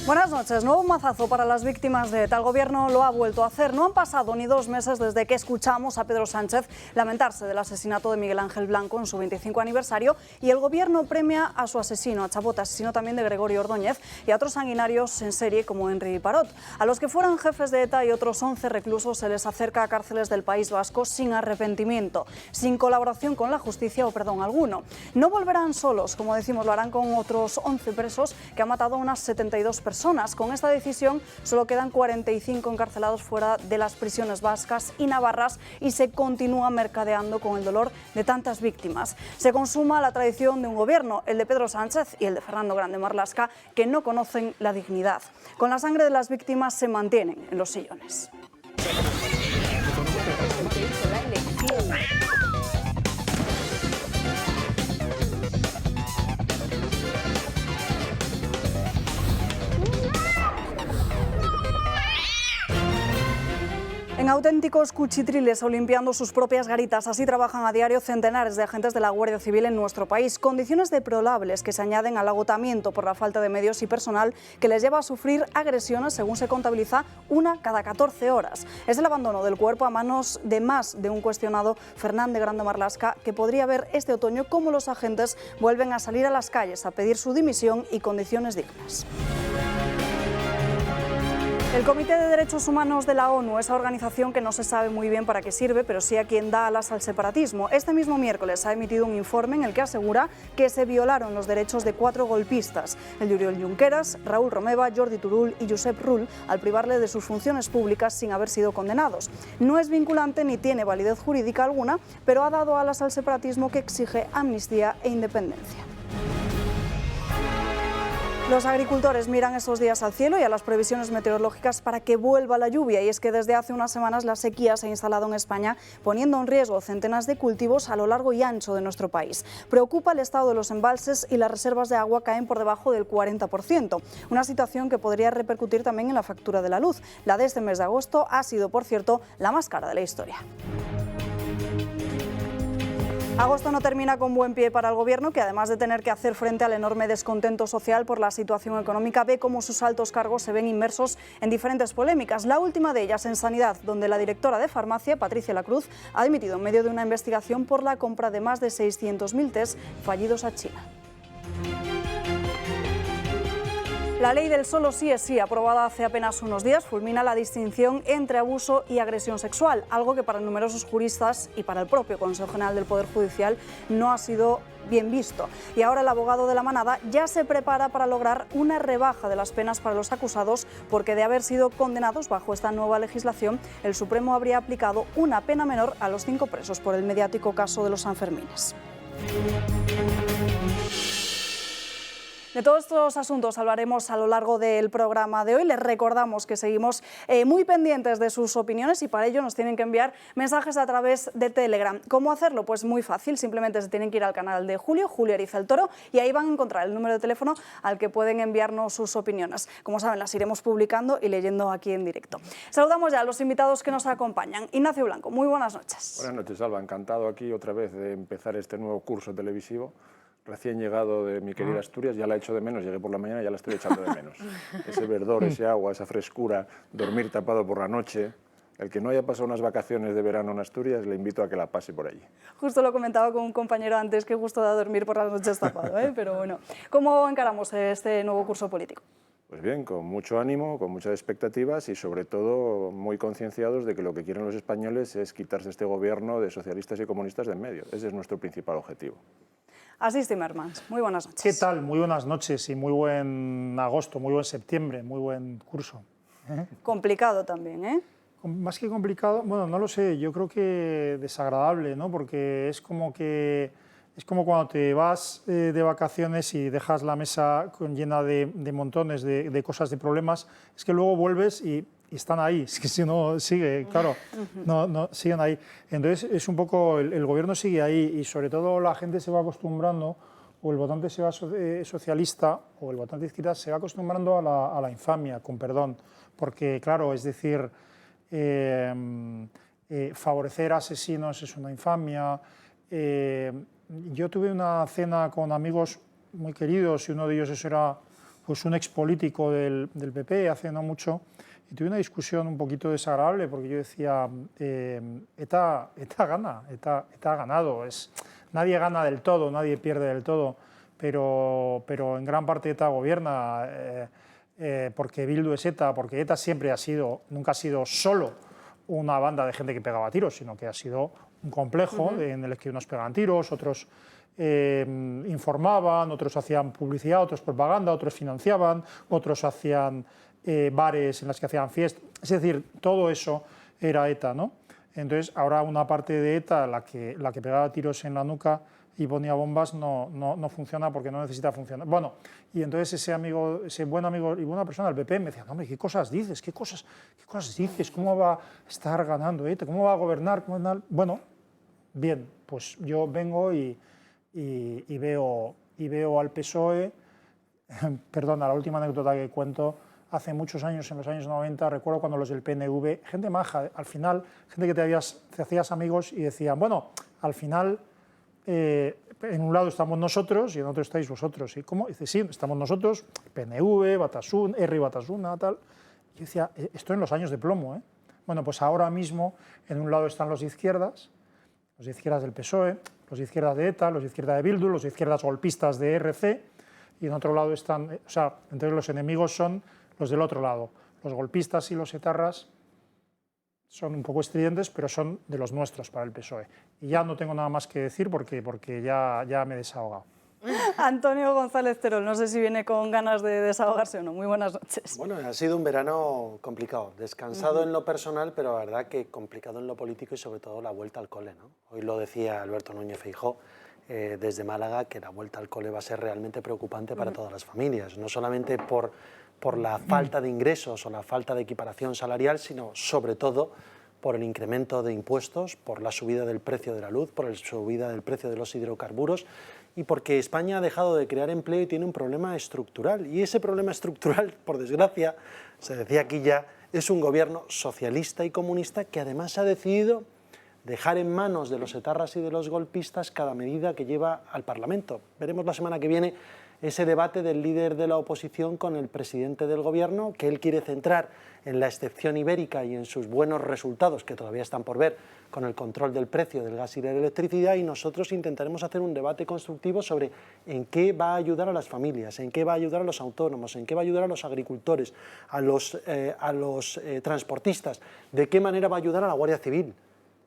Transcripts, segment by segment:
Buenas noches. Nuevo mazazo para las víctimas de ETA. El Gobierno lo ha vuelto a hacer. No han pasado ni 2 meses desde que escuchamos a Pedro Sánchez lamentarse del asesinato de Miguel Ángel Blanco en su 25 aniversario y el Gobierno premia a su asesino, a Chapot, asesino también de Gregorio Ordóñez, y a otros sanguinarios en serie como Henry Parot. A los que fueran jefes de ETA y otros 11 reclusos se les acerca a cárceles del País Vasco sin arrepentimiento, sin colaboración con la justicia o perdón alguno. No volverán solos, como decimos, lo harán con otros 11 presos que han matado a unas 72 personas. Con esta decisión solo quedan 45 encarcelados fuera de las prisiones vascas y navarras y se continúa mercadeando con el dolor de tantas víctimas. Se consuma la tradición de un gobierno, el de Pedro Sánchez y el de Fernando Grande Marlaska, que no conocen la dignidad. Con la sangre de las víctimas se mantienen en los sillones. En auténticos cuchitriles o limpiando sus propias garitas, así trabajan a diario centenares de agentes de la Guardia Civil en nuestro país. Condiciones deplorables que se añaden al agotamiento por la falta de medios y personal que les lleva a sufrir agresiones, según se contabiliza, una cada 14 horas. Es el abandono del cuerpo a manos de más de un cuestionado Fernando Grande Marlaska que podría ver este otoño cómo los agentes vuelven a salir a las calles a pedir su dimisión y condiciones dignas. El Comité de Derechos Humanos de la ONU, esa organización que no se sabe muy bien para qué sirve, pero sí a quien da alas al separatismo, este mismo miércoles ha emitido un informe en el que asegura que se violaron los derechos de 4 golpistas, el de Oriol Junqueras, Raúl Romeva, Jordi Turull y Josep Rull, al privarle de sus funciones públicas sin haber sido condenados. No es vinculante ni tiene validez jurídica alguna, pero ha dado alas al separatismo que exige amnistía e independencia. Los agricultores miran estos días al cielo y a las previsiones meteorológicas para que vuelva la lluvia, y es que desde hace unas semanas la sequía se ha instalado en España, poniendo en riesgo centenas de cultivos a lo largo y ancho de nuestro país. Preocupa el estado de los embalses y las reservas de agua caen por debajo del 40%, una situación que podría repercutir también en la factura de la luz. La de este mes de agosto ha sido, por cierto, la más cara de la historia. Agosto no termina con buen pie para el Gobierno, que además de tener que hacer frente al enorme descontento social por la situación económica, ve cómo sus altos cargos se ven inmersos en diferentes polémicas. La última de ellas en Sanidad, donde la directora de Farmacia, Patricia Lacruz, ha dimitido en medio de una investigación por la compra de más de 600.000 test fallidos a China. La ley del solo sí es sí, aprobada hace apenas unos días, fulmina la distinción entre abuso y agresión sexual, algo que para numerosos juristas y para el propio Consejo General del Poder Judicial no ha sido bien visto. Y ahora el abogado de la manada ya se prepara para lograr una rebaja de las penas para los acusados, porque de haber sido condenados bajo esta nueva legislación, el Supremo habría aplicado una pena menor a los 5 presos por el mediático caso de los Sanfermines. De todos estos asuntos hablaremos a lo largo del programa de hoy. Les recordamos que seguimos muy pendientes de sus opiniones y para ello nos tienen que enviar mensajes a través de Telegram. ¿Cómo hacerlo? Pues muy fácil, simplemente se tienen que ir al canal de Julio Ariza el Toro, y ahí van a encontrar el número de teléfono al que pueden enviarnos sus opiniones. Como saben, las iremos publicando y leyendo aquí en directo. Saludamos ya a los invitados que nos acompañan. Ignacio Blanco, muy buenas noches. Buenas noches, Alba. Encantado aquí otra vez de empezar este nuevo curso televisivo. Recién llegado de mi querida Asturias, ya la echo de menos, llegué por la mañana y ya la estoy echando de menos. Ese verdor, ese agua, esa frescura, dormir tapado por la noche. El que no haya pasado unas vacaciones de verano en Asturias, le invito a que la pase por allí. Justo lo comentaba con un compañero antes, que gusto da dormir por las noches tapado, pero bueno. ¿Cómo encaramos este nuevo curso político? Pues bien, con mucho ánimo, con muchas expectativas y sobre todo muy concienciados de que lo que quieren los españoles es quitarse este gobierno de socialistas y comunistas de en medio. Ese es nuestro principal objetivo. Asís Timmermans, muy buenas noches. ¿Qué tal? Muy buenas noches y muy buen agosto, muy buen septiembre, muy buen curso. Complicado también, ¿eh? Más que complicado, bueno, no lo sé, yo creo que desagradable, ¿no? Porque es como cuando te vas de vacaciones y dejas la mesa llena de montones de cosas, de problemas, es que luego vuelves y están ahí, es que si no sigue, claro, no siguen ahí. Entonces es un poco, el gobierno sigue ahí y sobre todo la gente se va acostumbrando, o el votante se va socialista o el votante de izquierda se va acostumbrando a la infamia, con perdón, porque claro, es decir, favorecer a asesinos es una infamia. Yo tuve una cena con amigos muy queridos y uno de ellos eso era pues un expolítico del PP hace no mucho, y tuve una discusión un poquito desagradable porque yo decía, ETA gana, ETA ha ganado, nadie gana del todo, nadie pierde del todo, pero en gran parte ETA gobierna, porque Bildu es ETA, porque ETA siempre nunca ha sido solo una banda de gente que pegaba tiros, sino que ha sido un complejo en el que unos pegaban tiros, otros informaban, otros hacían publicidad, otros propaganda, otros financiaban, otros hacían bares en las que hacían fiestas. Es decir, todo eso era ETA, ¿no? Entonces, ahora una parte de ETA, la que pegaba tiros en la nuca y ponía bombas, no funciona porque no necesita funcionar. Bueno, y entonces ese buen amigo y buena persona del PP me decía, no, hombre, ¿qué cosas dices? ¿Qué cosas dices? ¿Cómo va a estar ganando ETA? ¿Cómo va a gobernar? Bueno, bien, pues yo vengo y veo al PSOE, perdona, la última anécdota que cuento, hace muchos años, en los años 90, recuerdo cuando los del PNV, gente maja, al final, gente que te hacías amigos y decían, bueno, al final, en un lado estamos nosotros y en otro estáis vosotros. ¿Y cómo? Dice, sí, estamos nosotros, PNV, Batasuna, R. Batasuna, tal. Y yo decía, esto en los años de plomo, ¿eh? Bueno, pues ahora mismo, en un lado están los de izquierdas del PSOE, los de izquierdas de ETA, los de izquierda de Bildu, los de izquierdas golpistas de RC, y en otro lado están, o sea, entonces los enemigos son los del otro lado. Los golpistas y los etarras son un poco estridentes, pero son de los nuestros para el PSOE. Y ya no tengo nada más que decir porque ya me he desahogado. Antonio González Terol, no sé si viene con ganas de desahogarse o no. Muy buenas noches. Bueno, ha sido un verano complicado, descansado en lo personal, pero la verdad que complicado en lo político y sobre todo la vuelta al cole, ¿no? Hoy lo decía Alberto Núñez Feijóo desde Málaga, que la vuelta al cole va a ser realmente preocupante para todas las familias, no solamente por la falta de ingresos o la falta de equiparación salarial, sino sobre todo por el incremento de impuestos, por la subida del precio de la luz, por la subida del precio de los hidrocarburos y porque España ha dejado de crear empleo y tiene un problema estructural. Y ese problema estructural, por desgracia, se decía aquí ya, es un gobierno socialista y comunista que además ha decidido dejar en manos de los etarras y de los golpistas cada medida que lleva al Parlamento. Veremos la semana que viene ese debate del líder de la oposición con el presidente del gobierno, que él quiere centrar en la excepción ibérica y en sus buenos resultados, que todavía están por ver, con el control del precio del gas y de la electricidad, y nosotros intentaremos hacer un debate constructivo sobre en qué va a ayudar a las familias, en qué va a ayudar a los autónomos, en qué va a ayudar a los agricultores, a los transportistas, de qué manera va a ayudar a la Guardia Civil.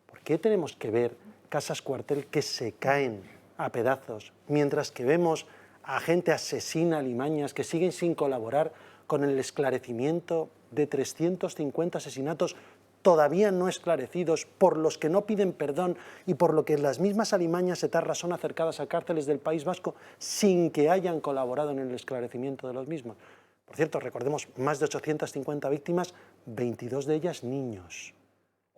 ¿Por qué tenemos que ver casas cuartel que se caen a pedazos, mientras que vemos a gente asesina, alimañas, que siguen sin colaborar con el esclarecimiento de 350 asesinatos todavía no esclarecidos, por los que no piden perdón y por lo que las mismas alimañas etarras son acercadas a cárceles del País Vasco sin que hayan colaborado en el esclarecimiento de los mismos? Por cierto, recordemos, más de 850 víctimas, 22 de ellas niños.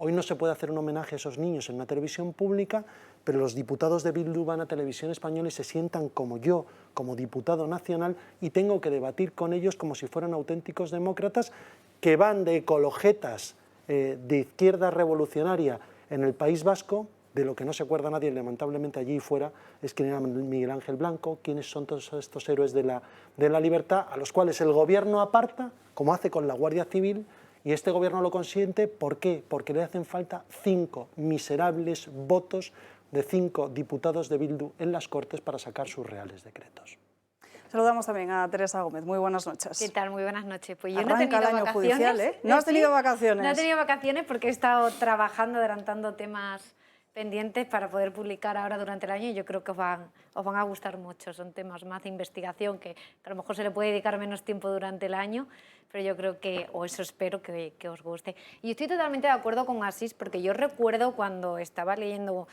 Hoy no se puede hacer un homenaje a esos niños en una televisión pública, pero los diputados de Bildu van a Televisión Española y se sientan como yo, como diputado nacional, y tengo que debatir con ellos como si fueran auténticos demócratas que van de ecologetas de izquierda revolucionaria en el País Vasco. De lo que no se acuerda nadie, lamentablemente allí fuera, es quién era Miguel Ángel Blanco, quiénes son todos estos héroes de la libertad, a los cuales el gobierno aparta, como hace con la Guardia Civil. Y este gobierno lo consiente, ¿por qué? Porque le hacen falta 5 miserables votos de 5 diputados de Bildu en las Cortes para sacar sus reales decretos. Saludamos también a Teresa Gómez. Muy buenas noches. ¿Qué tal? Muy buenas noches. Pues yo Arranca no he tenido el año vacaciones. judicial, ¿eh? ¿No has tenido vacaciones? No he tenido vacaciones porque he estado trabajando, adelantando temas pendientes para poder publicar ahora durante el año, y yo creo que os van a gustar mucho. Son temas más de investigación que a lo mejor se le puede dedicar menos tiempo durante el año, pero yo creo que, o eso espero, que os guste. Y estoy totalmente de acuerdo con Asís, porque yo recuerdo cuando estaba leyendo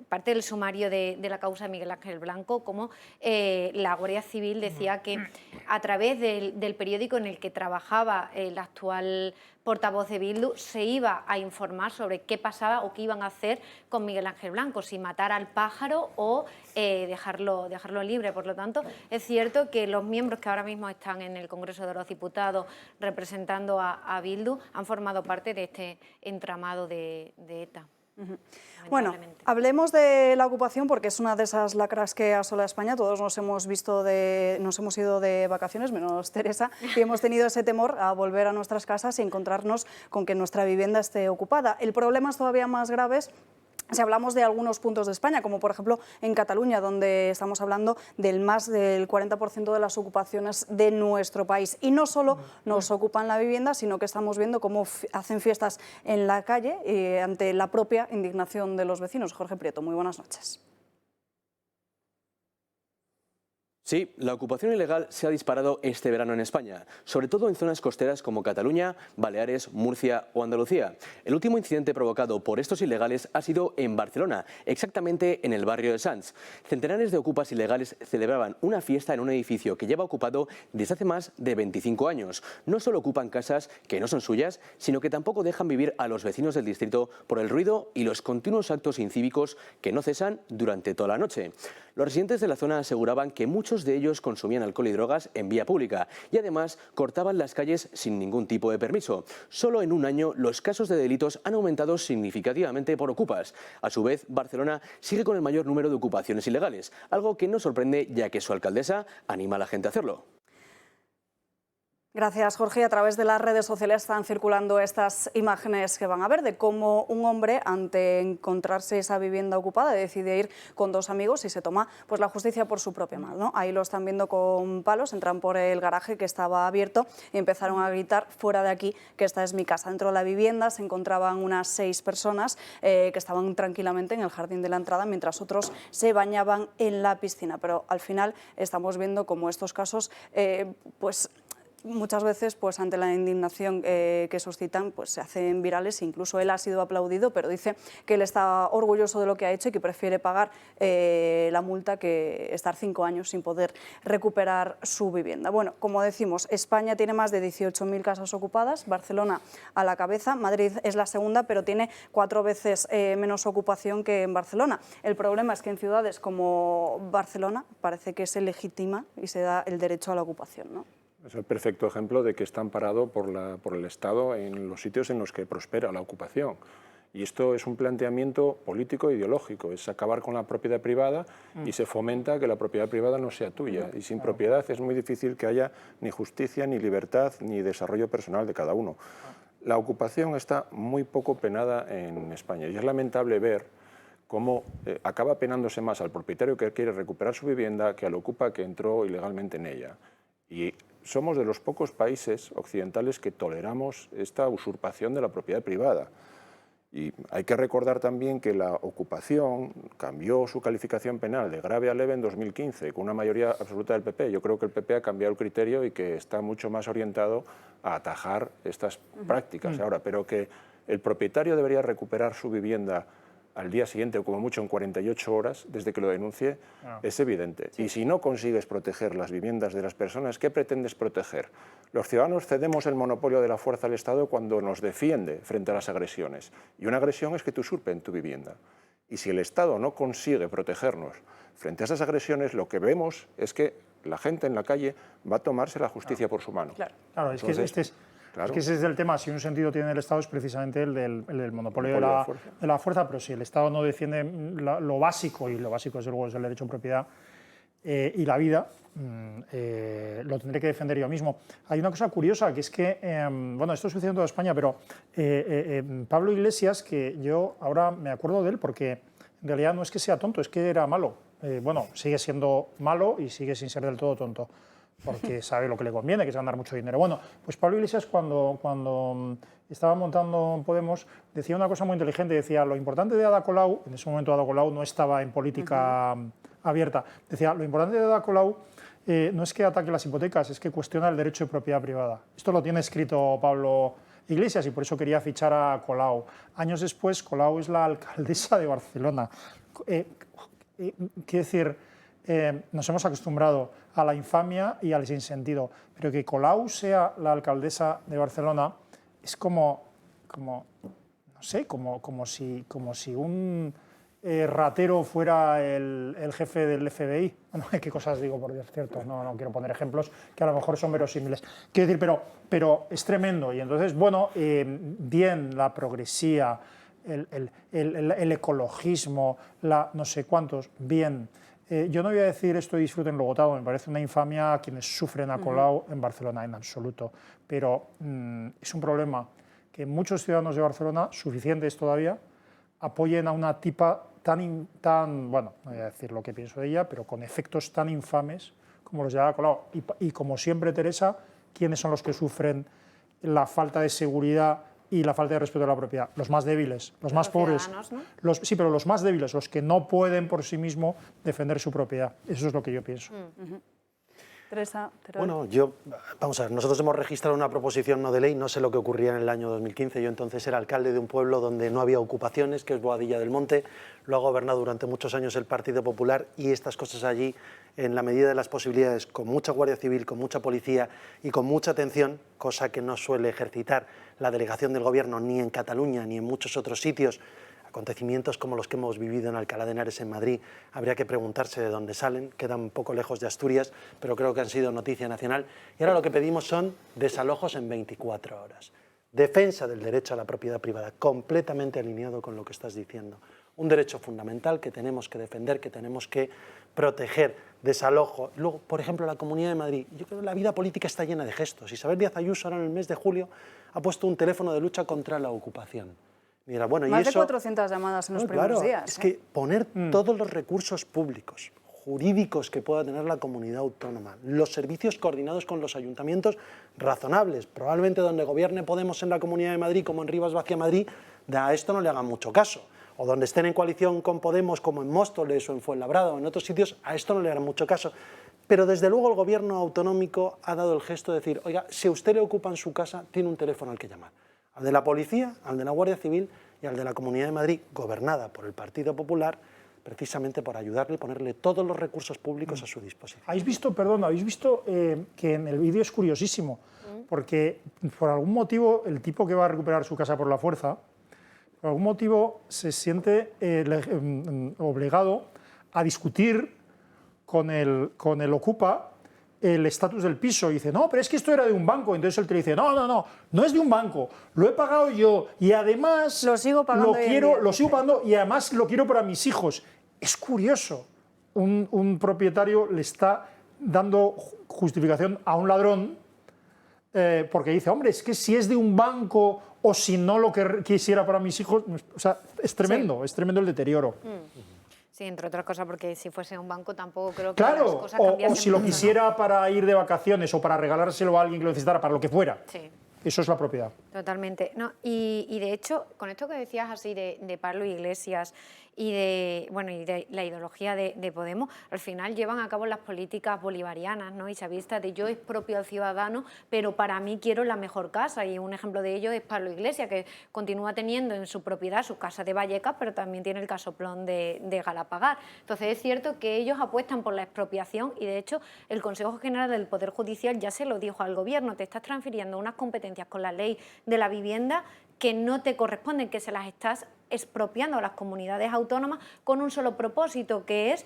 parte del sumario de la causa de Miguel Ángel Blanco, cómo la Guardia Civil decía que a través del periódico en el que trabajaba el actual portavoz de Bildu se iba a informar sobre qué pasaba o qué iban a hacer con Miguel Ángel Blanco, si matar al pájaro o dejarlo libre. Por lo tanto, es cierto que los miembros que ahora mismo están en el Congreso de los Diputados representando a Bildu han formado parte de este entramado de ETA. Bueno, hablemos de la ocupación porque es una de esas lacras que asola España. Todos nos hemos ido de vacaciones, menos Teresa, y hemos tenido ese temor a volver a nuestras casas y encontrarnos con que nuestra vivienda esté ocupada. El problema es todavía más grave si hablamos de algunos puntos de España, como por ejemplo en Cataluña, donde estamos hablando del más del 40% de las ocupaciones de nuestro país. Y no solo nos ocupan la vivienda, sino que estamos viendo cómo hacen fiestas en la calle ante la propia indignación de los vecinos. Jorge Prieto, muy buenas noches. Sí, la ocupación ilegal se ha disparado este verano en España, sobre todo en zonas costeras como Cataluña, Baleares, Murcia o Andalucía. El último incidente provocado por estos ilegales ha sido en Barcelona, exactamente en el barrio de Sants. Centenares de ocupas ilegales celebraban una fiesta en un edificio que lleva ocupado desde hace más de 25 años. No solo ocupan casas que no son suyas, sino que tampoco dejan vivir a los vecinos del distrito por el ruido y los continuos actos incívicos que no cesan durante toda la noche. Los residentes de la zona aseguraban que muchos de ellos consumían alcohol y drogas en vía pública y además cortaban las calles sin ningún tipo de permiso. Solo en un año los casos de delitos han aumentado significativamente por ocupas. A su vez, Barcelona sigue con el mayor número de ocupaciones ilegales, algo que no sorprende ya que su alcaldesa anima a la gente a hacerlo. Gracias, Jorge. A través de las redes sociales están circulando estas imágenes que van a ver de cómo un hombre, ante encontrarse esa vivienda ocupada, decide ir con dos amigos y se toma pues la justicia por su propia mano, ¿no? Ahí lo están viendo con palos, entran por el garaje que estaba abierto y empezaron a gritar: fuera de aquí, que esta es mi casa. Dentro de la vivienda se encontraban unas 6 personas que estaban tranquilamente en el jardín de la entrada, mientras otros se bañaban en la piscina. Pero al final estamos viendo cómo estos casos pues muchas veces, pues ante la indignación que suscitan, pues se hacen virales. Incluso él ha sido aplaudido, pero dice que él está orgulloso de lo que ha hecho y que prefiere pagar la multa que estar 5 años sin poder recuperar su vivienda. Bueno, como decimos, España tiene más de 18.000 casas ocupadas, Barcelona a la cabeza, Madrid es la segunda, pero tiene 4 veces menos ocupación que en Barcelona. El problema es que en ciudades como Barcelona parece que se legitima y se da el derecho a la ocupación, ¿no? Es el perfecto ejemplo de que está amparado por el Estado en los sitios en los que prospera la ocupación. Y esto es un planteamiento político e ideológico, es acabar con la propiedad privada y se fomenta que la propiedad privada no sea tuya. Y sin propiedad es muy difícil que haya ni justicia, ni libertad, ni desarrollo personal de cada uno. La ocupación está muy poco penada en España y es lamentable ver cómo acaba penándose más al propietario que quiere recuperar su vivienda que al ocupa que entró ilegalmente en ella. Y somos de los pocos países occidentales que toleramos esta usurpación de la propiedad privada. Y hay que recordar también que la ocupación cambió su calificación penal de grave a leve en 2015, con una mayoría absoluta del PP. Yo creo que el PP ha cambiado el criterio y que está mucho más orientado a atajar estas prácticas ahora, pero que el propietario debería recuperar su vivienda al día siguiente o como mucho en 48 horas desde que lo denuncie, es evidente. Sí. Y si no consigues proteger las viviendas de las personas, ¿qué pretendes proteger? Los ciudadanos cedemos el monopolio de la fuerza al Estado cuando nos defiende frente a las agresiones. Y una agresión es que te usurpen tu vivienda. Y si el Estado no consigue protegernos frente a esas agresiones, lo que vemos es que la gente en la calle va a tomarse la justicia por su mano. Claro, es que Claro. Es que ese es el tema, si un sentido tiene el Estado es precisamente el del monopolio de la fuerza, pero si el Estado no defiende lo básico, y lo básico desde luego es el derecho a propiedad y la vida, lo tendré que defender yo mismo. Hay una cosa curiosa, que es que, bueno, esto sucede en toda España, pero Pablo Iglesias, que yo ahora me acuerdo de él porque en realidad no es que sea tonto, es que era malo. Bueno, sigue siendo malo y sigue sin ser del todo tonto, porque sabe lo que le conviene, que es ganar mucho dinero. Bueno, pues Pablo Iglesias cuando estaba montando Podemos decía una cosa muy inteligente, decía lo importante de Ada Colau, en ese momento Ada Colau no estaba en política abierta, decía lo importante de Ada Colau no es que ataque las hipotecas, es que cuestiona el derecho de propiedad privada. Esto lo tiene escrito Pablo Iglesias y por eso quería fichar a Colau. Años después, Colau es la alcaldesa de Barcelona. Quiero decir, nos hemos acostumbrado a la infamia y al sinsentido, pero que Colau sea la alcaldesa de Barcelona es como no sé, como si un ratero fuera el jefe del FBI. Bueno, qué cosas digo, por Dios, cierto, no quiero poner ejemplos que a lo mejor son verosímiles. Quiero decir, pero es tremendo y entonces, bueno, bien la progresía, el ecologismo, no sé cuántos, bien. Yo no voy a decir esto disfruten lo votado, me parece una infamia a quienes sufren a Colau en Barcelona, en absoluto, pero es un problema que muchos ciudadanos de Barcelona, suficientes todavía, apoyen a una tipa tan, bueno, no voy a decir lo que pienso de ella, pero con efectos tan infames como los de Ada Colau. Y como siempre, Teresa, ¿quiénes son los que sufren la falta de seguridad y la falta de respeto a la propiedad? Los más débiles, los más pobres. ¿No? Sí, pero los más débiles, los que no pueden por sí mismos defender su propiedad. Eso es lo que yo pienso. Teresa, bueno, vamos a ver, nosotros hemos registrado una proposición no de ley, no sé lo que ocurría en el año 2015, yo entonces era alcalde de un pueblo donde no había ocupaciones, que es Boadilla del Monte, lo ha gobernado durante muchos años el Partido Popular y estas cosas allí, en la medida de las posibilidades, con mucha Guardia Civil, con mucha policía y con mucha atención, cosa que no suele ejercitar la delegación del Gobierno ni en Cataluña ni en muchos otros sitios. Acontecimientos como los que hemos vivido en Alcalá de Henares, en Madrid, habría que preguntarse de dónde salen, quedan un poco lejos de Asturias, pero creo que han sido noticia nacional. Y ahora lo que pedimos son desalojos en 24 horas. Defensa del derecho a la propiedad privada, completamente alineado con lo que estás diciendo. Un derecho fundamental que tenemos que defender, que tenemos que proteger. Desalojo. Luego, por ejemplo, la Comunidad de Madrid. Yo creo que la vida política está llena de gestos. Isabel Díaz Ayuso ahora en el mes de julio ha puesto un teléfono de lucha contra la ocupación. Mira, bueno, más y eso, de 400 llamadas en los primeros días. Es que poner todos los recursos públicos, jurídicos que pueda tener la comunidad autónoma, los servicios coordinados con los ayuntamientos razonables, probablemente donde gobierne Podemos en la Comunidad de Madrid, como en Rivas Vacia Madrid, a esto no le hagan mucho caso. O donde estén en coalición con Podemos, como en Móstoles o en Fuenlabrada o en otros sitios, a esto no le harán mucho caso. Pero desde luego el gobierno autonómico ha dado el gesto de decir, oiga, si a usted le ocupan su casa, tiene un teléfono al que llamar. Al de la policía, al de la Guardia Civil y al de la Comunidad de Madrid, gobernada por el Partido Popular, precisamente por ayudarle y ponerle todos los recursos públicos a su disposición. ¿Habéis visto que en el vídeo es curiosísimo? Porque por algún motivo el tipo que va a recuperar su casa por la fuerza, por algún motivo se siente obligado a discutir con el ocupa el estatus del piso y dice, no, pero es que esto era de un banco. Entonces él te dice, no es de un banco, lo he pagado yo y además lo sigo pagando y además lo quiero para mis hijos. Es curioso, un propietario le está dando justificación a un ladrón porque dice, hombre, es que si es de un banco o si no lo que quisiera para mis hijos, o sea, es tremendo, es tremendo el deterioro. Sí, entre otras cosas, porque si fuese un banco tampoco creo que claro, las cosas cambiasen o si lo mucho, quisiera ¿no? para ir de vacaciones o para regalárselo a alguien que lo necesitara, para lo que fuera. Sí. Eso es la propiedad. Totalmente. No, y de hecho, con esto que decías así de Pablo Iglesias y de la ideología de Podemos, al final llevan a cabo las políticas bolivarianas, ¿no? Y chavistas de yo expropio al ciudadano, pero para mí quiero la mejor casa. Y un ejemplo de ello es Pablo Iglesias, que continúa teniendo en su propiedad su casa de Vallecas, pero también tiene el casoplón de Galapagar. Entonces es cierto que ellos apuestan por la expropiación y de hecho el Consejo General del Poder Judicial ya se lo dijo al gobierno, te estás transfiriendo unas competencias con la ley de la vivienda que no te corresponden, que se las estás expropiando a las comunidades autónomas con un solo propósito, que es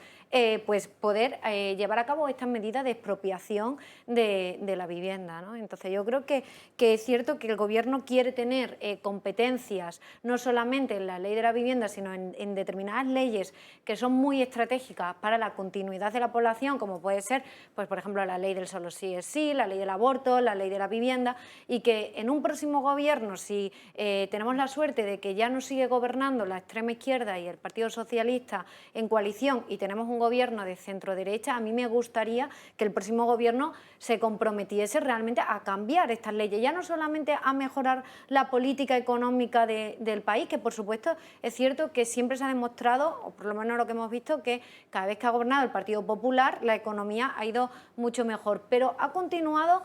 pues poder llevar a cabo estas medidas de expropiación de la vivienda, ¿no? Entonces yo creo que es cierto que el Gobierno quiere tener competencias no solamente en la ley de la vivienda, sino en determinadas leyes que son muy estratégicas para la continuidad de la población, como puede ser, pues por ejemplo, la ley del solo sí es sí, la ley del aborto, la ley de la vivienda, y que en un próximo Gobierno, si tenemos la suerte de que ya no sigue gobernando la extrema izquierda y el Partido Socialista en coalición y tenemos un gobierno de centro-derecha, a mí me gustaría que el próximo gobierno se comprometiese realmente a cambiar estas leyes, ya no solamente a mejorar la política económica del país, que por supuesto es cierto que siempre se ha demostrado, o por lo menos lo que hemos visto, que cada vez que ha gobernado el Partido Popular la economía ha ido mucho mejor, pero ha continuado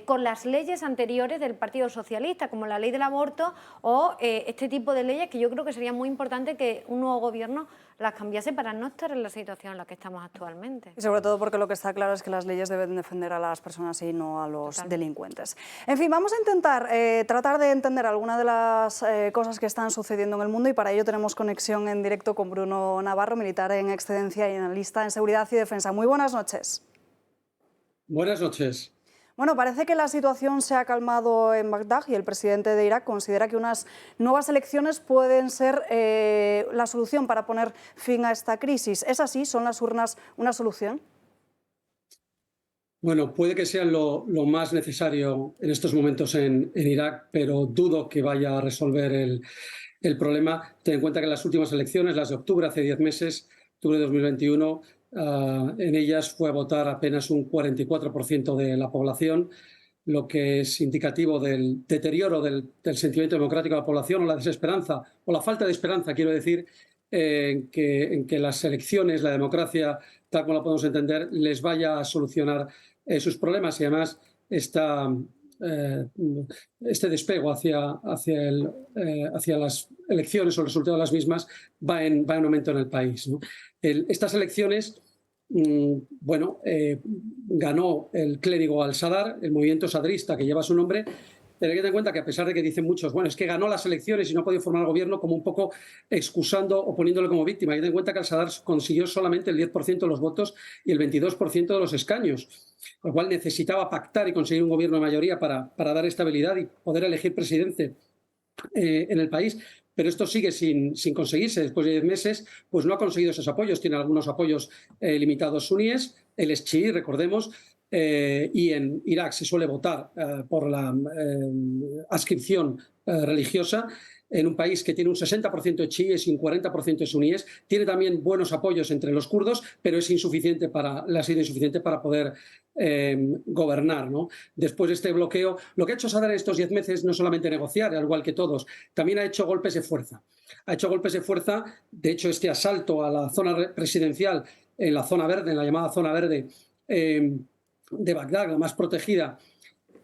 con las leyes anteriores del Partido Socialista, como la ley del aborto o este tipo de leyes que yo creo que sería muy importante que un nuevo gobierno las cambiase para no estar en la situación en la que estamos actualmente. Y sobre todo porque lo que está claro es que las leyes deben defender a las personas y no a los delincuentes. En fin, vamos a intentar tratar de entender algunas de las cosas que están sucediendo en el mundo y para ello tenemos conexión en directo con Bruno Navarro, militar en excedencia y analista en seguridad y defensa. Muy buenas noches. Buenas noches. Bueno, parece que la situación se ha calmado en Bagdad y el presidente de Irak considera que unas nuevas elecciones pueden ser la solución para poner fin a esta crisis. ¿Es así? ¿Son las urnas una solución? Bueno, puede que sean lo más necesario en estos momentos en Irak, pero dudo que vaya a resolver el problema. Ten en cuenta que las últimas elecciones, las de octubre, hace 10 meses, octubre de 2021, en ellas fue a votar apenas un 44% de la población, lo que es indicativo del deterioro del sentimiento democrático de la población, o la desesperanza, o la falta de esperanza, quiero decir, en que las elecciones, la democracia, tal como la podemos entender, les vaya a solucionar sus problemas. Y además este despego hacia las elecciones o el resultado de las mismas va en aumento en el país, ¿no? Estas elecciones, ganó el clérigo al-Sadr, el movimiento sadrista que lleva su nombre. Pero hay que tener en cuenta que, a pesar de que dicen muchos, bueno, es que ganó las elecciones y no ha podido formar el gobierno, como un poco excusando o poniéndole como víctima. Hay que tener en cuenta que al-Sadr consiguió solamente el 10% de los votos y el 22% de los escaños, con lo cual necesitaba pactar y conseguir un gobierno de mayoría para dar estabilidad y poder elegir presidente en el país. Pero esto sigue sin conseguirse. Después de 10 meses, pues no ha conseguido esos apoyos. Tiene algunos apoyos limitados suníes. Él es chií, recordemos. Y en Irak se suele votar por la adscripción religiosa, en un país que tiene un 60% de chiíes y un 40% de suníes. Tiene también buenos apoyos entre los kurdos, pero ha sido insuficiente para poder gobernar, ¿no? Después de este bloqueo, lo que ha hecho Sadr en estos 10 meses no solamente negociar, al igual que todos, también ha hecho golpes de fuerza. De hecho, este asalto a la zona presidencial, en la zona verde, en la llamada zona verde, de Bagdad, la más protegida,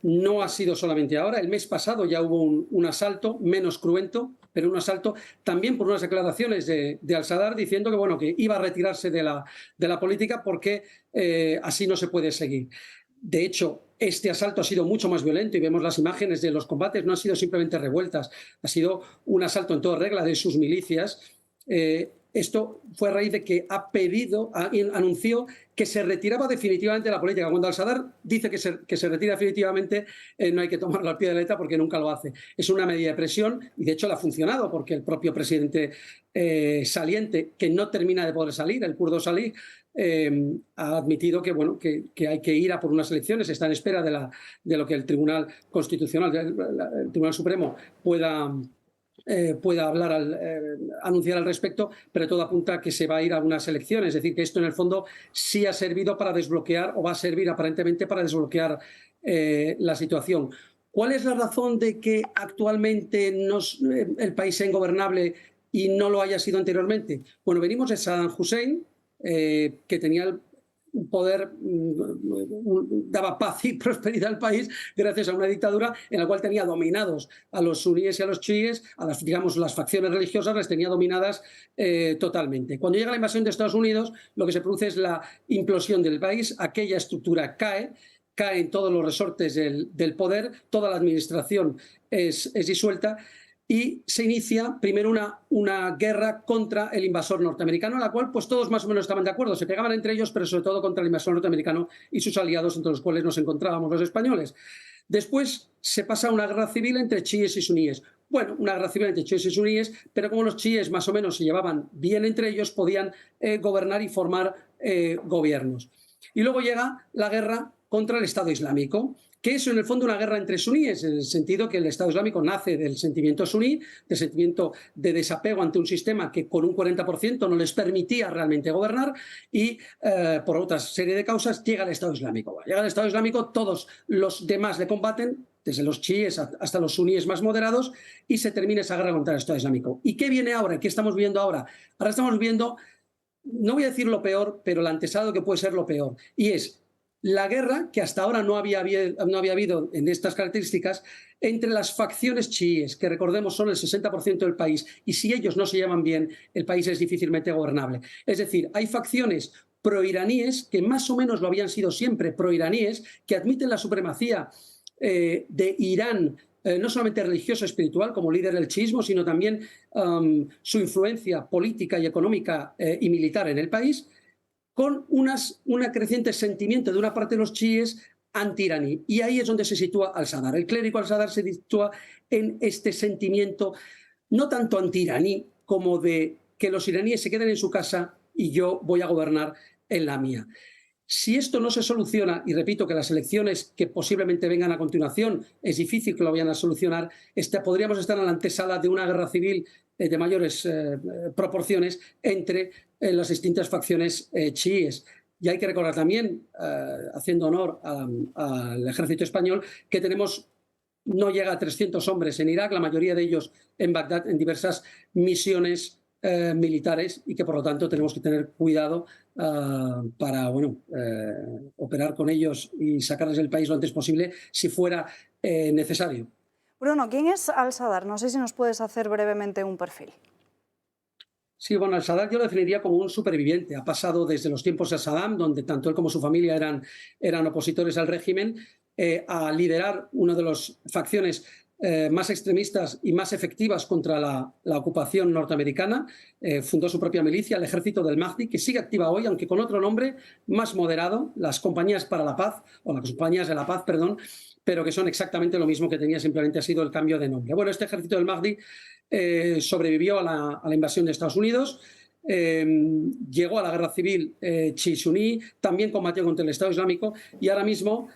no ha sido solamente ahora. El mes pasado ya hubo un asalto menos cruento, pero un asalto también por unas declaraciones de al-Sadr diciendo que, bueno, que iba a retirarse de la política porque así no se puede seguir. De hecho, este asalto ha sido mucho más violento y vemos las imágenes de los combates. No han sido simplemente revueltas, ha sido un asalto en toda regla de sus milicias. Esto fue a raíz de que anunció que se retiraba definitivamente de la política. Cuando al-Sadr dice que se retira definitivamente, no hay que tomarlo al pie de la letra porque nunca lo hace. Es una medida de presión y de hecho le ha funcionado, porque el propio presidente saliente, que no termina de poder salir, el kurdo Salih, ha admitido que, bueno, que hay que ir a por unas elecciones. Está en espera de lo que el Tribunal Constitucional, el Tribunal Supremo pueda anunciar al respecto, pero todo apunta a que se va a ir a unas elecciones. Es decir, que esto en el fondo sí ha servido para desbloquear, o va a servir aparentemente para desbloquear la situación. ¿Cuál es la razón de que actualmente el país sea ingobernable y no lo haya sido anteriormente? Bueno, venimos de Saddam Hussein, que tenía un poder, daba paz y prosperidad al país gracias a una dictadura en la cual tenía dominados a los suníes y a los chiíes, las facciones religiosas las tenía dominadas totalmente. Cuando llega la invasión de Estados Unidos, lo que se produce es la implosión del país. Aquella estructura cae en todos los resortes del poder, toda la administración es disuelta, y se inicia primero una guerra contra el invasor norteamericano, en la cual pues todos más o menos estaban de acuerdo, se pegaban entre ellos, pero sobre todo contra el invasor norteamericano y sus aliados, entre los cuales nos encontrábamos los españoles. Después se pasa a una guerra civil entre chiíes y suníes. Bueno, una guerra civil entre chiíes y suníes, pero como los chiíes más o menos se llevaban bien entre ellos, podían gobernar y formar gobiernos. Y luego llega la guerra contra el Estado Islámico, que es en el fondo una guerra entre suníes, en el sentido que el Estado Islámico nace del sentimiento suní, del sentimiento de desapego ante un sistema que con un 40% no les permitía realmente gobernar, y por otra serie de causas llega el Estado Islámico. Llega el Estado Islámico, todos los demás le combaten, desde los chiíes hasta los suníes más moderados, y se termina esa guerra contra el Estado Islámico. ¿Y qué viene ahora? ¿Qué estamos viendo ahora? Ahora estamos viendo, no voy a decir lo peor, pero la antesala que puede ser lo peor, y es la guerra, que hasta ahora no había habido en estas características, entre las facciones chiíes, que recordemos son el 60% del país, y si ellos no se llevan bien, el país es difícilmente gobernable. Es decir, hay facciones proiraníes, que más o menos lo habían sido siempre, proiraníes, que admiten la supremacía de Irán, no solamente religiosa y espiritual como líder del chiismo, sino también su influencia política y económica y militar en el país, con un creciente sentimiento de una parte de los chiíes anti-iraní. Y ahí es donde se sitúa al-Sadr. El clérigo al-Sadr se sitúa en este sentimiento no tanto anti-iraní como de que los iraníes se queden en su casa y yo voy a gobernar en la mía. Si esto no se soluciona, y repito que las elecciones que posiblemente vengan a continuación es difícil que lo vayan a solucionar, podríamos estar en la antesala de una guerra civil de mayores proporciones entre las distintas facciones chiíes. Y hay que recordar también, haciendo honor al ejército español, que no llega a 300 hombres en Irak, la mayoría de ellos en Bagdad, en diversas misiones militares, y que por lo tanto tenemos que tener cuidado para operar con ellos y sacarles del país lo antes posible si fuera necesario. Bruno, ¿quién es al-Sadr? No sé si nos puedes hacer brevemente un perfil. Sí, bueno, al-Sadr yo lo definiría como un superviviente. Ha pasado desde los tiempos de Saddam, donde tanto él como su familia eran opositores al régimen, a liderar una de las facciones más extremistas y más efectivas contra la ocupación norteamericana. Fundó su propia milicia, el Ejército del Mahdi, que sigue activa hoy, aunque con otro nombre más moderado, las Compañías para la Paz, o las Compañías de la Paz, perdón, pero que son exactamente lo mismo que tenía, simplemente ha sido el cambio de nombre. Bueno, este Ejército del Mahdi sobrevivió a la invasión de Estados Unidos, llegó a la guerra civil chií-suní, también combatió contra el Estado Islámico, y ahora mismo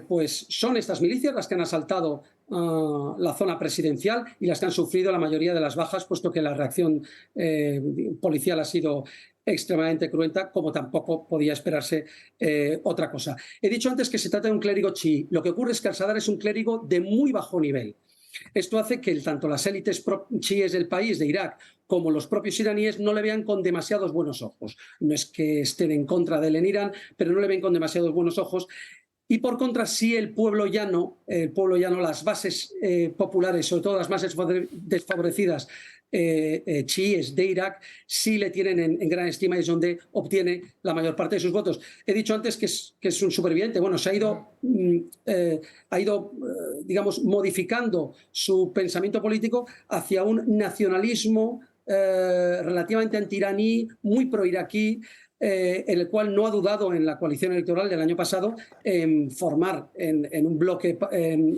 pues son estas milicias las que han asaltado la zona presidencial y las que han sufrido la mayoría de las bajas, puesto que la reacción policial ha sido extremadamente cruenta, como tampoco podía esperarse otra cosa. He dicho antes que se trata de un clérigo chií. Lo que ocurre es que al-Sadr es un clérigo de muy bajo nivel. Esto hace que tanto las élites chiíes del país, de Irak, como los propios iraníes no le vean con demasiados buenos ojos. No es que estén en contra de él en Irán, pero no le ven con demasiados buenos ojos. Y por contra, sí el pueblo llano, las bases populares, sobre todo las más desfavorecidas chiíes de Irak, sí le tienen en gran estima y es donde obtiene la mayor parte de sus votos. He dicho antes que es un superviviente. Bueno, se ha ido, digamos, modificando su pensamiento político hacia un nacionalismo relativamente anti-iraní, muy pro-iraquí, en el cual no ha dudado en la coalición electoral del año pasado en formar en un bloque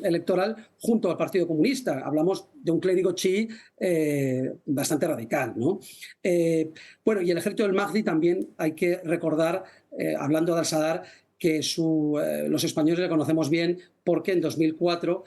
electoral junto al Partido Comunista. Hablamos de un clérigo chií bastante radical, ¿no? Bueno, y el ejército del Mahdi también hay que recordar, hablando de al-Sadr, que los españoles le conocemos bien porque en 2004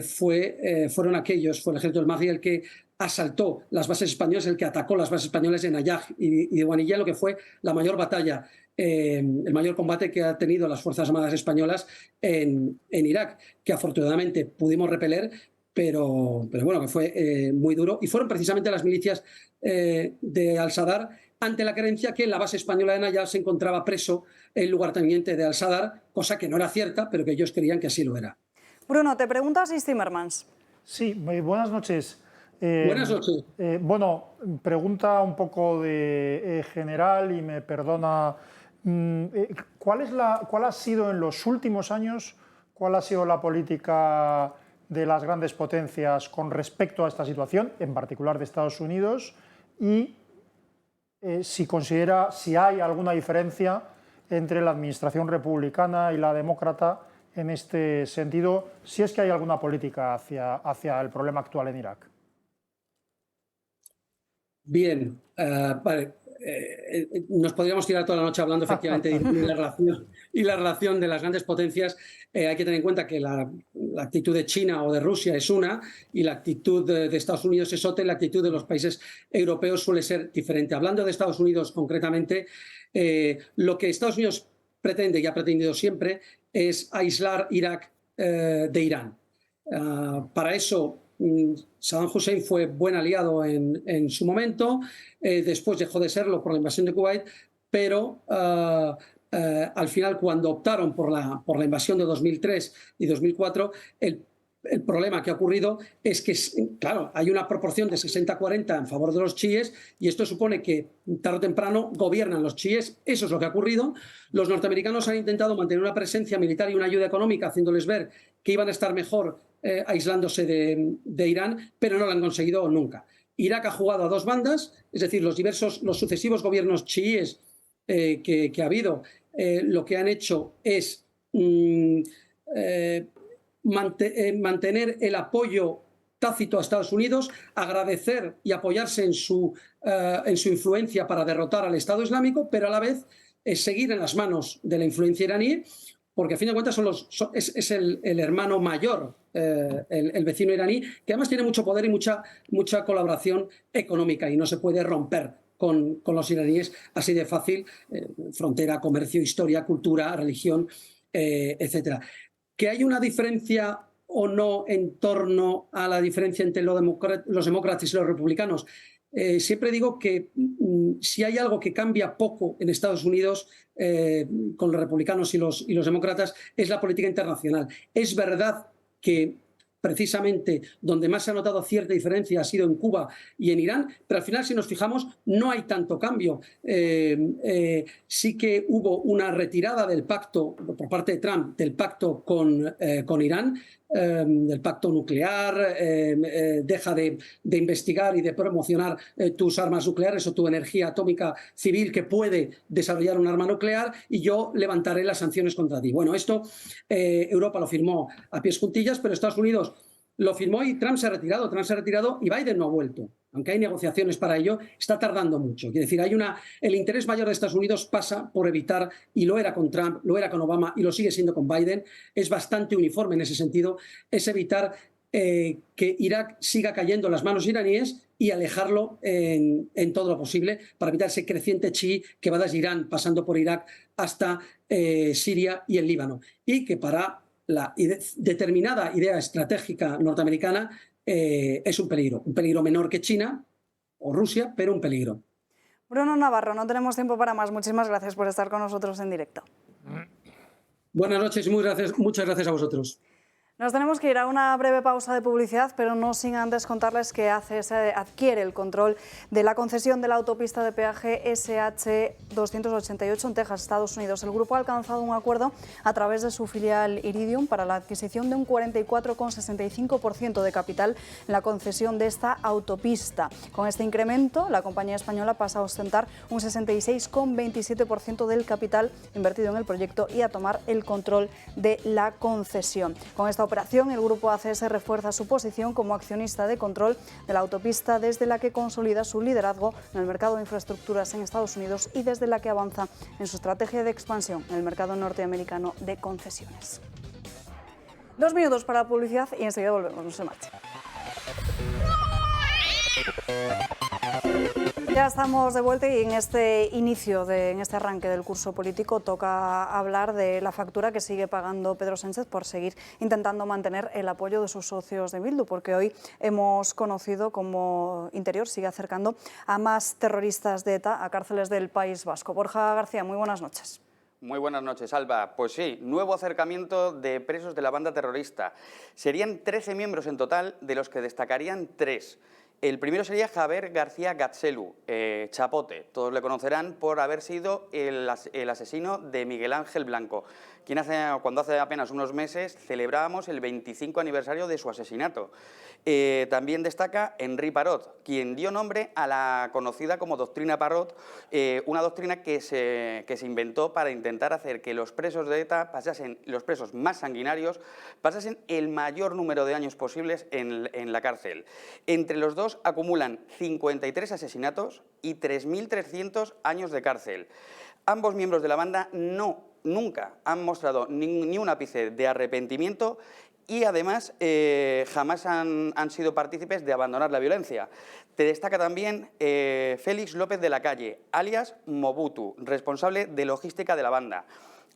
fue el ejército del Mahdi el que asaltó las bases españolas, el que atacó las bases españolas de Nayaj y de Guanilla, lo que fue la mayor batalla, el mayor combate que ha tenido las Fuerzas Armadas españolas en Irak, que afortunadamente pudimos repeler, pero bueno, que fue muy duro. Y fueron precisamente las milicias de al-Sadr, ante la creencia que en la base española de Nayaj se encontraba preso el lugarteniente de al-Sadr, cosa que no era cierta, pero que ellos creían que así lo era. Bruno, te pregunta Asís Timmermans. Sí, buenas noches. Buenas noches. Bueno, pregunta un poco de general y me perdona. ¿Cuál ha sido en los últimos años, cuál ha sido la política de las grandes potencias con respecto a esta situación, en particular de Estados Unidos, y si hay alguna diferencia entre la administración republicana y la demócrata en este sentido, si es que hay alguna política hacia el problema actual en Irak? Bien, vale. Nos podríamos tirar toda la noche hablando efectivamente de la relación de las grandes potencias. Hay que tener en cuenta que la actitud de China o de Rusia es una y la actitud de Estados Unidos es otra y la actitud de los países europeos suele ser diferente. Hablando de Estados Unidos concretamente, lo que Estados Unidos pretende y ha pretendido siempre es aislar Irak de Irán. Para eso Saddam Hussein fue buen aliado en su momento, después dejó de serlo por la invasión de Kuwait, pero al final, cuando optaron por la invasión de 2003 y 2004, el problema que ha ocurrido es que, claro, hay una proporción de 60-40 en favor de los chiíes y esto supone que tarde o temprano gobiernan los chiíes. Eso es lo que ha ocurrido. Los norteamericanos han intentado mantener una presencia militar y una ayuda económica, haciéndoles ver que iban a estar mejor aislándose de Irán, pero no lo han conseguido nunca. Irak ha jugado a dos bandas, es decir, los sucesivos gobiernos chiíes que ha habido, lo que han hecho es mantener el apoyo tácito a Estados Unidos, agradecer y apoyarse en su influencia para derrotar al Estado Islámico, pero a la vez seguir en las manos de la influencia iraní, porque a fin de cuentas es el hermano mayor, el vecino iraní, que además tiene mucho poder y mucha colaboración económica y no se puede romper con los iraníes así de fácil, frontera, comercio, historia, cultura, religión, etcétera. Que hay una diferencia o no en torno a la diferencia entre los demócratas y los republicanos. Siempre digo que si hay algo que cambia poco en Estados Unidos con los republicanos y los demócratas es la política internacional. Es verdad que precisamente donde más se ha notado cierta diferencia ha sido en Cuba y en Irán, pero al final, si nos fijamos, no hay tanto cambio. Sí que hubo una retirada del pacto, por parte de Trump, del pacto con Irán, del pacto nuclear, deja de investigar y de promocionar tus armas nucleares o tu energía atómica civil que puede desarrollar un arma nuclear y yo levantaré las sanciones contra ti. Bueno, esto Europa lo firmó a pies juntillas, pero Estados Unidos lo firmó y Trump se ha retirado y Biden no ha vuelto. Aunque hay negociaciones para ello, está tardando mucho. Quiere decir, el interés mayor de Estados Unidos pasa por evitar, y lo era con Trump, lo era con Obama y lo sigue siendo con Biden, es bastante uniforme en ese sentido, es evitar que Irak siga cayendo en las manos iraníes y alejarlo en todo lo posible para evitar ese creciente chií que va desde Irán, pasando por Irak hasta Siria y el Líbano. Y que para la determinada idea estratégica norteamericana es un peligro menor que China o Rusia, pero un peligro. Bruno Navarro, no tenemos tiempo para más. Muchísimas gracias por estar con nosotros en directo. Buenas noches y muchas gracias a vosotros. Nos tenemos que ir a una breve pausa de publicidad, pero no sin antes contarles que ACS adquiere el control de la concesión de la autopista de peaje SH-288 en Texas, Estados Unidos. El grupo ha alcanzado un acuerdo a través de su filial Iridium para la adquisición de un 44,65% de capital en la concesión de esta autopista. Con este incremento, la compañía española pasa a ostentar un 66,27% del capital invertido en el proyecto y a tomar el control de la concesión. Con esta operación, el grupo ACS refuerza su posición como accionista de control de la autopista, desde la que consolida su liderazgo en el mercado de infraestructuras en Estados Unidos y desde la que avanza en su estrategia de expansión en el mercado norteamericano de concesiones. 2 minutos para la publicidad y enseguida volvemos. No se marchen. Ya estamos de vuelta y en este arranque del curso político toca hablar de la factura que sigue pagando Pedro Sánchez por seguir intentando mantener el apoyo de sus socios de Bildu, porque hoy hemos conocido cómo Interior sigue acercando a más terroristas de ETA a cárceles del País Vasco. Borja García, muy buenas noches. Muy buenas noches, Alba. Pues sí, nuevo acercamiento de presos de la banda terrorista. Serían 13 miembros en total, de los que destacarían 3. El primero sería Javier García Gatzelu, Chapote. Todos le conocerán por haber sido el asesino de Miguel Ángel Blanco, quien cuando hace apenas unos meses celebrábamos el 25 aniversario de su asesinato. También destaca Henri Parot, quien dio nombre a la conocida como Doctrina Parot, una doctrina que se inventó para intentar hacer que los presos de ETA los presos más sanguinarios, pasasen el mayor número de años posibles en la cárcel. Entre los dos acumulan 53 asesinatos y 3.300 años de cárcel. Ambos miembros de la banda nunca han mostrado ni un ápice de arrepentimiento y además jamás han sido partícipes de abandonar la violencia. Te destaca también Félix López de la Calle, alias Mobutu, responsable de logística de la banda.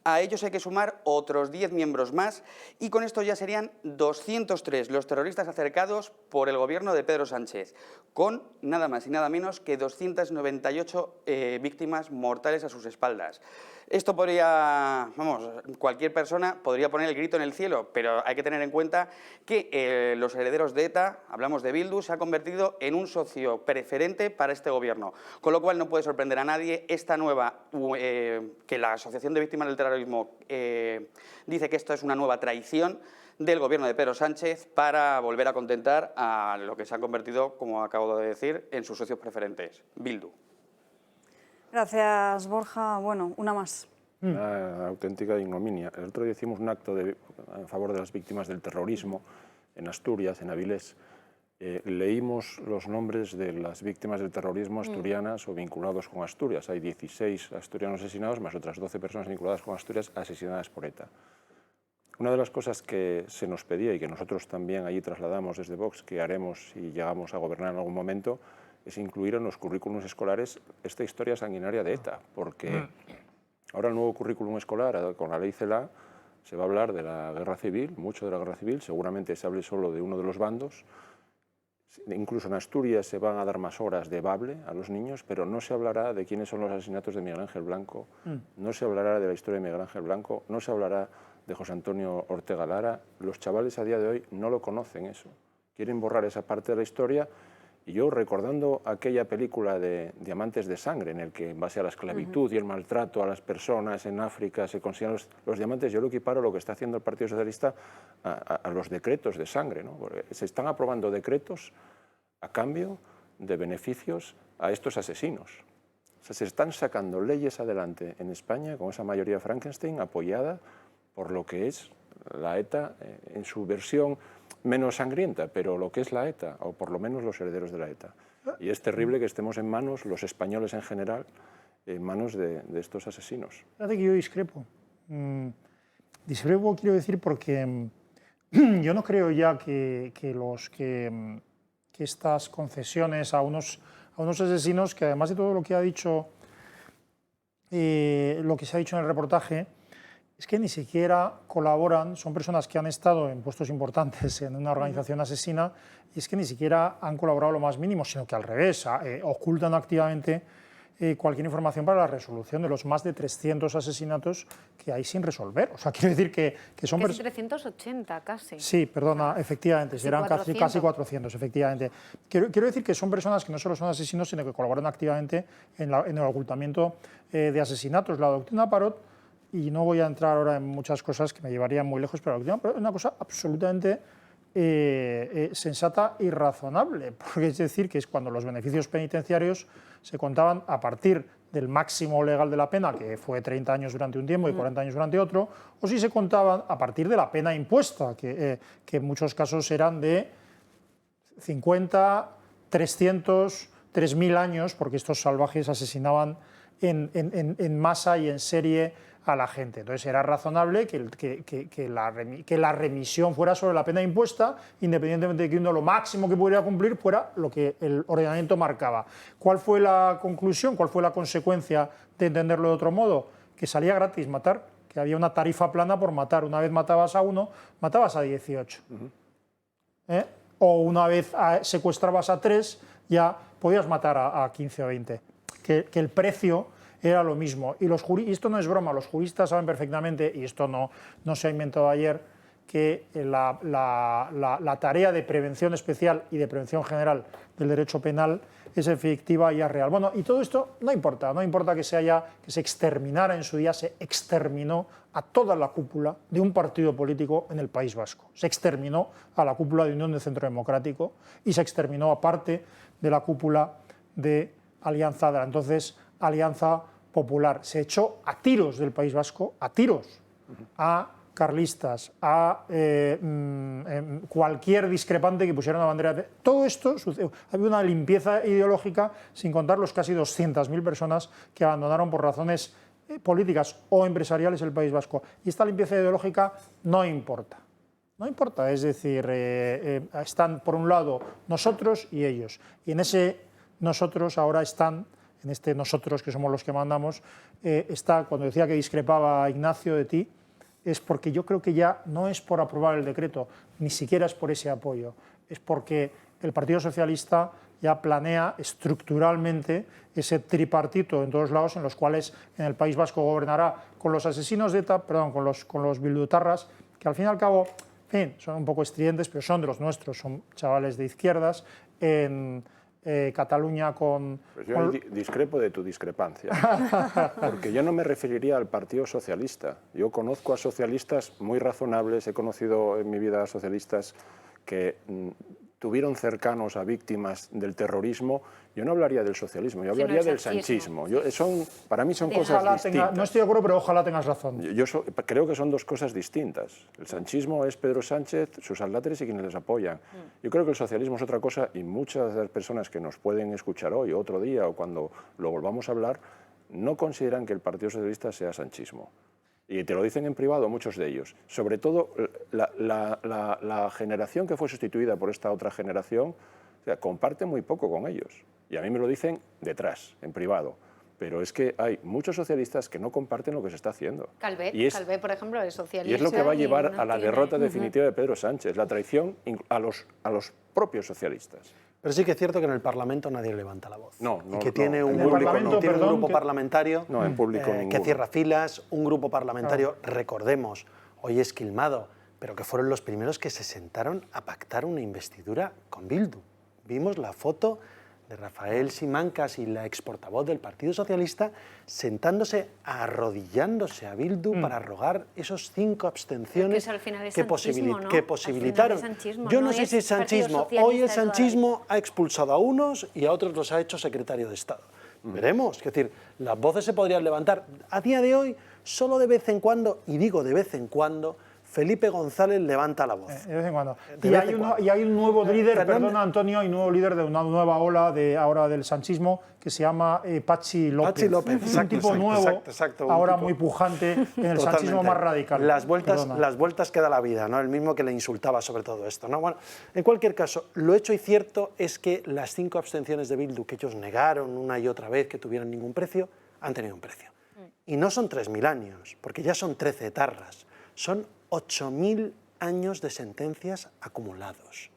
A ellos hay que sumar otros 10 miembros más y con esto ya serían 203 los terroristas acercados por el gobierno de Pedro Sánchez, con nada más y nada menos que 298 víctimas mortales a sus espaldas. Esto cualquier persona podría poner el grito en el cielo, pero hay que tener en cuenta que los herederos de ETA, hablamos de Bildu, se ha convertido en un socio preferente para este gobierno, con lo cual no puede sorprender a nadie esta nueva, que la Asociación de Víctimas del Terrorismo dice que esto es una nueva traición del gobierno de Pedro Sánchez para volver a contentar a lo que se ha convertido, como acabo de decir, en sus socios preferentes, Bildu. Gracias, Borja. Bueno, una más. Una auténtica ignominia. El otro día hicimos un acto en favor de las víctimas del terrorismo en Asturias, en Avilés. Leímos los nombres de las víctimas del terrorismo asturianas o vinculados con Asturias. Hay 16 asturianos asesinados, más otras 12 personas vinculadas con Asturias asesinadas por ETA. Una de las cosas que se nos pedía y que nosotros también allí trasladamos desde Vox, que haremos si llegamos a gobernar en algún momento, es incluir en los currículums escolares esta historia sanguinaria de ETA, porque ahora el nuevo currículum escolar, con la ley CELA, se va a hablar de la guerra civil, mucho de la guerra civil, seguramente se hable solo de uno de los bandos. Incluso en Asturias se van a dar más horas de bable a los niños, pero no se hablará de quiénes son los asesinatos de Miguel Ángel Blanco, no se hablará de la historia de Miguel Ángel Blanco, no se hablará de José Antonio Ortega Lara. Los chavales a día de hoy no lo conocen eso, quieren borrar esa parte de la historia. Y yo, recordando aquella película de Diamantes de Sangre, en el que en base a la esclavitud y el maltrato a las personas en África se consiguen los diamantes, yo lo equiparo a lo que está haciendo el Partido Socialista a los decretos de sangre, ¿no? Porque se están aprobando decretos a cambio de beneficios a estos asesinos. O sea, se están sacando leyes adelante en España con esa mayoría Frankenstein apoyada por lo que es la ETA en su versión menos sangrienta, pero lo que es la ETA, o por lo menos los herederos de la ETA. Y es terrible que estemos en manos, los españoles en general, en manos de estos asesinos. Fíjate que yo discrepo. Discrepo, quiero decir, porque yo no creo ya que estas concesiones a unos asesinos, que además de todo lo que ha dicho, lo que se ha dicho en el reportaje, es que ni siquiera colaboran, son personas que han estado en puestos importantes en una organización asesina, y es que ni siquiera han colaborado lo más mínimo, sino que al revés, ocultan activamente cualquier información para la resolución de los más de 300 asesinatos que hay sin resolver. O sea, quiero decir que son... Casi 380, casi. Sí, perdona, efectivamente, serán casi 400, efectivamente. Quiero decir que son personas que no solo son asesinos, sino que colaboran activamente en el ocultamiento de asesinatos. La doctrina Parot, y no voy a entrar ahora en muchas cosas que me llevarían muy lejos, pero la doctrina Parot es una cosa absolutamente sensata y razonable, porque es decir, que es cuando los beneficios penitenciarios se contaban a partir del máximo legal de la pena, que fue 30 años durante un tiempo y 40 años durante otro, o si se contaban a partir de la pena impuesta, que en muchos casos eran de 50, 300, 3.000 años, porque estos salvajes asesinaban en masa y en serie a la gente. Entonces era razonable que la remisión fuera sobre la pena impuesta, independientemente de que uno lo máximo que pudiera cumplir fuera lo que el ordenamiento marcaba. ¿Cuál fue la conclusión? ¿Cuál fue la consecuencia de entenderlo de otro modo? Que salía gratis matar, que había una tarifa plana por matar. Una vez matabas a uno, matabas a 18. O una vez secuestrabas a 3, ya podías matar a 15 o 20. Que el precio era lo mismo. Y esto no es broma, los juristas saben perfectamente, y esto no se ha inventado ayer, que la tarea de prevención especial y de prevención general del derecho penal es efectiva y es real. Bueno, y todo esto no importa que se exterminara en su día, se exterminó a toda la cúpula de un partido político en el País Vasco. Se exterminó a la cúpula de Unión de Centro Democrático y se exterminó a parte de la cúpula de Alianza, de la entonces Alianza Popular. Se echó a tiros del País Vasco, a tiros, a carlistas, a cualquier discrepante que pusiera una bandera. Todo esto sucedió. Había una limpieza ideológica, sin contar los casi 200.000 personas que abandonaron por razones políticas o empresariales el País Vasco. Y esta limpieza ideológica no importa. No importa, es decir, están por un lado nosotros y ellos. Y en ese nosotros ahora están, en este nosotros que somos los que mandamos, está, cuando decía que discrepaba Ignacio de ti, es porque yo creo que ya no es por aprobar el decreto, ni siquiera es por ese apoyo, es porque el Partido Socialista ya planea estructuralmente ese tripartito en todos lados, en los cuales en el País Vasco gobernará con los asesinos de ETA, perdón, con los bildutarras, que al fin y al cabo, en fin, son un poco estridentes, pero son de los nuestros, son chavales de izquierdas, en Cataluña con... Pues yo discrepo de tu discrepancia, porque yo no me referiría al Partido Socialista. Yo conozco a socialistas muy razonables, he conocido en mi vida a socialistas que tuvieron cercanos a víctimas del terrorismo, yo no hablaría del socialismo, yo hablaría del sanchismo. Para mí son cosas distintas. No estoy de acuerdo, pero ojalá tengas razón. Creo que son dos cosas distintas. El sanchismo es Pedro Sánchez, sus adláteres y quienes les apoyan. Yo creo que el socialismo es otra cosa y muchas de las personas que nos pueden escuchar hoy, otro día o cuando lo volvamos a hablar, no consideran que el Partido Socialista sea sanchismo. Y te lo dicen en privado muchos de ellos. Sobre todo la generación que fue sustituida por esta otra generación, o sea, comparte muy poco con ellos. Y a mí me lo dicen detrás, en privado. Pero es que hay muchos socialistas que no comparten lo que se está haciendo. Calvet, por ejemplo, es socialista. Y es lo que va a llevar a la derrota definitiva de Pedro Sánchez, la traición a los propios socialistas. Pero sí que es cierto que en el Parlamento nadie levanta la voz. No, y que tiene un grupo parlamentario que cierra filas, un grupo parlamentario, recordemos, hoy esquilmado, pero que fueron los primeros que se sentaron a pactar una investidura con Bildu. Vimos la foto de Rafael Simancas y la exportavoz del Partido Socialista sentándose, arrodillándose a Bildu para rogar esos 5 abstenciones que posibilitaron. Yo no sé si es sanchismo. Hoy el sanchismo ha expulsado a unos y a otros los ha hecho secretario de Estado. Veremos, es decir, las voces se podrían levantar. A día de hoy, solo de vez en cuando, y digo de vez en cuando, Felipe González levanta la voz. De vez en cuando. Y hay un nuevo líder, perdona Antonio, hay un nuevo líder de una nueva ola ahora del sanchismo que se llama Patxi López. Patxi López, un tipo nuevo, ahora muy pujante en el sanchismo más radical. Las vueltas que da la vida, ¿no? El mismo que le insultaba sobre todo esto, ¿no? Bueno, en cualquier caso, lo hecho y cierto es que las 5 abstenciones de Bildu que ellos negaron una y otra vez que tuvieran ningún precio, han tenido un precio. Y no son 3.000 años, porque ya son 13 etarras. Son 8.000 años de sentencias acumulados.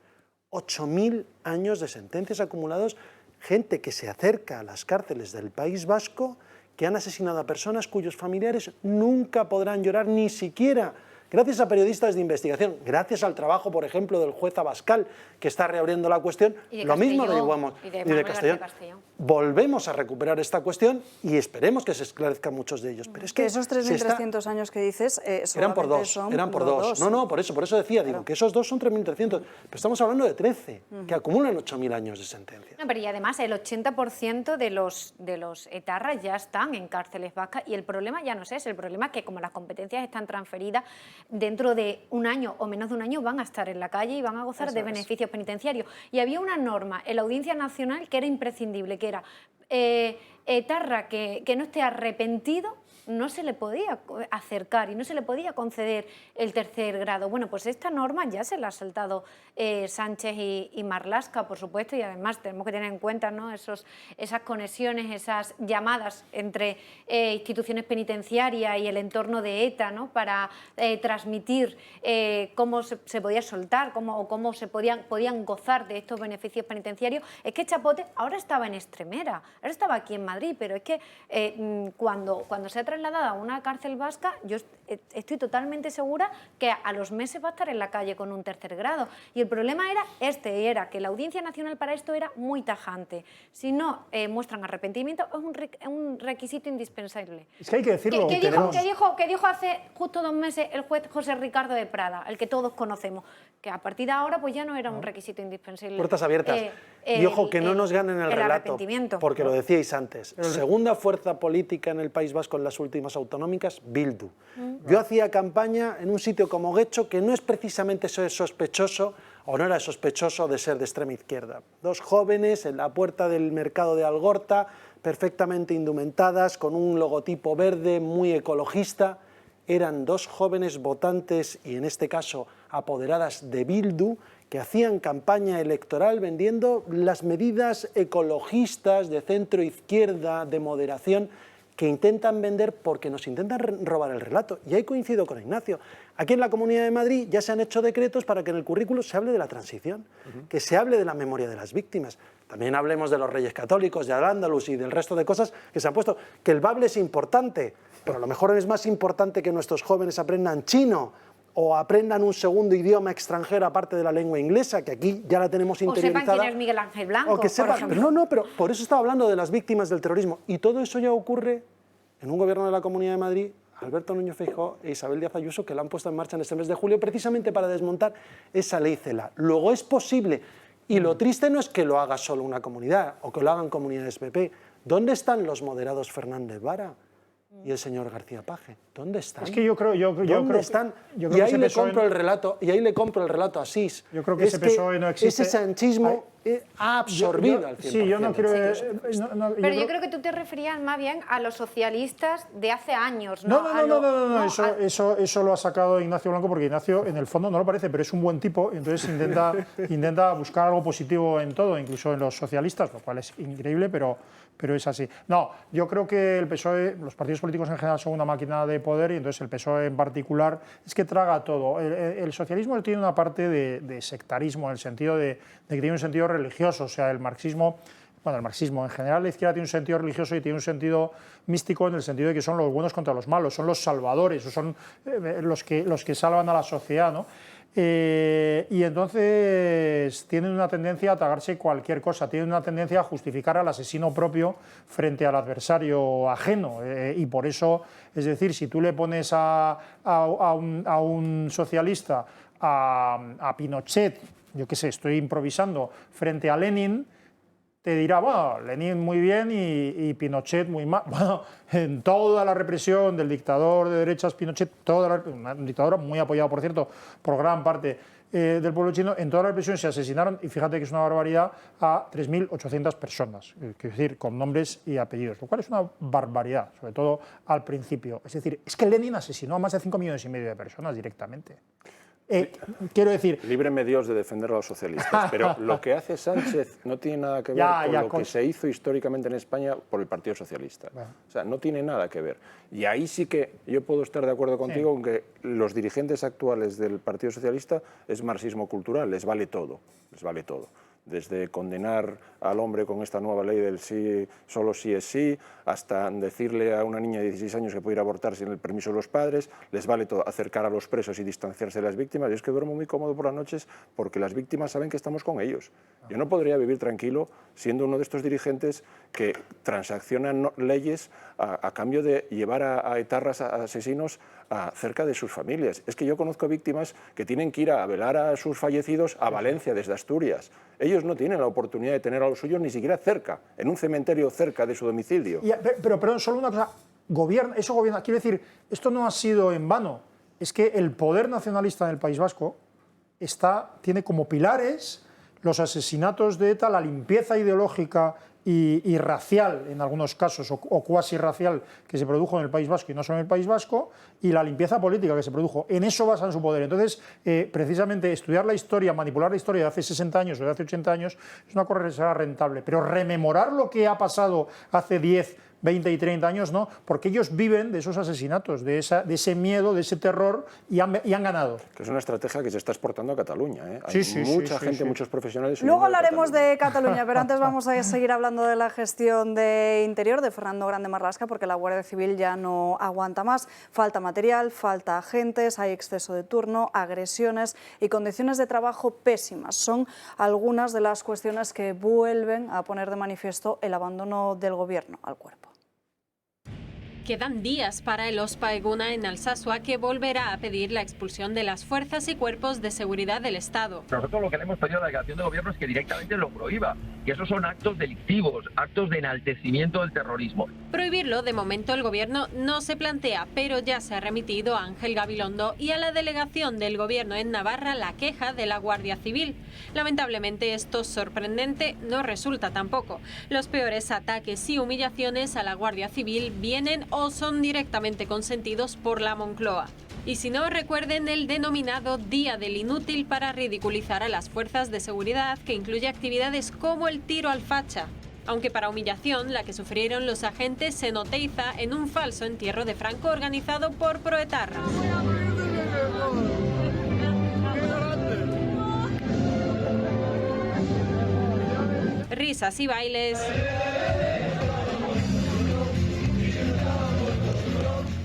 8.000 años de sentencias acumulados, gente que se acerca a las cárceles del País Vasco, que han asesinado a personas cuyos familiares nunca podrán llorar ni siquiera gracias a periodistas de investigación, gracias al trabajo, por ejemplo, del juez Abascal, que está reabriendo la cuestión, lo mismo de Castellón. Volvemos a recuperar esta cuestión y esperemos que se esclarezcan muchos de ellos. Pero es que esos 3.300 años que dices eran por dos. No, por eso decía, digo, que esos dos son 3.300, pero estamos hablando de 13, que acumulan 8.000 años de sentencia. No, pero y además el 80% de los etarras ya están en cárceles vascas y el problema ya no es ese, el problema es que como las competencias están transferidas, dentro de un año o menos de un año van a estar en la calle y van a gozar de beneficios penitenciarios. Y había una norma en la Audiencia Nacional que era imprescindible, que era etarra que no esté arrepentido, no se le podía acercar y no se le podía conceder el tercer grado. Bueno, pues esta norma ya se la ha saltado Sánchez y Marlaska, por supuesto, y además tenemos que tener en cuenta, ¿no?, esas conexiones, esas llamadas entre instituciones penitenciarias y el entorno de ETA, ¿no?, para transmitir cómo se podía soltar, cómo se podían gozar de estos beneficios penitenciarios. Es que Chapote ahora estaba en Extremera, ahora estaba aquí en Madrid, pero es que cuando se ha trasladada a una cárcel vasca, yo estoy totalmente segura que a los meses va a estar en la calle con un tercer grado. Y el problema era que la Audiencia Nacional para esto era muy tajante. Si no muestran arrepentimiento, es un requisito indispensable. Es que hay que decirlo. ¿Qué dijo hace justo 2 meses el juez José Ricardo de Prada, el que todos conocemos? Que a partir de ahora pues ya no era un requisito indispensable. Puertas abiertas. Y ojo, que no nos ganen el relato, porque lo decíais antes. Segunda fuerza política en el País Vasco en las últimas autonómicas, Bildu. Yo hacía campaña en un sitio como Guecho, que no es precisamente sospechoso, o no era sospechoso de ser de extrema izquierda. 2 jóvenes en la puerta del mercado de Algorta, perfectamente indumentadas, con un logotipo verde muy ecologista. Eran 2 jóvenes votantes, y en este caso apoderadas de Bildu, que hacían campaña electoral vendiendo las medidas ecologistas de centro-izquierda, de moderación, que intentan vender porque nos intentan robar el relato. Y ahí coincido con Ignacio. Aquí en la Comunidad de Madrid ya se han hecho decretos para que en el currículo se hable de la transición, que se hable de la memoria de las víctimas. También hablemos de los Reyes Católicos, de Al-Ándalus y del resto de cosas que se han puesto. Que el bable es importante, pero a lo mejor es más importante que nuestros jóvenes aprendan chino o aprendan un segundo idioma extranjero aparte de la lengua inglesa, que aquí ya la tenemos interiorizada. O sepan quién es Miguel Ángel Blanco, o que sepan, pero por eso estaba hablando de las víctimas del terrorismo. Y todo eso ya ocurre en un gobierno de la Comunidad de Madrid, Alberto Núñez Feijóo e Isabel Díaz Ayuso, que la han puesto en marcha en este mes de julio precisamente para desmontar esa ley CELA. Luego es posible Y lo triste no es que lo haga solo una comunidad o que lo hagan comunidades PP. ¿Dónde están los moderados Fernández Vara y el señor García Paje? ¿Dónde están? Es que yo creo están? Yo Y creo ahí que le ese PSOE compro el relato, y ahí le compro el relato a Sis. Yo creo que ese PSOE no existe. Ese sanchismo ha absorbido al 100%. Sí, yo no quiero... Pero yo creo que tú te referías más bien a los socialistas de hace años, No, ¿no? eso lo ha sacado Ignacio Blanco porque Ignacio en el fondo no lo parece, pero es un buen tipo, entonces intenta buscar algo positivo en todo, incluso en los socialistas, lo cual es increíble, pero es así. No, yo creo que el PSOE, los partidos políticos en general son una máquina de poder y entonces el PSOE en particular es que traga todo. El socialismo tiene una parte de sectarismo, en el sentido de que tiene un sentido religioso, o sea, el marxismo en general, la izquierda tiene un sentido religioso y tiene un sentido místico en el sentido de que son los buenos contra los malos, son los salvadores, o son los que salvan a la sociedad, ¿no? Y entonces tienen una tendencia a tragarse cualquier cosa, tienen una tendencia a justificar al asesino propio frente al adversario ajeno, y por eso, es decir, si tú le pones a un socialista, a Pinochet, yo qué sé, estoy improvisando, frente a Lenin, te dirá, bueno, Lenin muy bien y Pinochet muy mal. Bueno, en toda la represión del dictador de derechas Pinochet, un dictador muy apoyado, por cierto, por gran parte del pueblo chino, en toda la represión se asesinaron, y fíjate que es una barbaridad, a 3.800 personas, es decir, con nombres y apellidos, lo cual es una barbaridad, sobre todo al principio. Es decir, es que Lenin asesinó a más de 5,5 millones de personas directamente. Quiero decir... Líbreme Dios de defender a los socialistas, pero lo que hace Sánchez no tiene nada que ver con lo que se hizo históricamente en España por el Partido Socialista. O sea, no tiene nada que ver. Y ahí sí que yo puedo estar de acuerdo contigo en que los dirigentes actuales del Partido Socialista es marxismo cultural, les vale todo, les vale todo. Desde condenar al hombre con esta nueva ley del sí, solo sí es sí, hasta decirle a una niña de 16 años que puede ir a abortar sin el permiso de los padres, les vale todo, acercar a los presos y distanciarse de las víctimas. Yo es que duermo muy cómodo por las noches porque las víctimas saben que estamos con ellos. Yo no podría vivir tranquilo siendo uno de estos dirigentes que transaccionan leyes a cambio de llevar a etarras a asesinos cerca de sus familias. Es que yo conozco víctimas que tienen que ir a velar a sus fallecidos a Valencia desde Asturias. Ellos no tienen la oportunidad de tener a los suyos ni siquiera cerca, en un cementerio cerca de su domicilio. Pero solo una cosa, eso gobierna, quiero decir, esto no ha sido en vano, es que el poder nacionalista en el País Vasco tiene como pilares los asesinatos de ETA, la limpieza ideológica y racial, en algunos casos, o cuasi racial, que se produjo en el País Vasco y no solo en el País Vasco, y la limpieza política que se produjo. En eso basan su poder. Entonces, precisamente, estudiar la historia, manipular la historia de hace 60 años o de hace 80 años, es una cosa rentable. Pero rememorar lo que ha pasado hace 10, 20 y 30 años, no, porque ellos viven de esos asesinatos, de ese miedo, de ese terror, y han ganado. Que es una estrategia que se está exportando a Cataluña, ¿eh? Sí, Hay mucha gente, muchos profesionales... Luego hablaremos de Cataluña, pero antes vamos a seguir hablando de la gestión de Interior de Fernando Grande Marlaska, porque la Guardia Civil ya no aguanta más. Falta material, falta agentes, hay exceso de turno, agresiones y condiciones de trabajo pésimas. Son algunas de las cuestiones que vuelven a poner de manifiesto el abandono del Gobierno al cuerpo. Quedan días para el OSPA Eguna en Alsasua, que volverá a pedir la expulsión de las fuerzas y cuerpos de seguridad del Estado. Nosotros lo que le hemos pedido a la delegación de gobierno es que directamente lo prohíba, que esos son actos delictivos, actos de enaltecimiento del terrorismo. Prohibirlo, de momento, el Gobierno no se plantea, pero ya se ha remitido a Ángel Gabilondo y a la delegación del Gobierno en Navarra la queja de la Guardia Civil. Lamentablemente, esto sorprendente no resulta tampoco. Los peores ataques y humillaciones a la Guardia Civil vienen o son directamente consentidos por la Moncloa. Y si no, recuerden el denominado Día del Inútil para ridiculizar a las fuerzas de seguridad, que incluye actividades como el tiro al facha. Aunque para humillación, la que sufrieron los agentes se noteiza en un falso entierro de Franco organizado por proetarras. Risas y bailes.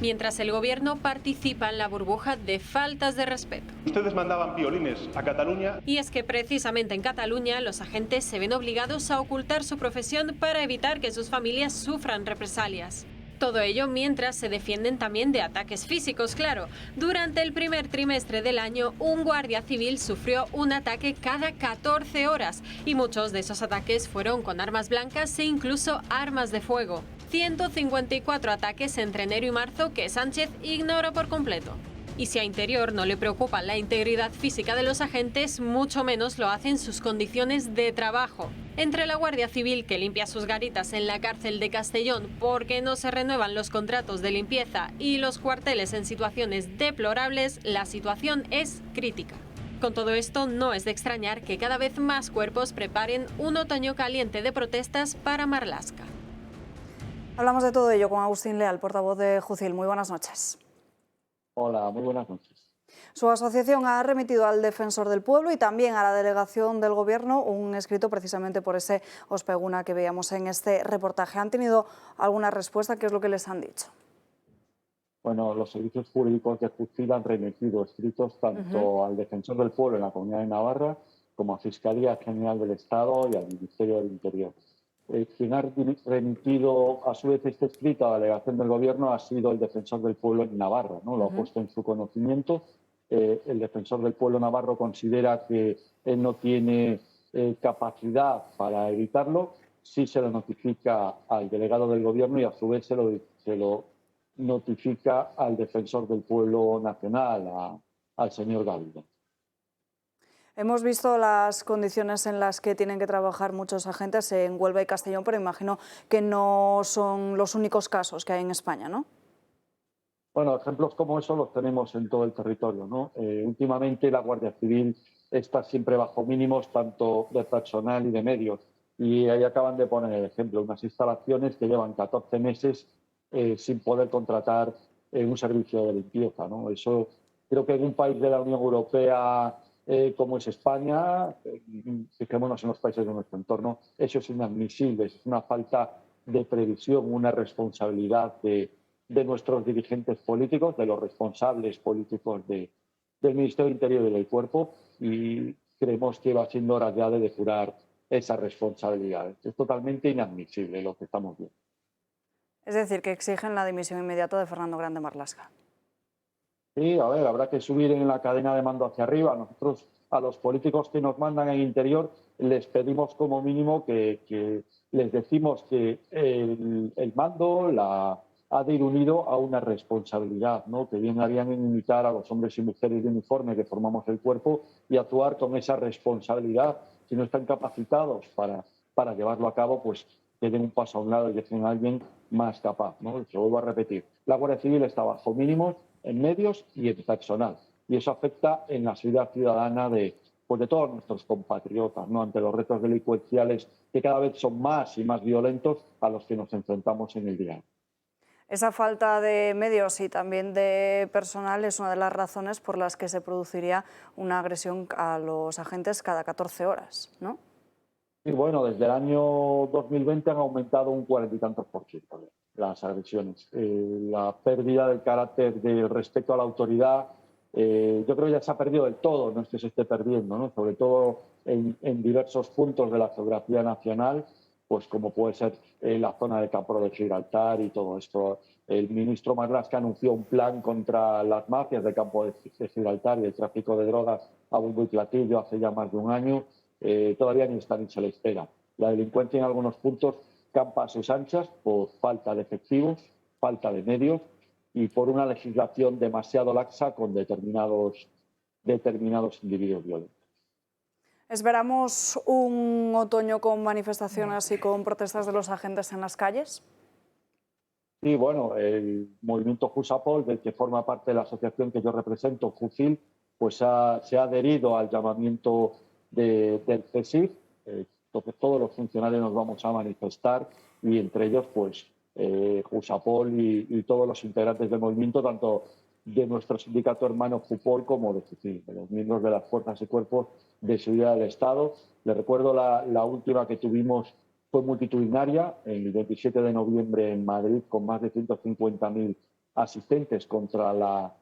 Mientras el Gobierno participa en la burbuja de faltas de respeto. Ustedes mandaban violines a Cataluña. Y es que precisamente en Cataluña los agentes se ven obligados a ocultar su profesión para evitar que sus familias sufran represalias. Todo ello mientras se defienden también de ataques físicos, claro. Durante el primer trimestre del año, un guardia civil sufrió un ataque cada 14 horas y muchos de esos ataques fueron con armas blancas e incluso armas de fuego. 154 ataques entre enero y marzo que Sánchez ignora por completo. Y si a Interior no le preocupa la integridad física de los agentes, mucho menos lo hacen sus condiciones de trabajo. Entre la Guardia Civil, que limpia sus garitas en la cárcel de Castellón porque no se renuevan los contratos de limpieza, y los cuarteles en situaciones deplorables, la situación es crítica. Con todo esto, no es de extrañar que cada vez más cuerpos preparen un otoño caliente de protestas para Marlaska. Hablamos de todo ello con Agustín Leal, portavoz de Jucil. Muy buenas noches. Hola, muy buenas noches. Su asociación ha remitido al Defensor del Pueblo y también a la delegación del Gobierno un escrito precisamente por ese Ospeguna que veíamos en este reportaje. ¿Han tenido alguna respuesta? ¿Qué es lo que les han dicho? Bueno, los servicios jurídicos de Jucil han remitido escritos tanto al Defensor del Pueblo en la Comunidad de Navarra como a Fiscalía General del Estado y al Ministerio del Interior. Quien ha remitido a su vez este escrito a la delegación del Gobierno ha sido el Defensor del Pueblo en Navarra, ¿no? Lo ha puesto en su conocimiento. El Defensor del Pueblo navarro considera que él no tiene capacidad para evitarlo. Sí se lo notifica al delegado del Gobierno y a su vez se lo notifica al Defensor del Pueblo nacional, al señor Gavilán. Hemos visto las condiciones en las que tienen que trabajar muchos agentes en Huelva y Castellón, pero imagino que no son los únicos casos que hay en España, ¿no? Bueno, ejemplos como eso los tenemos en todo el territorio, ¿no? Últimamente la Guardia Civil está siempre bajo mínimos tanto de personal y de medios. Y ahí acaban de poner el ejemplo, unas instalaciones que llevan 14 meses sin poder contratar un servicio de limpieza, ¿no? Eso creo que en un país de la Unión Europea como es España, fijémonos en los países de nuestro entorno, eso es inadmisible, es una falta de previsión, una responsabilidad de nuestros dirigentes políticos, de los responsables políticos del Ministerio del Interior y del Cuerpo, y creemos que va siendo hora ya de depurar esa responsabilidad. Es totalmente inadmisible lo que estamos viendo. Es decir, que exigen la dimisión inmediata de Fernando Grande Marlaska. Sí, a ver, habrá que subir en la cadena de mando hacia arriba. Nosotros, a los políticos que nos mandan en Interior, les pedimos como mínimo que les decimos que el mando ha de ir unido a una responsabilidad, ¿no? Que bien harían en imitar a los hombres y mujeres de uniforme que formamos el cuerpo y actuar con esa responsabilidad. Si no están capacitados para llevarlo a cabo, pues que den un paso a un lado y dejen a alguien más capaz, ¿no? Lo vuelvo a repetir. La Guardia Civil está bajo mínimos en medios y en personal. Y eso afecta en la seguridad ciudadana de todos nuestros compatriotas, ¿no? Ante los retos delincuenciales que cada vez son más y más violentos a los que nos enfrentamos en el día. Esa falta de medios y también de personal es una de las razones por las que se produciría una agresión a los agentes cada 14 horas, ¿no? Y bueno, desde el año 2020 han aumentado un 40 y tantos % las agresiones. La pérdida del carácter del respeto a la autoridad, yo creo que ya se ha perdido del todo, no es que se esté perdiendo, ¿no? Sobre todo en diversos puntos de la geografía nacional, pues como puede ser la zona del Campo de Gibraltar y todo esto. El ministro Marlaska anunció un plan contra las mafias del Campo de Gibraltar y el tráfico de drogas a bombo y platillo hace ya más de un año. Todavía ni está ni se le espera. La delincuencia en algunos puntos campa a sus anchas por falta de efectivos, falta de medios y por una legislación demasiado laxa con determinados individuos violentos. ¿Esperamos un otoño con manifestaciones y con protestas de los agentes en las calles? Sí, bueno, el movimiento Jusapol, del que forma parte de la asociación que yo represento, Jucil, pues se ha adherido al llamamiento del CSIC. Entonces todos los funcionarios nos vamos a manifestar y entre ellos pues Jusapol y todos los integrantes del movimiento, tanto de nuestro sindicato hermano Jupol como de Jucil, de los miembros de las fuerzas y cuerpos de seguridad del Estado. Les recuerdo la última que tuvimos fue multitudinaria, el 27 de noviembre en Madrid, con más de 150.000 asistentes contra las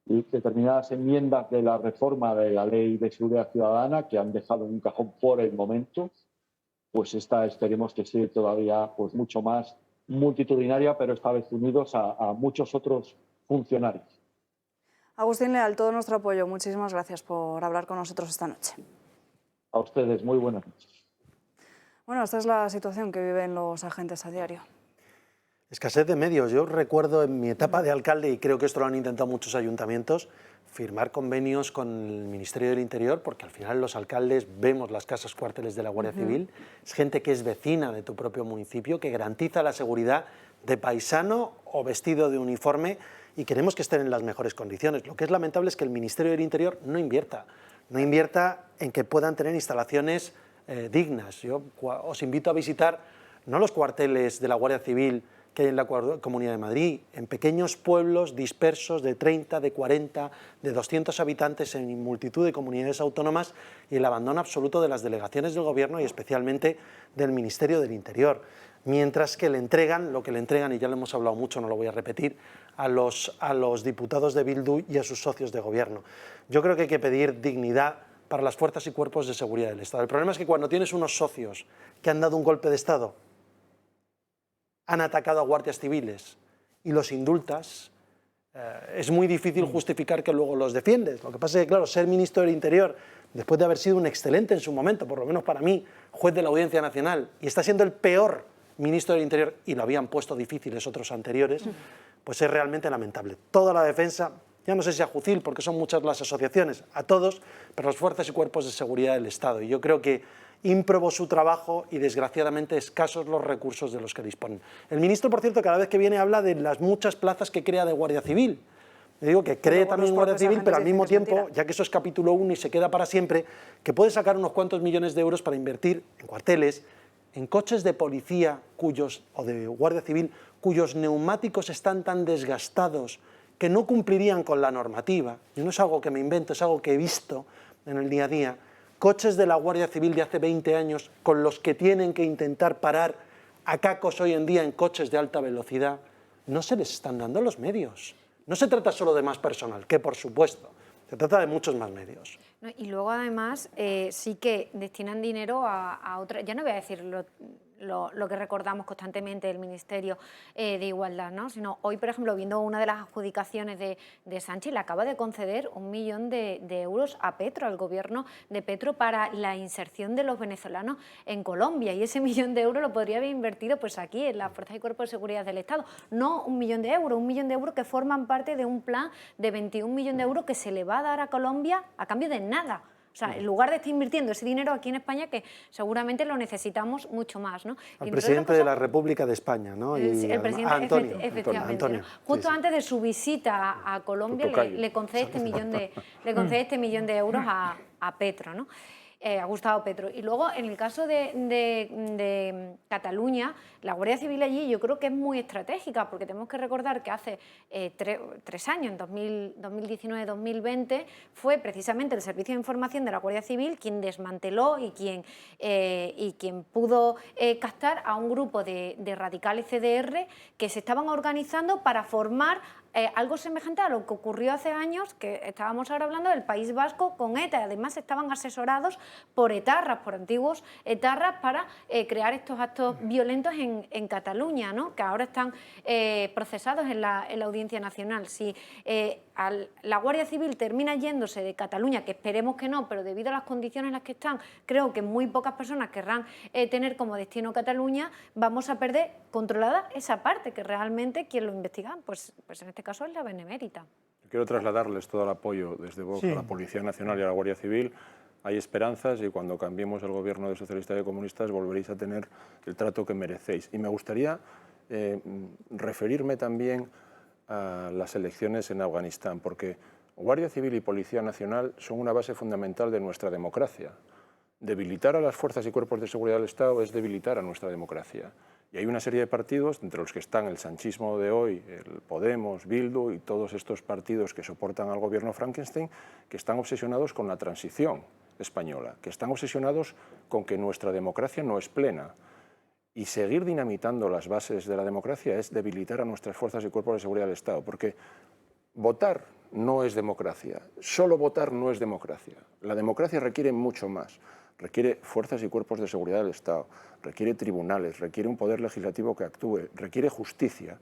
determinadas enmiendas de la reforma de la Ley de Seguridad Ciudadana que han dejado en un cajón por el momento. Pues esta esperemos que sea todavía pues mucho más multitudinaria, pero esta vez unidos a muchos otros funcionarios. Agustín Leal, todo nuestro apoyo. Muchísimas gracias por hablar con nosotros esta noche. A ustedes, muy buenas noches. Bueno, esta es la situación que viven los agentes a diario. Escasez de medios. Yo recuerdo en mi etapa de alcalde, y creo que esto lo han intentado muchos ayuntamientos, firmar convenios con el Ministerio del Interior, porque al final los alcaldes vemos las casas cuarteles de la Guardia Civil, es gente que es vecina de tu propio municipio, que garantiza la seguridad de paisano o vestido de uniforme, y queremos que estén en las mejores condiciones. Lo que es lamentable es que el Ministerio del Interior no invierta en que puedan tener instalaciones dignas. Yo os invito a visitar no los cuarteles de la Guardia Civil que hay en la Comunidad de Madrid, en pequeños pueblos dispersos de 30, de 40, de 200 habitantes en multitud de comunidades autónomas, y el abandono absoluto de las delegaciones del Gobierno y especialmente del Ministerio del Interior. Mientras que le entregan lo que le entregan, y ya lo hemos hablado mucho, no lo voy a repetir, a los diputados de Bildu y a sus socios de Gobierno. Yo creo que hay que pedir dignidad para las fuerzas y cuerpos de seguridad del Estado. El problema es que cuando tienes unos socios que han dado un golpe de Estado, han atacado a guardias civiles y los indultas, es muy difícil justificar que luego los defiendes. Lo que pasa es que, claro, ser ministro del Interior, después de haber sido un excelente en su momento, por lo menos para mí, juez de la Audiencia Nacional, y está siendo el peor ministro del Interior, y lo habían puesto difíciles otros anteriores, pues es realmente lamentable. Toda la defensa, ya no sé si a Jucil, porque son muchas las asociaciones, a todos, pero las fuerzas y cuerpos de seguridad del Estado. Y yo creo que ímprobo su trabajo y desgraciadamente escasos los recursos de los que disponen. El ministro, por cierto, cada vez que viene habla de las muchas plazas que crea de Guardia Civil. Le digo que cree también Guardia Civil, pero al mismo tiempo, ya que eso es capítulo 1 y se queda para siempre, que puede sacar unos cuantos millones de euros para invertir en cuarteles, en coches de policía o de Guardia Civil cuyos neumáticos están tan desgastados que no cumplirían con la normativa. Y no es algo que me invento, es algo que he visto en el día a día. Coches de la Guardia Civil de hace 20 años con los que tienen que intentar parar a cacos hoy en día en coches de alta velocidad, no se les están dando los medios. No se trata solo de más personal, que por supuesto, se trata de muchos más medios. No, y luego además sí que destinan dinero a otra, ya no voy a decir lo que recordamos constantemente del Ministerio de Igualdad, ¿no? Sino hoy, por ejemplo, viendo una de las adjudicaciones de Sánchez, le acaba de conceder 1 millón de euros a Petro, al gobierno de Petro, para la inserción de los venezolanos en Colombia, y ese 1 millón de euros lo podría haber invertido pues aquí en las fuerzas y cuerpos de seguridad del Estado. No 1 millón de euros, 1 millón de euros que forman parte de un plan de 21 millones de euros que se le va a dar a Colombia a cambio de nada. O sea, en lugar de estar invirtiendo ese dinero aquí en España, que seguramente lo necesitamos mucho más, ¿no? Al presidente de la República de España, ¿no? Y el presidente, Antonio. efectivamente. Antonio. Justo antes de su visita a Colombia le concede este millón de euros a Petro, ¿no? A Gustavo Petro. Y luego, en el caso de Cataluña, la Guardia Civil allí yo creo que es muy estratégica, porque tenemos que recordar que hace 3 años, en 2019-2020, fue precisamente el Servicio de Información de la Guardia Civil quien desmanteló y quien pudo captar a un grupo de radicales CDR que se estaban organizando para formar algo semejante a lo que ocurrió hace años, que estábamos ahora hablando del País Vasco con ETA. Además estaban asesorados por etarras, por antiguos etarras, para crear estos actos violentos en Cataluña, ¿no? Que ahora están procesados en la Audiencia Nacional. Si la Guardia Civil termina yéndose de Cataluña, que esperemos que no, pero debido a las condiciones en las que están, creo que muy pocas personas querrán tener como destino Cataluña, vamos a perder controlada esa parte, que realmente quien lo investiga, pues en este caso es la Benemérita. Quiero trasladarles todo el apoyo desde Vox a la Policía Nacional y a la Guardia Civil. Hay esperanzas y cuando cambiemos el gobierno de socialistas y de comunistas volveréis a tener el trato que merecéis. Y me gustaría referirme también a las elecciones en Afganistán, porque Guardia Civil y Policía Nacional son una base fundamental de nuestra democracia. Debilitar a las fuerzas y cuerpos de seguridad del Estado es debilitar a nuestra democracia. Y hay una serie de partidos, entre los que están el sanchismo de hoy, el Podemos, Bildu y todos estos partidos que soportan al gobierno Frankenstein, que están obsesionados con la transición española, que están obsesionados con que nuestra democracia no es plena. Y seguir dinamitando las bases de la democracia es debilitar a nuestras fuerzas y cuerpos de seguridad del Estado, porque votar no es democracia, solo votar no es democracia. La democracia requiere mucho más. requiere fuerzas y cuerpos de seguridad del Estado, requiere tribunales, requiere un poder legislativo que actúe, requiere justicia.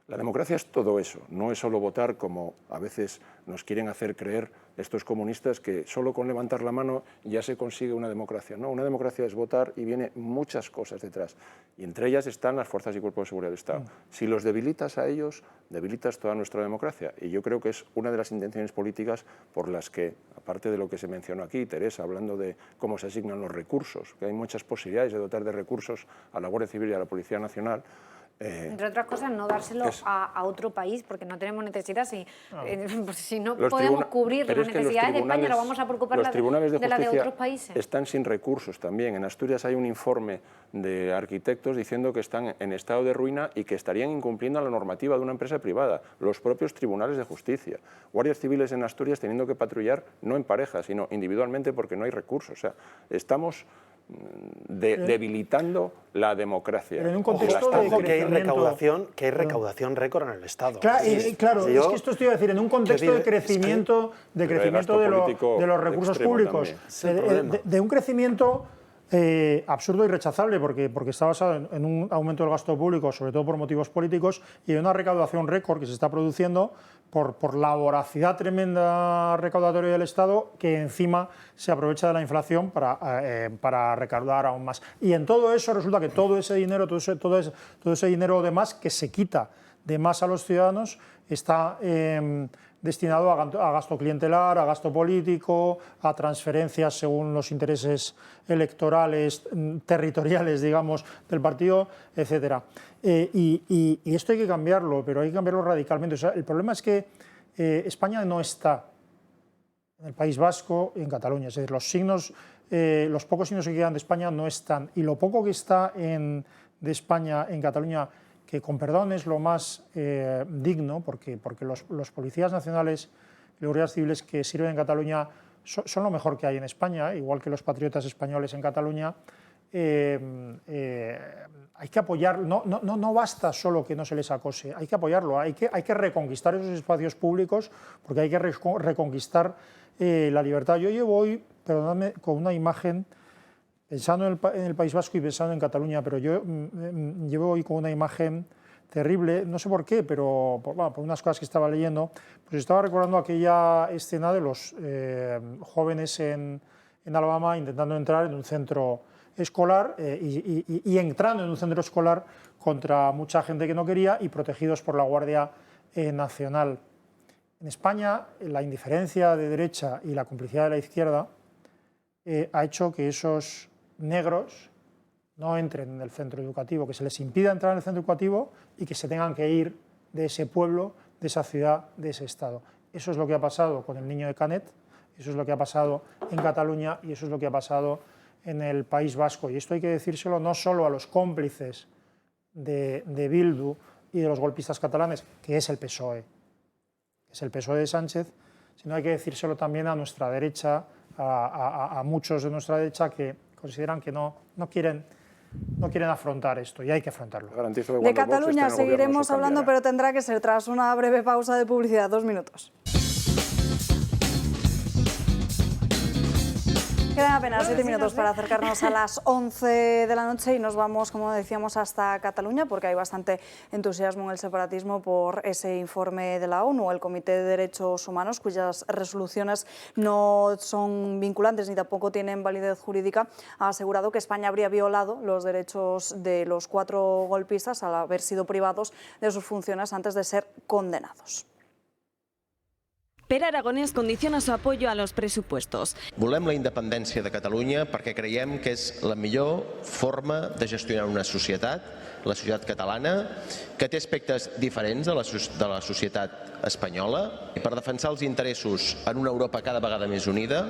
La democracia es todo eso, no es solo votar como a veces nos quieren hacer creer estos comunistas que solo con levantar la mano ya se consigue una democracia. No, una democracia es votar y viene muchas cosas detrás. Y entre ellas están las fuerzas y cuerpos de seguridad del Estado. Si los debilitas a ellos, debilitas toda nuestra democracia. Y yo creo que es una de las intenciones políticas por las que, aparte de lo que se mencionó aquí, Teresa, hablando de cómo se asignan los recursos, que hay muchas posibilidades de dotar de recursos a la Guardia Civil y a la Policía Nacional, entre otras cosas, no dárselo a otro país, porque no tenemos necesidad. Si no podemos cubrir las necesidades de España, lo vamos a preocupar de la de otros países. Están sin recursos también. En Asturias hay un informe de arquitectos diciendo que están en estado de ruina y que estarían incumpliendo la normativa de una empresa privada, los propios tribunales de justicia. Guardias civiles en Asturias teniendo que patrullar no en pareja, sino individualmente porque no hay recursos. O sea, estamos debilitando la democracia. Pero en un contexto que hay recaudación récord en el Estado. Claro, es que esto estoy a decir, en un contexto de crecimiento, de los recursos públicos, de un crecimiento absurdo y rechazable, porque está basado en un aumento del gasto público, sobre todo por motivos políticos, y de una recaudación récord que se está produciendo por la voracidad tremenda recaudatoria del Estado, que encima se aprovecha de la inflación para recaudar aún más. Y en todo eso resulta que todo ese dinero de más que se quita de más a los ciudadanos está destinado a gasto clientelar, a gasto político, a transferencias según los intereses electorales, territoriales, digamos, del partido, etcétera. Y esto hay que cambiarlo, pero hay que cambiarlo radicalmente. O sea, el problema es que España no está en el País Vasco y en Cataluña. Es decir, los pocos signos que quedan de España no están. Y lo poco que está de España en Cataluña, que con perdón es lo más digno, porque los policías nacionales y los guardias civiles que sirven en Cataluña son lo mejor que hay en España, igual que los patriotas españoles en Cataluña. Hay que apoyarlo, no basta solo que no se les acose, hay que apoyarlo, hay que reconquistar esos espacios públicos, porque hay que reconquistar la libertad. Yo llevo hoy, perdonadme, con una imagen, pensando en el País Vasco y pensando en Cataluña, pero yo llevo hoy con una imagen terrible, no sé por qué, pero por unas cosas que estaba leyendo, pues estaba recordando aquella escena de los jóvenes en Alabama intentando entrar en un centro escolar y entrando en un centro escolar contra mucha gente que no quería y protegidos por la Guardia Nacional. En España, la indiferencia de derecha y la complicidad de la izquierda ha hecho que esos negros no entren en el centro educativo, que se les impida entrar en el centro educativo y que se tengan que ir de ese pueblo, de esa ciudad, de ese estado. Eso es lo que ha pasado con el niño de Canet, eso es lo que ha pasado en Cataluña y eso es lo que ha pasado en el País Vasco. Y esto hay que decírselo no solo a los cómplices de Bildu y de los golpistas catalanes, que es el PSOE de Sánchez, sino hay que decírselo también a nuestra derecha, a muchos de nuestra derecha que consideran que no quieren afrontar esto, y hay que afrontarlo. De Cataluña seguiremos hablando, pero tendrá que ser tras una breve pausa de publicidad. 2 minutos. Quedan apenas 7 minutos para acercarnos a las 11 de la noche y nos vamos, como decíamos, hasta Cataluña, porque hay bastante entusiasmo en el separatismo por ese informe de la ONU, el Comité de Derechos Humanos, cuyas resoluciones no son vinculantes ni tampoco tienen validez jurídica, ha asegurado que España habría violado los derechos de los 4 golpistas al haber sido privados de sus funciones antes de ser condenados. Pere Aragonès condiciona su apoyo a los presupuestos. Volem la independència de Catalunya perquè creiem que és la millor forma de gestionar una societat, la societat catalana, que té aspectes diferents de la societat espanyola, i per defensar els interessos en una Europa cada vegada més unida,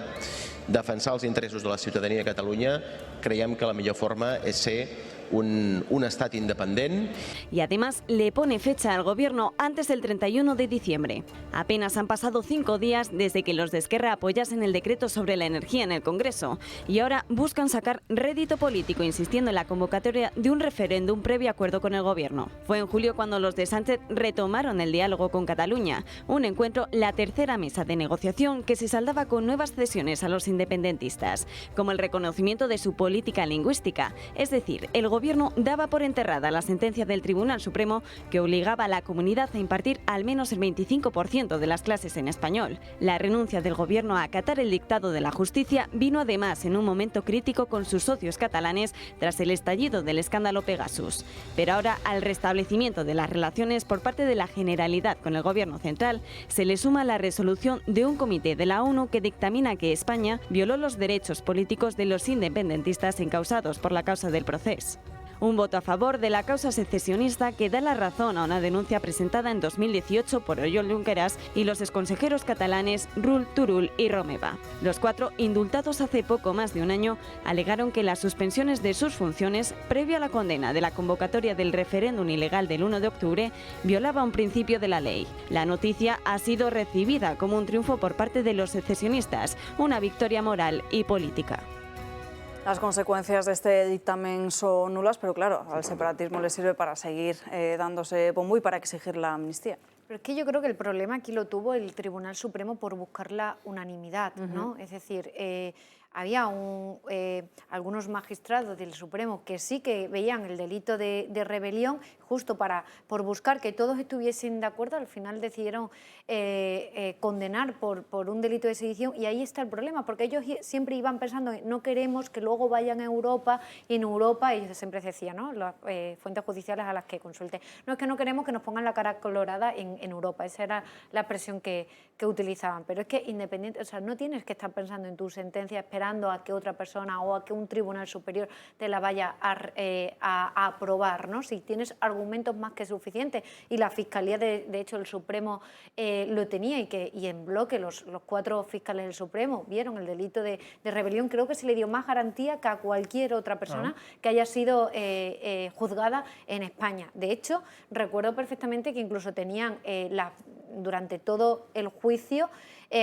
defensar els interessos de la ciutadania de Catalunya, creiem que la millor forma és ser un estat independent. Y además le pone fecha al gobierno antes del 31 de diciembre. Apenas han pasado 5 días desde que los de Esquerra apoyasen el decreto sobre la energía en el Congreso y ahora buscan sacar rédito político insistiendo en la convocatoria de un referéndum previo acuerdo con el gobierno. Fue en julio cuando los de Sánchez retomaron el diálogo con Cataluña, un encuentro, la tercera mesa de negociación que se saldaba con nuevas cesiones a los independentistas, como el reconocimiento de su política lingüística, es decir, el gobierno daba por enterrada la sentencia del Tribunal Supremo que obligaba a la comunidad a impartir al menos el 25% de las clases en español. La renuncia del gobierno a acatar el dictado de la justicia vino además en un momento crítico con sus socios catalanes tras el estallido del escándalo Pegasus. Pero ahora, al restablecimiento de las relaciones por parte de la Generalidad con el gobierno central, se le suma la resolución de un comité de la ONU que dictamina que España violó los derechos políticos de los independentistas encausados por la causa del Procés. Un voto a favor de la causa secesionista que da la razón a una denuncia presentada en 2018 por Oriol Junqueras y los exconsejeros catalanes Rull, Turull y Romeva. Los 4, indultados hace poco más de un año, alegaron que las suspensiones de sus funciones, previo a la condena de la convocatoria del referéndum ilegal del 1 de octubre, violaba un principio de la ley. La noticia ha sido recibida como un triunfo por parte de los secesionistas, una victoria moral y política. Las consecuencias de este dictamen son nulas, pero claro, al separatismo le sirve para seguir dándose bombo y para exigir la amnistía. Pero es que yo creo que el problema aquí lo tuvo el Tribunal Supremo por buscar la unanimidad, ¿no? Es decir, había algunos magistrados del Supremo que sí que veían el delito de rebelión, justo por buscar que todos estuviesen de acuerdo, al final decidieron condenar por un delito de sedición, y ahí está el problema, porque ellos siempre iban pensando no queremos que luego vayan a Europa, y en Europa ellos siempre decían, ¿no?, las fuentes judiciales a las que consulte, no, es que no queremos que nos pongan la cara colorada en Europa, esa era la expresión que utilizaban, pero es que independiente, o sea, no tienes que estar pensando en tu sentencia esperando a que otra persona o a que un tribunal superior te la vaya a aprobar, ¿no? Si tienes argumentos más que suficientes, y la Fiscalía, de hecho, el Supremo lo tenía, y en bloque los 4 fiscales del Supremo vieron el delito de rebelión, creo que se le dio más garantía que a cualquier otra persona que haya sido juzgada en España. De hecho, recuerdo perfectamente que incluso tenían durante todo el juicio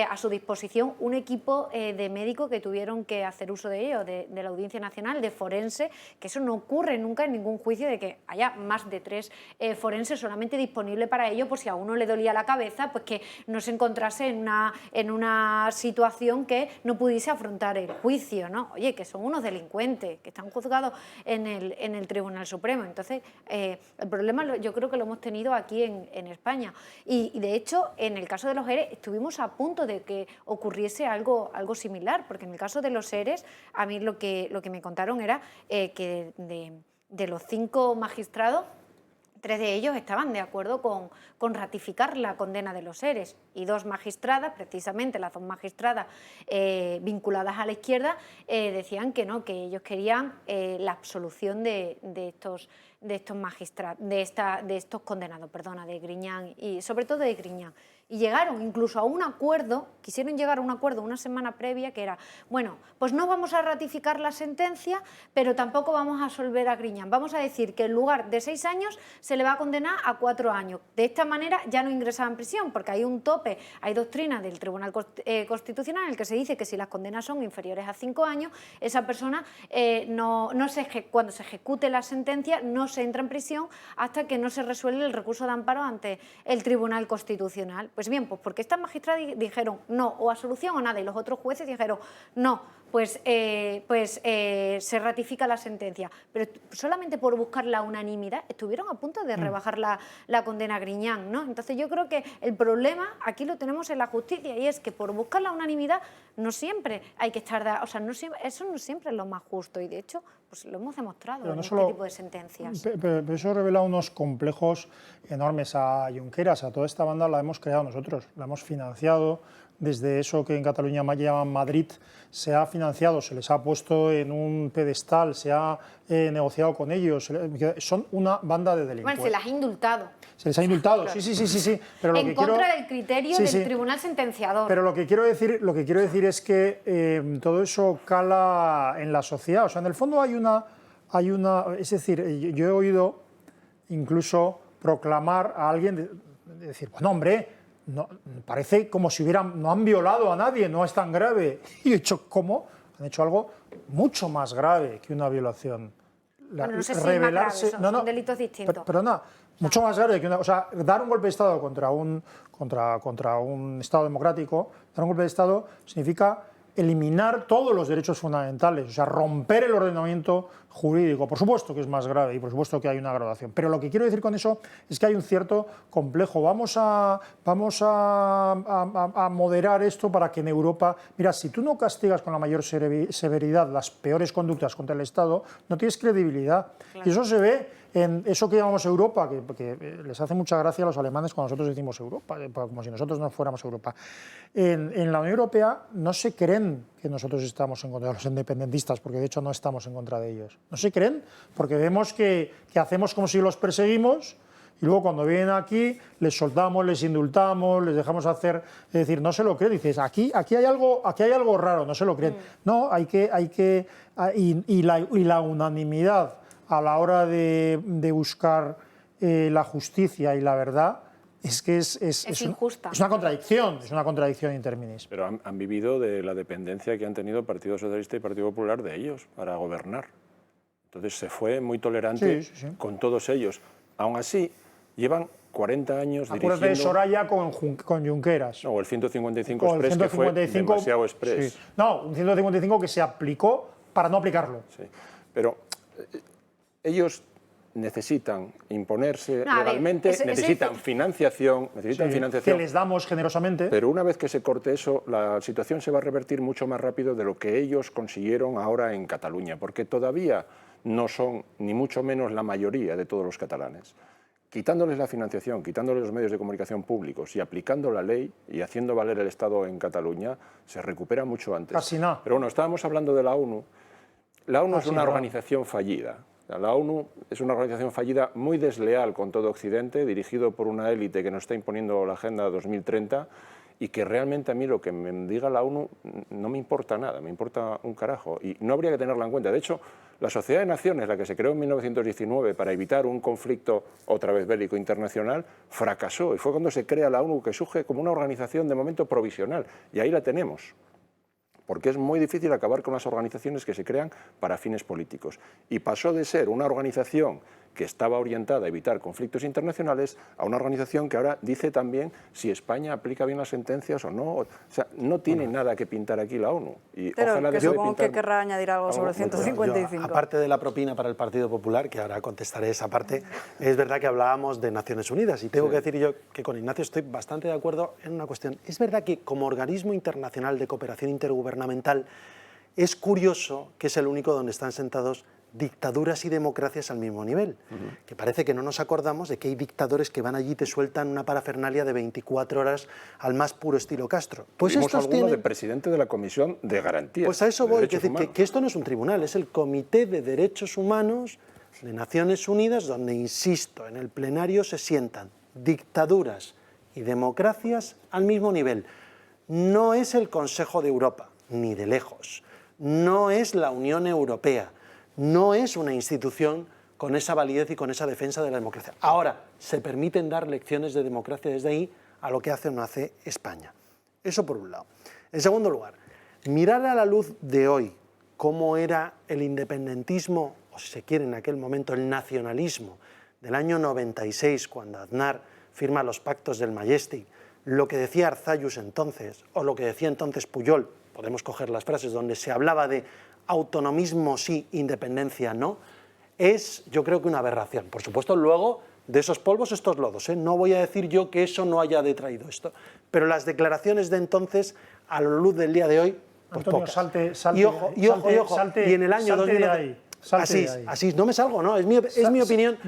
a su disposición un equipo de médicos que tuvieron que hacer uso de ello, de la Audiencia Nacional, de forense, que eso no ocurre nunca en ningún juicio, de que haya más de 3 forenses solamente disponibles para ello, por si a uno le dolía la cabeza, pues que no se encontrase en una situación que no pudiese afrontar el juicio, ¿no? Oye, que son unos delincuentes, que están juzgados en el Tribunal Supremo. Entonces, el problema yo creo que lo hemos tenido aquí en España. Y de hecho, en el caso de los ERE, estuvimos a punto de que ocurriese algo similar, porque en el caso de los ERES, a mí lo que me contaron era que de los 5 magistrados, 3 de ellos estaban de acuerdo con ratificar la condena de los ERES, y 2 magistradas, precisamente las 2 magistradas vinculadas a la izquierda, decían que no, que ellos querían la absolución de estos magistrados, de estos condenados, de Griñán, y sobre todo de Griñán. Y llegaron incluso a un acuerdo, quisieron llegar a un acuerdo una semana previa, que era, bueno, pues no vamos a ratificar la sentencia, pero tampoco vamos a absolver a Griñán. Vamos a decir que en lugar de 6 años se le va a condenar a 4 años. De esta manera ya no ingresaba en prisión, porque hay un tope, hay doctrina del Tribunal Constitucional en el que se dice que si las condenas son inferiores a 5 años, esa persona cuando se ejecute la sentencia no se entra en prisión hasta que no se resuelve el recurso de amparo ante el Tribunal Constitucional. Pues bien, pues porque estas magistradas dijeron no, o absolución o nada, y los otros jueces dijeron no, pues se ratifica la sentencia. Pero solamente por buscar la unanimidad estuvieron a punto de rebajar la condena a Griñán, ¿no? Entonces yo creo que el problema aquí lo tenemos en la justicia, y es que por buscar la unanimidad no siempre hay que estar... eso no siempre es lo más justo, y de hecho pues lo hemos demostrado en este tipo de sentencias. Pero eso revela unos complejos enormes a Junqueras, a toda esta banda la hemos creado nosotros, la hemos financiado. Desde eso que en Cataluña llaman Madrid, se ha financiado, se les ha puesto en un pedestal, se ha negociado con ellos, son una banda de delincuentes. Bueno, se las ha indultado. Se les ha indultado, claro. Sí. Pero en contra del criterio del tribunal sentenciador. Pero lo que quiero decir es que todo eso cala en la sociedad. O sea, en el fondo hay es decir, yo he oído incluso proclamar a alguien, decir, bueno, hombre, no, parece como si no han violado a nadie, no es tan grave. Y he dicho, ¿cómo? Han hecho algo mucho más grave que una violación. Bueno, no sé si es más grave, son delitos distintos. Perdona, mucho más grave que o sea, dar un golpe de Estado contra un Estado democrático, dar un golpe de Estado significa eliminar todos los derechos fundamentales, o sea, romper el ordenamiento jurídico. Por supuesto que es más grave y por supuesto que hay una gradación, pero lo que quiero decir con eso es que hay un cierto complejo. Vamos a moderar esto para que en Europa... Mira, si tú no castigas con la mayor severidad las peores conductas contra el Estado, no tienes credibilidad. Claro. Y eso se ve en eso que llamamos Europa, que les hace mucha gracia a los alemanes cuando nosotros decimos Europa, como si nosotros no fuéramos Europa. En la Unión Europea no se creen que nosotros estamos en contra de los independentistas, porque de hecho no estamos en contra de ellos. No se creen, porque vemos que hacemos como si los perseguimos y luego cuando vienen aquí les soltamos, les indultamos, les dejamos hacer, es decir, no se lo creen. Dices, aquí hay algo raro, no se lo creen. No, y la unanimidad a la hora de buscar la justicia y la verdad es que es injusta. Es una contradicción in terminis. Pero han vivido de la dependencia que han tenido el Partido Socialista y el Partido Popular de ellos para gobernar. Entonces se fue muy tolerante con todos ellos. Aún así, llevan 40 años dirigiendo... Acuérdate de Soraya con Junqueras. No, o el 155 Express, que fue demasiado express. Sí. No, un 155 que se aplicó para no aplicarlo. Sí. Pero ellos necesitan imponerse legalmente, necesitan financiación, que les damos generosamente. Pero una vez que se corte eso, la situación se va a revertir mucho más rápido de lo que ellos consiguieron ahora en Cataluña, porque todavía no son ni mucho menos la mayoría de todos los catalanes. Quitándoles la financiación, quitándoles los medios de comunicación públicos y aplicando la ley y haciendo valer el Estado en Cataluña, se recupera mucho antes. Casi nada. Pero bueno, estábamos hablando de la ONU. La ONU es una organización fallida. La ONU es una organización fallida muy desleal con todo Occidente, dirigido por una élite que nos está imponiendo la Agenda 2030 y que realmente a mí lo que me diga la ONU no me importa nada, me importa un carajo y no habría que tenerla en cuenta. De hecho, la Sociedad de Naciones, la que se creó en 1919 para evitar un conflicto otra vez bélico internacional, fracasó y fue cuando se crea la ONU, que surge como una organización de momento provisional y ahí la tenemos. Porque es muy difícil acabar con las organizaciones que se crean para fines políticos. Y pasó de ser una organización que estaba orientada a evitar conflictos internacionales a una organización que ahora dice también si España aplica bien las sentencias o no. O sea, no tiene nada que pintar aquí la ONU. Y pero ojalá que supongo que querrá añadir algo sobre el 155. Yo, aparte de la propina para el Partido Popular, que ahora contestaré esa parte, es verdad que hablábamos de Naciones Unidas y tengo que decir yo que con Ignacio estoy bastante de acuerdo en una cuestión. Es verdad que como organismo internacional de cooperación intergubernamental es curioso que es el único donde están sentados dictaduras y democracias al mismo nivel, que parece que no nos acordamos de que hay dictadores que van allí y te sueltan una parafernalia de 24 horas al más puro estilo Castro. Pues estos tienen de presidente de la Comisión de Garantías. Pues a eso voy, que esto no es un tribunal, es el Comité de Derechos Humanos de Naciones Unidas, donde, insisto, en el plenario se sientan dictaduras y democracias al mismo nivel. No es el Consejo de Europa, ni de lejos. No es la Unión Europea. No es una institución con esa validez y con esa defensa de la democracia. Ahora, se permiten dar lecciones de democracia desde ahí a lo que hace o no hace España. Eso por un lado. En segundo lugar, mirar a la luz de hoy cómo era el independentismo, o si se quiere en aquel momento el nacionalismo, del año 96, cuando Aznar firma los pactos del Majestic, lo que decía Arzallus entonces, o lo que decía entonces Pujol, podemos coger las frases donde se hablaba de autonomismo sí, independencia no, es yo creo que una aberración. Por supuesto, luego de esos polvos estos lodos, no voy a decir yo que eso no haya detraído esto, pero las declaraciones de entonces a la luz del día de hoy, pues Antonio, pocas. Salte, y ojo, y en el año 2000, así, no me salgo, ¿no? Es mi opinión,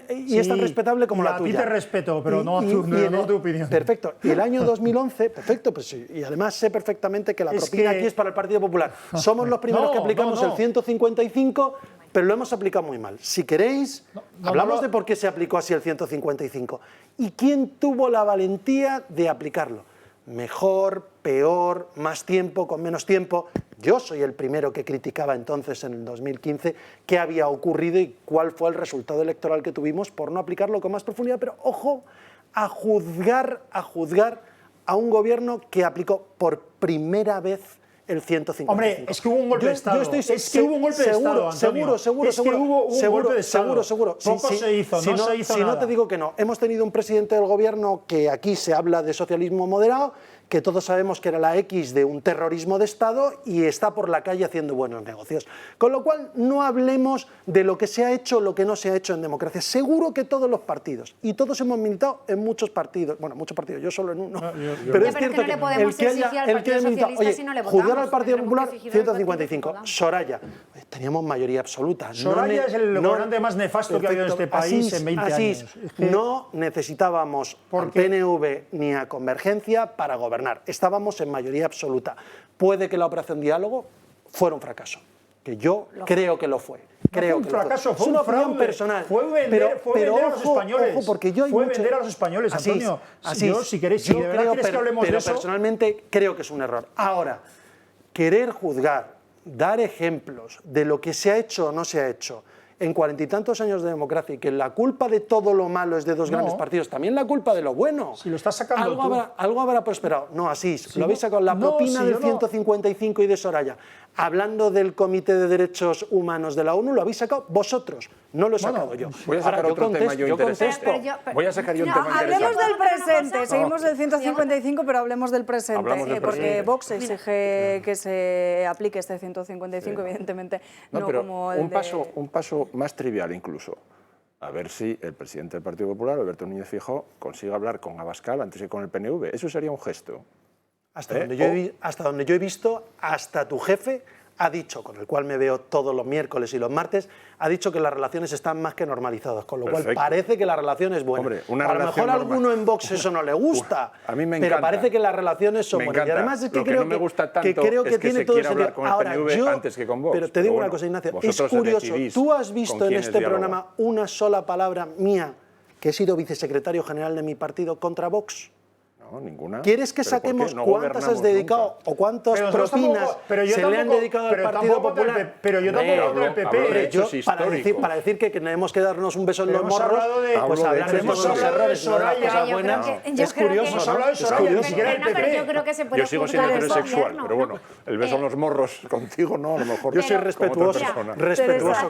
y es tan respetable como la tuya. A ti te respeto, pero no tu opinión. Perfecto. Y el año 2011, perfecto, pues sí, y además sé perfectamente que la propina aquí es para el Partido Popular. Somos los primeros que aplicamos el 155, pero lo hemos aplicado muy mal. Si queréis, hablamos de por qué se aplicó así el 155. ¿Y quién tuvo la valentía de aplicarlo? mejor, peor, más tiempo, con menos tiempo. Yo soy el primero que criticaba entonces, en el 2015, qué había ocurrido y cuál fue el resultado electoral que tuvimos por no aplicarlo con más profundidad, pero ojo, a juzgar a un gobierno que aplicó por primera vez el 155. Hombre, es que hubo un golpe de Estado. Es que hubo un golpe de Estado, Antonio. Seguro. Poco se hizo, no se hizo nada. Si no te digo que no. Hemos tenido un presidente del gobierno que aquí se habla de socialismo moderado, que todos sabemos que era la X de un terrorismo de Estado y está por la calle haciendo buenos negocios. Con lo cual, no hablemos de lo que se ha hecho o lo que no se ha hecho en democracia. Seguro que todos los partidos, y todos hemos militado en muchos partidos, bueno, muchos partidos, yo solo en uno, pero es cierto que el que haya militado, oye, juzgar al Partido Popular, 155, Soraya, teníamos mayoría absoluta. Soraya es el gobernante más nefasto que ha habido en este país en 20 años. No necesitábamos al PNV ni a Convergencia para gobernar. Estábamos en mayoría absoluta. Puede que la operación diálogo fuera un fracaso, que yo creo que lo fue. Creo que fue un fracaso, fue una un fraude personal. Fue vender a los españoles. Ojo, porque yo vender a los españoles, Antonio. Si queréis, si de verdad queréis que hablemos de eso. Personalmente creo que es un error. Ahora, querer juzgar, dar ejemplos de lo que se ha hecho o no se ha hecho en 40 y tantos años de democracia y que la culpa de todo lo malo es de dos grandes partidos, también la culpa de lo bueno. Si lo estás sacando algo habrá prosperado. No, así, lo habéis sacado. La propina del 155 y de Soraya, hablando del Comité de Derechos Humanos de la ONU, lo habéis sacado vosotros, no lo he sacado yo. Voy a sacar otro tema yo interesante. Voy a sacar yo un tema interesante. Hablemos del presente, seguimos del 155, pero hablemos del presente, porque Vox exige que se aplique este 155, evidentemente, no como el un paso más trivial incluso. A ver si el presidente del Partido Popular, Alberto Núñez Feijóo, consigue hablar con Abascal antes que con el PNV. Eso sería un gesto. Hasta donde yo he visto, hasta tu jefe ha dicho, con el cual me veo todos los miércoles y los martes, ha dicho que las relaciones están más que normalizadas, con lo cual parece que la relación es buena. Hombre, a lo mejor a alguno en Vox eso no le gusta, a mí me encanta, pero parece que las relaciones son buenas. Y además es que lo que no me gusta tanto es que se quiera hablar con el PNV antes que con Vox. Pero te digo una cosa, Ignacio, es curioso, ¿tú has visto en este programa una sola palabra mía, que he sido vicesecretario general de mi partido, contra Vox? No, ninguna. ¿Quieres que saquemos cuántas has dedicado o cuántas propinas se le han dedicado al Partido Popular? Pero yo tampoco contra el PP. Para decir que tenemos que darnos un beso en los morros, pues hablaremos de los errores, no de las cosas buenas. Es curioso. Hemos hablado de Soraya, ni siquiera el PP. Yo sigo siendo heterosexual, pero bueno, el beso en los morros contigo no, a lo mejor. Yo soy respetuoso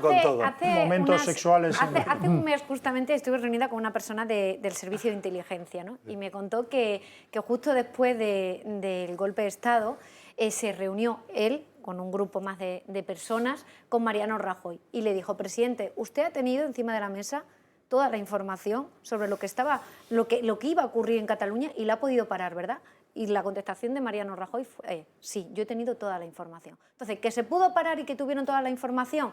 con todo. Momentos sexuales. Hace un mes justamente estuve reunida con una persona del servicio de inteligencia, ¿no? Y me contó que justo después del golpe de Estado se reunió él con un grupo más de personas con Mariano Rajoy y le dijo: presidente, usted ha tenido encima de la mesa toda la información sobre lo que iba a ocurrir en Cataluña y la ha podido parar, ¿verdad? Y la contestación de Mariano Rajoy fue: sí, yo he tenido toda la información. Entonces, ¿que se pudo parar y que tuvieron toda la información?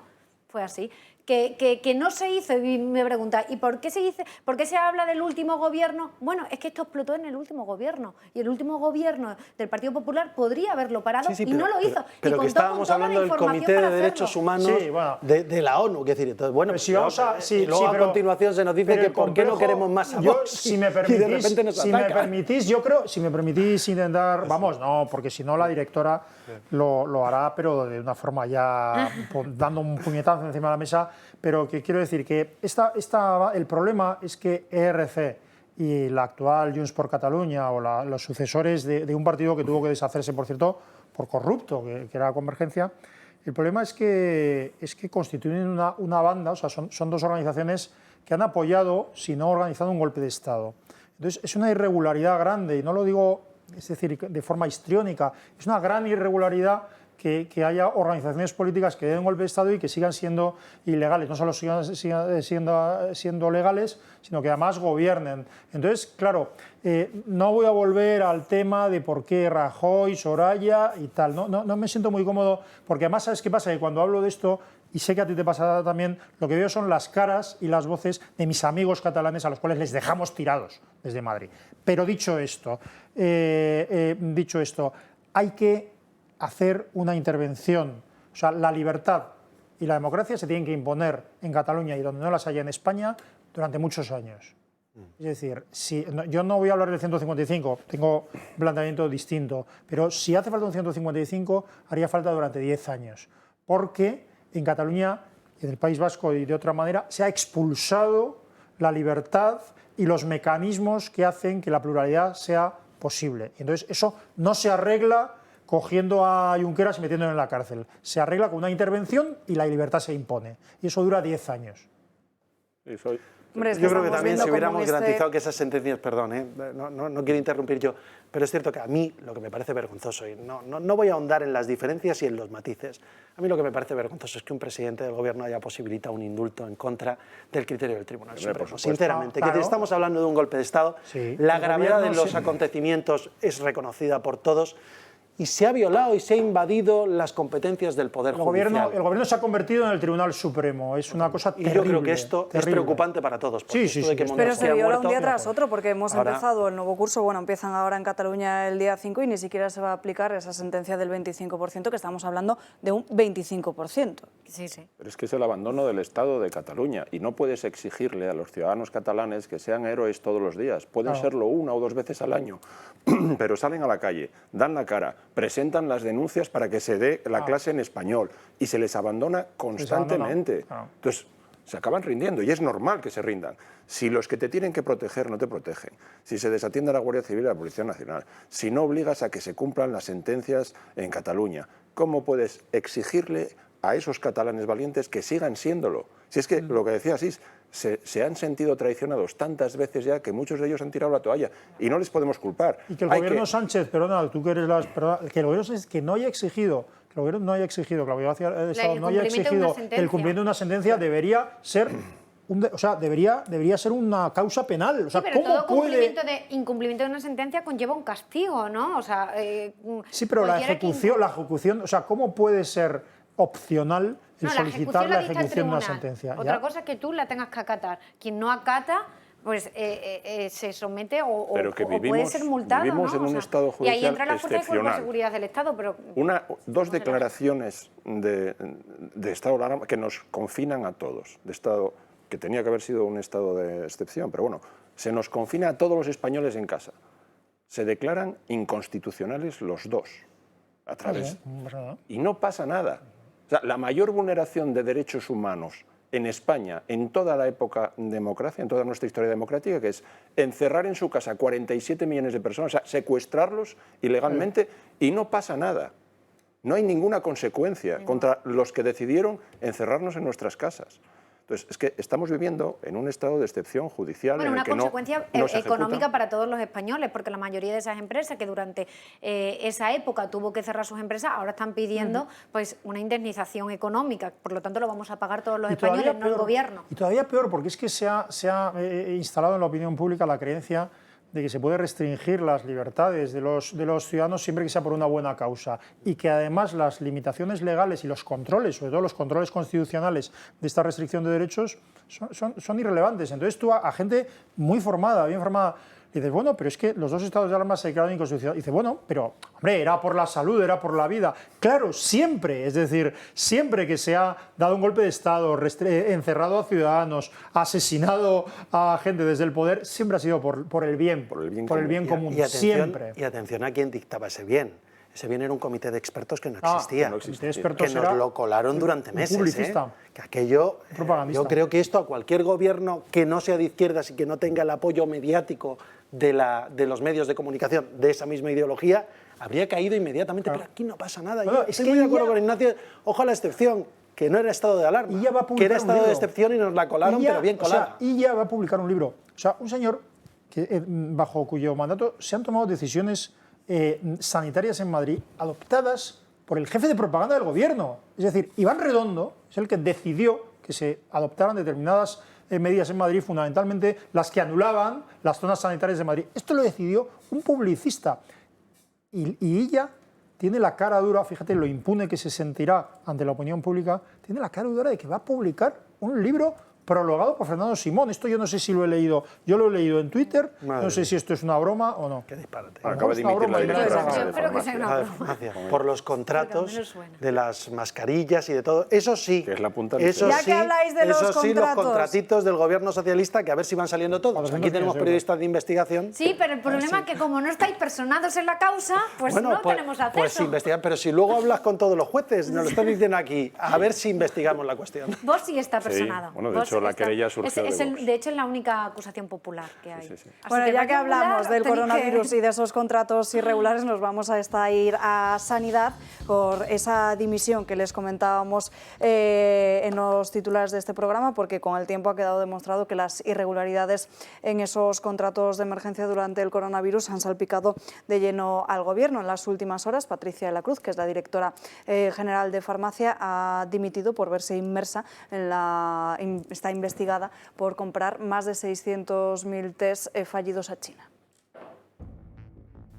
Fue así. Que no se hizo, y me pregunta, ¿y por qué se habla del último gobierno? Bueno, es que esto explotó en el último gobierno, y el último gobierno del Partido Popular podría haberlo parado y no lo hizo. Pero que estábamos hablando del Comité de Derechos Humanos de la ONU, es decir, entonces, bueno, luego a continuación se nos dice que por qué no queremos más a Vox, si me permitís intentar, vamos, no, porque si no la directora lo hará, pero de una forma ya dando un puñetazo encima de la mesa. Pero que quiero decir que el problema es que ERC y la actual Junts per Catalunya o los sucesores de un partido que tuvo que deshacerse, por cierto, por corrupto, que era Convergencia, el problema es que constituyen una banda, o sea, son dos organizaciones que han apoyado, si no organizado, un golpe de Estado. Entonces, es una irregularidad grande, y no lo digo, es decir, de forma histriónica, es una gran irregularidad que haya organizaciones políticas que den golpe de Estado y que sigan siendo ilegales, no solo sigan siendo legales, sino que además gobiernen. Entonces, claro, no voy a volver al tema de por qué Rajoy, Soraya y tal, no me siento muy cómodo, porque además, ¿sabes qué pasa? Que cuando hablo de esto, y sé que a ti te pasará también, lo que veo son las caras y las voces de mis amigos catalanes a los cuales les dejamos tirados desde Madrid. Pero dicho esto, hay que hacer una intervención. O sea, la libertad y la democracia se tienen que imponer en Cataluña y donde no las haya en España durante muchos años. Es decir, yo no voy a hablar del 155, tengo un planteamiento distinto, pero si hace falta un 155, haría falta durante 10 años, porque en Cataluña, en el País Vasco y de otra manera, se ha expulsado la libertad y los mecanismos que hacen que la pluralidad sea posible. Entonces, eso no se arregla cogiendo a Junqueras y metiéndolo en la cárcel. Se arregla con una intervención y la libertad se impone. Y eso dura 10 años. Hombre, yo creo que también si hubiéramos garantizado que esas sentencias, perdón, no quiero interrumpir yo, pero es cierto que a mí lo que me parece vergonzoso, y no voy a ahondar en las diferencias y en los matices, a mí lo que me parece vergonzoso es que un presidente del gobierno haya posibilitado un indulto en contra del criterio del Tribunal Supremo. Sinceramente, que estamos hablando de un golpe de Estado, la gravedad de los acontecimientos es reconocida por todos, y se ha violado y se ha invadido las competencias del Poder Judicial. El gobierno se ha convertido en el Tribunal Supremo, es una cosa terrible. Y yo creo que esto es preocupante para todos. Sí. Pero se viola un día tras otro, porque hemos empezado el nuevo curso, bueno, empiezan ahora en Cataluña el día 5 y ni siquiera se va a aplicar esa sentencia del 25%, que estamos hablando de un 25%. Sí. Pero es que es el abandono del Estado de Cataluña y no puedes exigirle a los ciudadanos catalanes que sean héroes todos los días. Pueden serlo 1 o 2 veces al año, pero salen a la calle, dan la cara, presentan las denuncias para que se dé la clase en español y se les abandona constantemente. Entonces, se acaban rindiendo y es normal que se rindan. Si los que te tienen que proteger no te protegen, si se desatiende a la Guardia Civil y a la Policía Nacional, si no obligas a que se cumplan las sentencias en Cataluña, ¿cómo puedes exigirle a esos catalanes valientes que sigan siéndolo? Si es que lo que decía Asís, se han sentido traicionados tantas veces ya que muchos de ellos han tirado la toalla y no les podemos culpar. Y que el gobierno Sánchez, perdona, tú que eres que el gobierno Sánchez que no haya exigido, que el gobierno no haya exigido, que la Autoridad de Estado no haya exigido el cumplimiento de una sentencia, debería ser debería ser una causa penal. O sea, pero ¿cómo puede...? Incumplimiento de una sentencia conlleva un castigo, ¿no? O sea, sí, pero la ejecución, o sea, ¿cómo puede ser opcional el solicitar la ejecución de una sentencia? Otra cosa es que tú la tengas que acatar. Quien no acata, pues se somete o puede ser multado. Vivimos en un Estado judicial y ahí entra la fuerza de cuerpo de excepcional. seguridad del Estado. Pero Dos declaraciones de estado de alarma que nos confinan a todos, de Estado que tenía que haber sido un estado de excepción, pero bueno, se nos confina a todos los españoles en casa. Se declaran inconstitucionales los dos, a través. Y no pasa nada. O sea, la mayor vulneración de derechos humanos en España, en toda la época de democracia, en toda nuestra historia democrática, que es encerrar en su casa 47 millones de personas, o sea, secuestrarlos ilegalmente y no pasa nada. No hay ninguna consecuencia contra los que decidieron encerrarnos en nuestras casas. Entonces, es que estamos viviendo en un estado de excepción judicial en el que consecuencia no se económica ejecutan. para todos los españoles, porque la mayoría de esas empresas que durante esa época tuvo que cerrar sus empresas, ahora están pidiendo pues una indemnización económica. Por lo tanto, lo vamos a pagar todos los españoles, no el gobierno. Y todavía peor, porque es que se ha instalado en la opinión pública la creencia de que se puede restringir las libertades de los ciudadanos siempre que sea por una buena causa y que además las limitaciones legales y los controles, sobre todo los controles constitucionales de esta restricción de derechos son irrelevantes. Entonces tú a gente muy formada, bien formada, dices, bueno, pero es que los dos estados de alarma se declararon inconstitucionales. Dice, bueno, pero, hombre, era por la salud, era por la vida. Claro, siempre, es decir, siempre que se ha dado un golpe de Estado, encerrado a ciudadanos, asesinado a gente desde el poder, siempre ha sido por el bien común, siempre. Y atención a quien dictaba ese bien. Ese bien era un comité de expertos que no existía, que nos lo colaron durante meses. Que aquello, yo creo que esto a cualquier gobierno que no sea de izquierdas y que no tenga el apoyo mediático de los medios de comunicación de esa misma ideología, habría caído inmediatamente, pero aquí no pasa nada. Yo estoy muy de acuerdo con Ignacio, ojo a la excepción, que no era estado de alarma, que era estado de excepción y nos la colaron, pero bien colada. Y ya va a publicar un libro. O sea, un señor bajo cuyo mandato se han tomado decisiones sanitarias en Madrid adoptadas por el jefe de propaganda del gobierno. Es decir, Iván Redondo es el que decidió que se adoptaran determinadas medidas en Madrid, fundamentalmente las que anulaban las zonas sanitarias de Madrid. Esto lo decidió un publicista. Y ella tiene la cara dura, fíjate lo impune que se sentirá ante la opinión pública, tiene la cara dura de que va a publicar un libro prologado por Fernando Simón. Esto yo no sé si lo he leído, yo lo he leído en Twitter, no sé si esto es una broma o no. Qué disparate. Acaba de dimitir la directora de Farmacia. Por los contratos de las mascarillas y de todo. Eso sí. Que es la punta eso ya sí, que habláis de eso los sí, los contratos. contratitos del gobierno socialista, que a ver si van saliendo todos. Aquí tenemos periodistas de investigación. Sí, pero el problema es que como no estáis personados en la causa, pues bueno, no tenemos acceso. Pues investigar, pero si luego hablas con todos los jueces, nos lo están diciendo aquí, a ver si investigamos la cuestión. Vos sí está personado. Sí. Bueno, de hecho, la querella surgió de Vox. De hecho, es la única acusación popular que hay. Bueno, ya que hablamos del coronavirus y de esos contratos irregulares, nos vamos a ir a Sanidad por esa dimisión que les comentábamos en los titulares de este programa, porque con el tiempo ha quedado demostrado que las irregularidades en esos contratos de emergencia durante el coronavirus han salpicado de lleno al Gobierno. En las últimas horas, Patricia de la Cruz, que es la directora general de Farmacia, ha dimitido por verse inmersa en está investigada por comprar más de 600.000 test fallidos a China.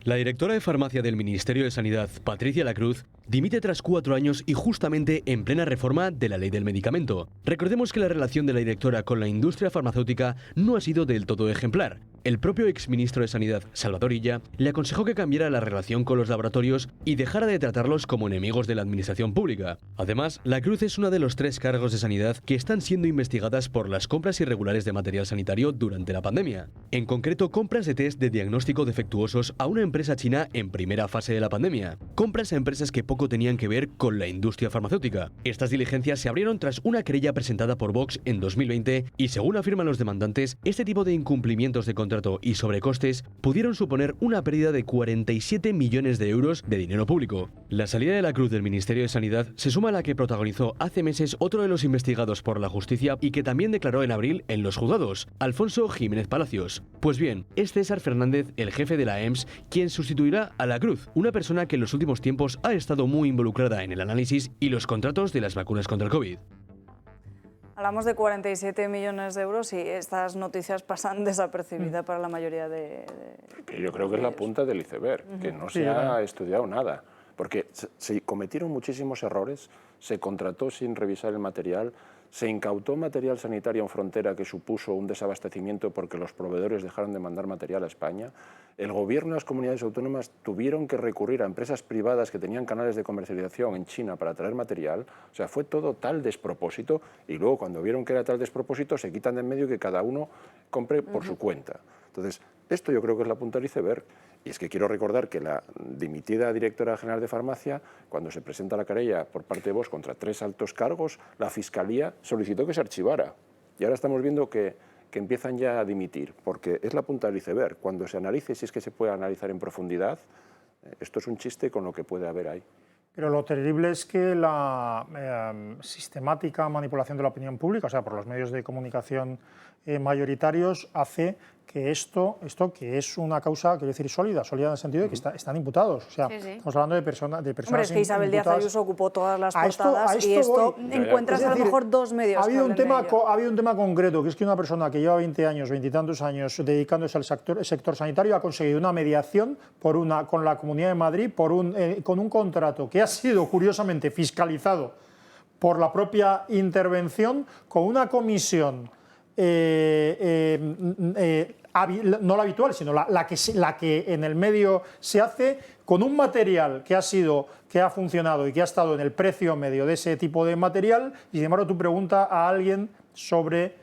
La directora de Farmacia del Ministerio de Sanidad, Patricia de la Cruz, dimite tras 4 años y justamente en plena reforma de la ley del medicamento. Recordemos que la relación de la directora con la industria farmacéutica no ha sido del todo ejemplar. El propio exministro de Sanidad, Salvador Illa, le aconsejó que cambiara la relación con los laboratorios y dejara de tratarlos como enemigos de la administración pública. Además, la Cruz es una de los 3 cargos de sanidad que están siendo investigadas por las compras irregulares de material sanitario durante la pandemia. En concreto, compras de test de diagnóstico defectuosos a una empresa china en primera fase de la pandemia. Compras a empresas que poco tenían que ver con la industria farmacéutica. Estas diligencias se abrieron tras una querella presentada por Vox en 2020 y, según afirman los demandantes, este tipo de incumplimientos de contrato y sobrecostes pudieron suponer una pérdida de 47 millones de euros de dinero público. La salida de la Cruz del Ministerio de Sanidad se suma a la que protagonizó hace meses otro de los investigados por la justicia y que también declaró en abril en los juzgados, Alfonso Jiménez Palacios. Pues bien, es César Fernández, el jefe de la EMS, quien sustituirá a la Cruz, una persona que en los últimos tiempos ha estado muy involucrada en el análisis y los contratos de las vacunas contra el COVID. Hablamos de 47 millones de euros y estas noticias pasan desapercibidas para la mayoría de... Yo creo que es la punta del iceberg, que no se ha estudiado nada, porque se cometieron muchísimos errores, se contrató sin revisar el material, se incautó material sanitario en frontera que supuso un desabastecimiento porque los proveedores dejaron de mandar material a España. El Gobierno y las comunidades autónomas tuvieron que recurrir a empresas privadas que tenían canales de comercialización en China para traer material. O sea, fue todo tal despropósito y luego cuando vieron que era tal despropósito se quitan de en medio y que cada uno compre por su cuenta. Entonces, esto yo creo que es la punta del iceberg. Y es que quiero recordar que la dimitida directora general de Farmacia, cuando se presenta la querella por parte de Vox contra 3 altos cargos, la Fiscalía solicitó que se archivara. Y ahora estamos viendo que empiezan ya a dimitir, porque es la punta del iceberg. Cuando se analice, si es que se puede analizar en profundidad, esto es un chiste con lo que puede haber ahí. Pero lo terrible es que la sistemática manipulación de la opinión pública, o sea, por los medios de comunicación mayoritarios, hace que esto que es una causa, quiero decir, sólida en el sentido de que están imputados. O sea, estamos hablando de personas Hombre, es que Isabel Díaz Ayuso ocupó todas las portadas y esto encuentras a lo mejor 2 medios. Ha habido un tema concreto, que es que una persona que lleva 20 años, 20 y tantos años dedicándose al sector sanitario ha conseguido una mediación con la Comunidad de Madrid con un contrato que ha sido curiosamente fiscalizado por la propia intervención, con una comisión no la habitual, sino la que en el medio se hace, con un material que ha funcionado y que ha estado en el precio medio de ese tipo de material, y sin embargo tú preguntas a alguien sobre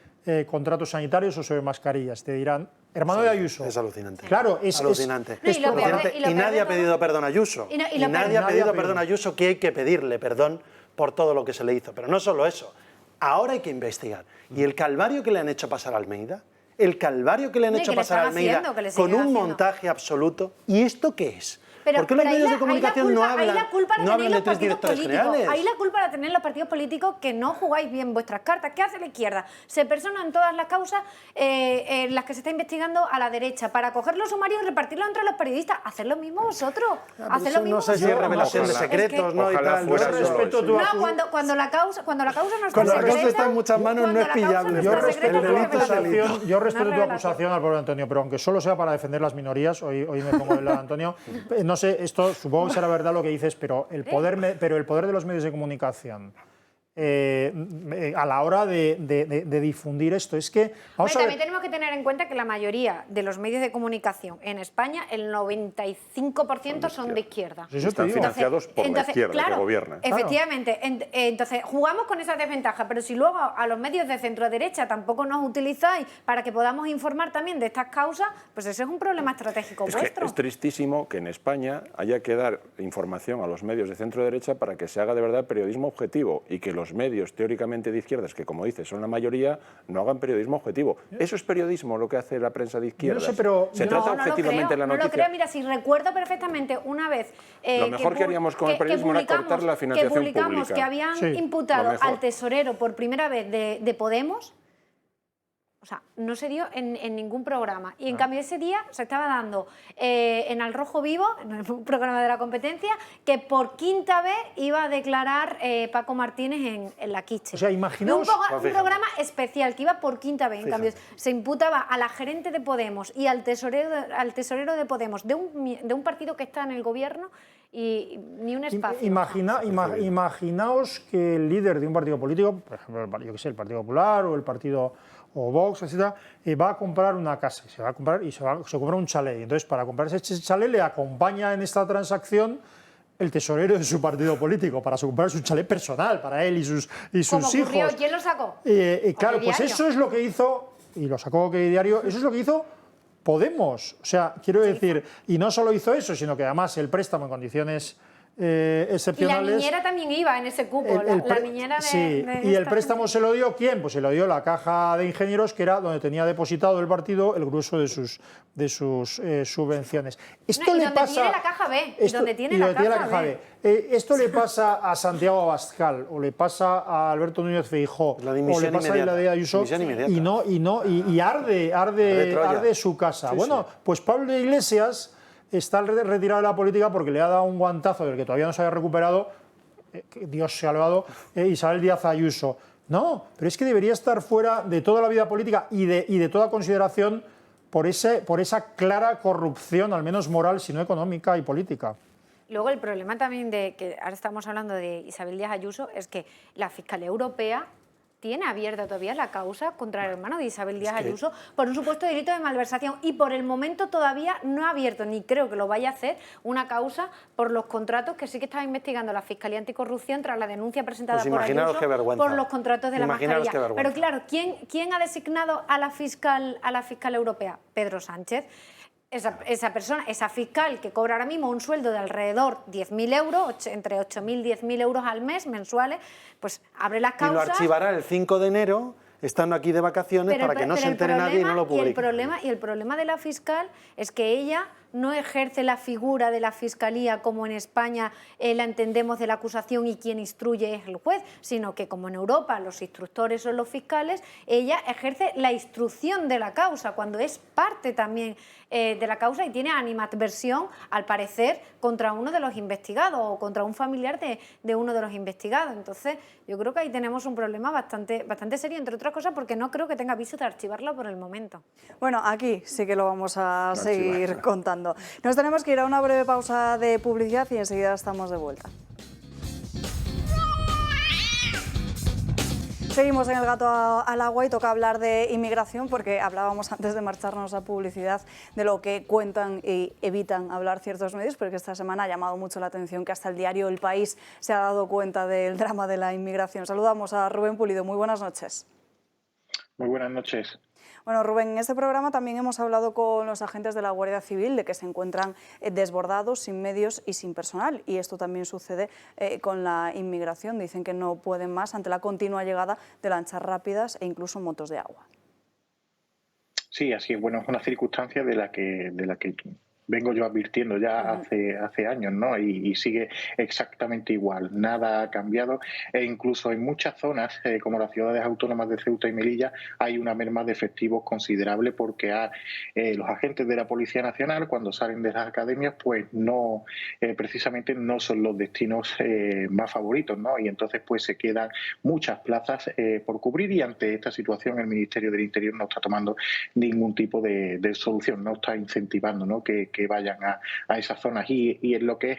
contratos sanitarios o sobre mascarillas, te dirán, hermano de Ayuso. Es alucinante. Claro, es alucinante. Y nadie ha pedido perdón a Ayuso. Y nadie ha pedido perdón a Ayuso, que hay que pedirle perdón por todo lo que se le hizo. Pero no solo eso, ahora hay que investigar. Y el calvario que le han hecho pasar a Almeida, con un montaje absoluto. ¿Y esto qué es? ¿Por qué los medios de comunicación no hablan de 3 directores generales? Ahí la culpa la tenéis los partidos políticos, que no jugáis bien vuestras cartas. ¿Qué hace la izquierda? Se personan todas las causas en las que se está investigando a la derecha para coger los sumarios y repartirlos entre los periodistas. Haced lo mismo vosotros. Haced lo mismo no sé si es revelación de secretos, ¿no? Cuando la causa no está secreta... Cuando la causa está en muchas manos no es pillable. Yo respeto tu acusación al pobre Antonio, pero aunque solo sea para defender las minorías, hoy me pongo del lado de Antonio, no sé, esto supongo que será verdad lo que dices, pero el poder de los medios de comunicación, a la hora de difundir esto. Es que, vamos a ver, también tenemos que tener en cuenta que la mayoría de los medios de comunicación en España, el 95% son de izquierda. Pues eso están financiados por la izquierda, claro, que gobierna. Efectivamente. Entonces, jugamos con esa desventaja, pero si luego a los medios de centro-derecha tampoco nos utilizáis para que podamos informar también de estas causas, pues ese es un problema estratégico vuestro. Es tristísimo que en España haya que dar información a los medios de centro-derecha para que se haga de verdad periodismo objetivo y que los medios teóricamente de izquierdas, que como dices son la mayoría, no hagan periodismo objetivo. ¿Eso es periodismo lo que hace la prensa de izquierdas? No sé, pero ¿Se trata objetivamente la noticia? No lo creo, mira, si recuerdo perfectamente una vez lo mejor que haríamos con el periodismo era cortar la financiación que publicamos pública. Que habían imputado al tesorero por primera vez de Podemos. O sea, no se dio en ningún programa. Y en cambio ese día se estaba dando en Al Rojo Vivo, en un programa de la competencia, que por quinta vez iba a declarar Paco Martínez en la Quiche. O sea, imaginaos... Un programa especial que iba por quinta vez. En cambio se imputaba a la gerente de Podemos y al tesorero de Podemos de un partido que está en el gobierno y ni un espacio. Imaginaos que el líder de un partido político, por ejemplo, yo que sé, el Partido Popular o el Partido o Vox, etcétera, va a comprar una casa y se compra un chalet. Entonces, para comprar ese chalet le acompaña en esta transacción el tesorero de su partido político para comprar su chalet personal para él y sus hijos. ¿Quién lo sacó? Claro, pues eso es lo que hizo, y lo sacó que diario, eso es lo que hizo Podemos. O sea, quiero decir, y no solo hizo eso, sino que además el préstamo en condiciones excepcionales. Y la niñera también iba en ese cupo, la niñera de y el préstamo se lo dio ¿quién? Pues se lo dio la Caja de Ingenieros, que era donde tenía depositado el partido el grueso de sus subvenciones. Esto le pasa, tiene la Caja B, donde tiene la Caja B. Esto le pasa a Santiago Abascal, o le pasa a Alberto Núñez Feijóo, o le pasa a la de Ayuso, y arde su casa. Bueno, pues Pablo Iglesias está retirado de la política porque le ha dado un guantazo del que todavía no se había recuperado, Dios se ha salvado, Isabel Díaz Ayuso. No, pero es que debería estar fuera de toda la vida política y de toda consideración por esa clara corrupción, al menos moral, si no económica y política. Luego el problema también de que ahora estamos hablando de Isabel Díaz Ayuso es que la Fiscalía Europea tiene abierta todavía la causa contra el hermano de Isabel Díaz Ayuso por un supuesto delito de malversación y por el momento todavía no ha abierto, ni creo que lo vaya a hacer, una causa por los contratos que sí que estaba investigando la Fiscalía Anticorrupción tras la denuncia presentada por Ayuso por los contratos de la mascarilla. Pero claro, ¿quién ha designado a la fiscal europea? Pedro Sánchez. Esa persona, esa fiscal que cobra ahora mismo un sueldo de alrededor 10.000 euros, entre 8.000 y 10.000 euros al mes mensuales, pues abre las causas. Y lo archivará el 5 de enero, estando aquí de vacaciones, para que no se entere nadie y no lo publique. Y el problema de la fiscal es que ella no ejerce la figura de la Fiscalía como en España la entendemos de la acusación y quien instruye es el juez, sino que como en Europa los instructores son los fiscales, ella ejerce la instrucción de la causa, cuando es parte también de la causa y tiene animadversión, al parecer, contra uno de los investigados o contra un familiar de uno de los investigados. Entonces, yo creo que ahí tenemos un problema bastante serio, entre otras cosas, porque no creo que tenga aviso de archivarla por el momento. Bueno, aquí sí que lo vamos a seguir contando. Nos tenemos que ir a una breve pausa de publicidad y enseguida estamos de vuelta. Seguimos en El Gato al Agua y toca hablar de inmigración porque hablábamos antes de marcharnos a publicidad de lo que cuentan y evitan hablar ciertos medios, porque esta semana ha llamado mucho la atención que hasta el diario El País se ha dado cuenta del drama de la inmigración. Saludamos a Rubén Pulido. Muy buenas noches. Muy buenas noches. Bueno, Rubén, en este programa también hemos hablado con los agentes de la Guardia Civil de que se encuentran desbordados, sin medios y sin personal. Y esto también sucede con la inmigración. Dicen que no pueden más ante la continua llegada de lanchas rápidas e incluso motos de agua. Sí, así es. Bueno, es una circunstancia de la que vengo yo advirtiendo ya hace años, ¿no? Y sigue exactamente igual, nada ha cambiado e incluso en muchas zonas, como las ciudades autónomas de Ceuta y Melilla, hay una merma de efectivos considerable porque los agentes de la Policía Nacional, cuando salen de las academias, pues no, precisamente no son los destinos más favoritos, ¿no? Y entonces pues se quedan muchas plazas por cubrir y ante esta situación el Ministerio del Interior no está tomando ningún tipo de solución, no está incentivando, ¿no? que vayan a esas zonas y en lo que es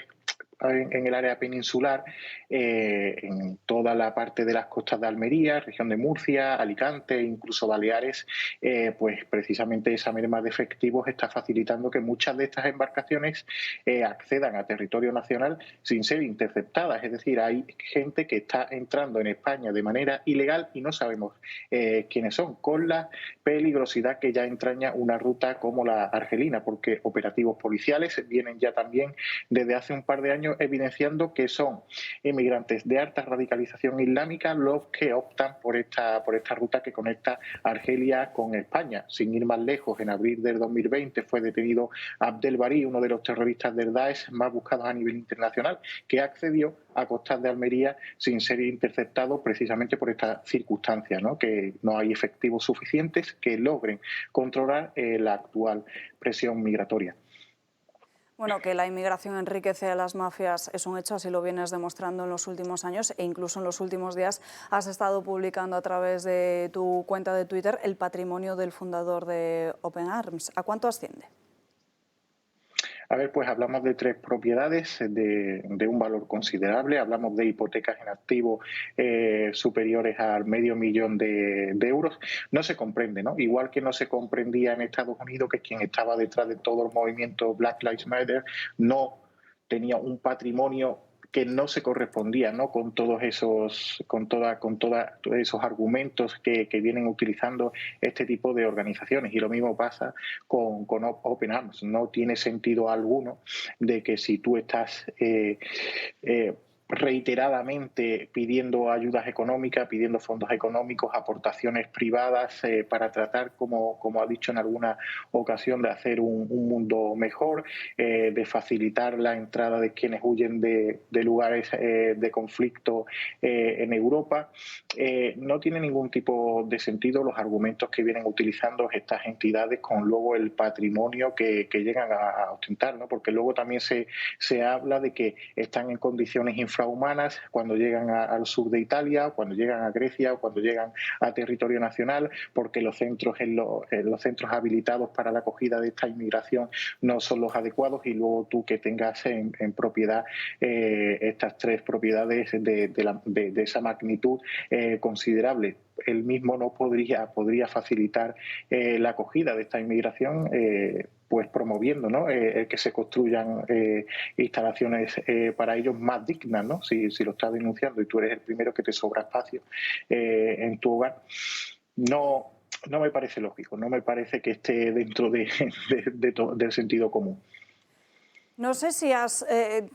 en el área peninsular, en toda la parte de las costas de Almería, región de Murcia, Alicante, incluso Baleares, pues precisamente esa merma de efectivos está facilitando que muchas de estas embarcaciones accedan a territorio nacional sin ser interceptadas. Es decir, hay gente que está entrando en España de manera ilegal y no sabemos quiénes son, con la peligrosidad que ya entraña una ruta como la argelina, porque operativos policiales vienen ya también desde hace un par de años evidenciando que son inmigrantes de alta radicalización islámica los que optan por esta ruta que conecta Argelia con España. Sin ir más lejos, en abril del 2020 fue detenido Abdel Bari, uno de los terroristas del Daesh más buscados a nivel internacional, que accedió a costas de Almería sin ser interceptado precisamente por esta circunstancia, ¿no? Que no hay efectivos suficientes que logren controlar la actual presión migratoria. Bueno, que la inmigración enriquece a las mafias es un hecho, así lo vienes demostrando en los últimos años e incluso en los últimos días has estado publicando a través de tu cuenta de Twitter el patrimonio del fundador de Open Arms. ¿A cuánto asciende? A ver, pues hablamos de 3 propiedades de un valor considerable, hablamos de hipotecas en activo superiores al $500.000 de euros. No se comprende, ¿no? Igual que no se comprendía en Estados Unidos que quien estaba detrás de todo el movimiento Black Lives Matter no tenía un patrimonio que no se correspondía, ¿no? Con todos esos, esos argumentos que vienen utilizando este tipo de organizaciones. Y lo mismo pasa con Open Arms. No tiene sentido alguno de que si tú estás reiteradamente pidiendo ayudas económicas, pidiendo fondos económicos, aportaciones privadas para tratar, como ha dicho en alguna ocasión, de hacer un mundo mejor, de facilitar la entrada de quienes huyen de lugares de conflicto en Europa. No tiene ningún tipo de sentido los argumentos que vienen utilizando estas entidades con luego el patrimonio que llegan a ostentar, ¿no? Porque luego también se habla de que están en condiciones infrahumanas cuando llegan al sur de Italia, cuando llegan a Grecia o cuando llegan a territorio nacional, porque los centros habilitados para la acogida de esta inmigración no son los adecuados, y luego tú que tengas en propiedad estas 3 propiedades de esa magnitud considerable. Él mismo no podría facilitar la acogida de esta inmigración, pues promoviendo, ¿no? Que se construyan instalaciones para ellos más dignas, ¿no? Si lo estás denunciando y tú eres el primero que te sobra espacio en tu hogar, no me parece lógico, no me parece que esté dentro del sentido común. No sé si has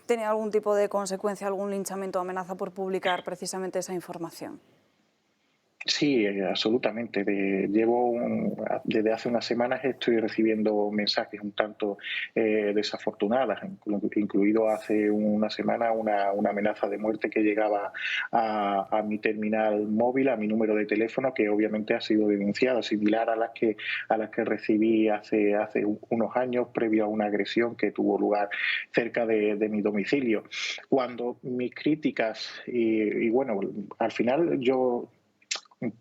tenido algún tipo de consecuencia, algún linchamiento o amenaza por publicar precisamente esa información. Sí, absolutamente. Desde hace unas semanas estoy recibiendo mensajes un tanto desafortunadas, incluido hace una semana una amenaza de muerte que llegaba a mi terminal móvil, a mi número de teléfono, que obviamente ha sido denunciada, similar a las que recibí hace unos años previo a una agresión que tuvo lugar cerca de mi domicilio. Cuando mis críticas, y bueno, al final yo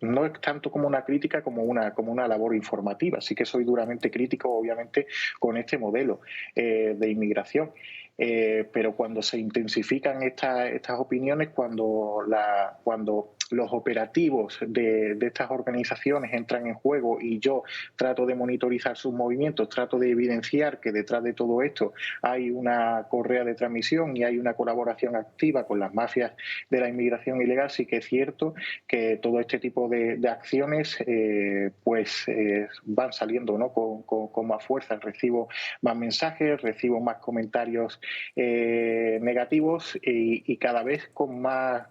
no es tanto como una crítica como una labor informativa. Sí que soy duramente crítico, obviamente, con este modelo de inmigración. Pero cuando se intensifican estas opiniones, cuando los operativos de estas organizaciones entran en juego y yo trato de monitorizar sus movimientos, trato de evidenciar que detrás de todo esto hay una correa de transmisión y hay una colaboración activa con las mafias de la inmigración ilegal, sí que es cierto que todo este tipo de acciones van saliendo, ¿no? con más fuerza. Recibo más mensajes, recibo más comentarios negativos y cada vez con más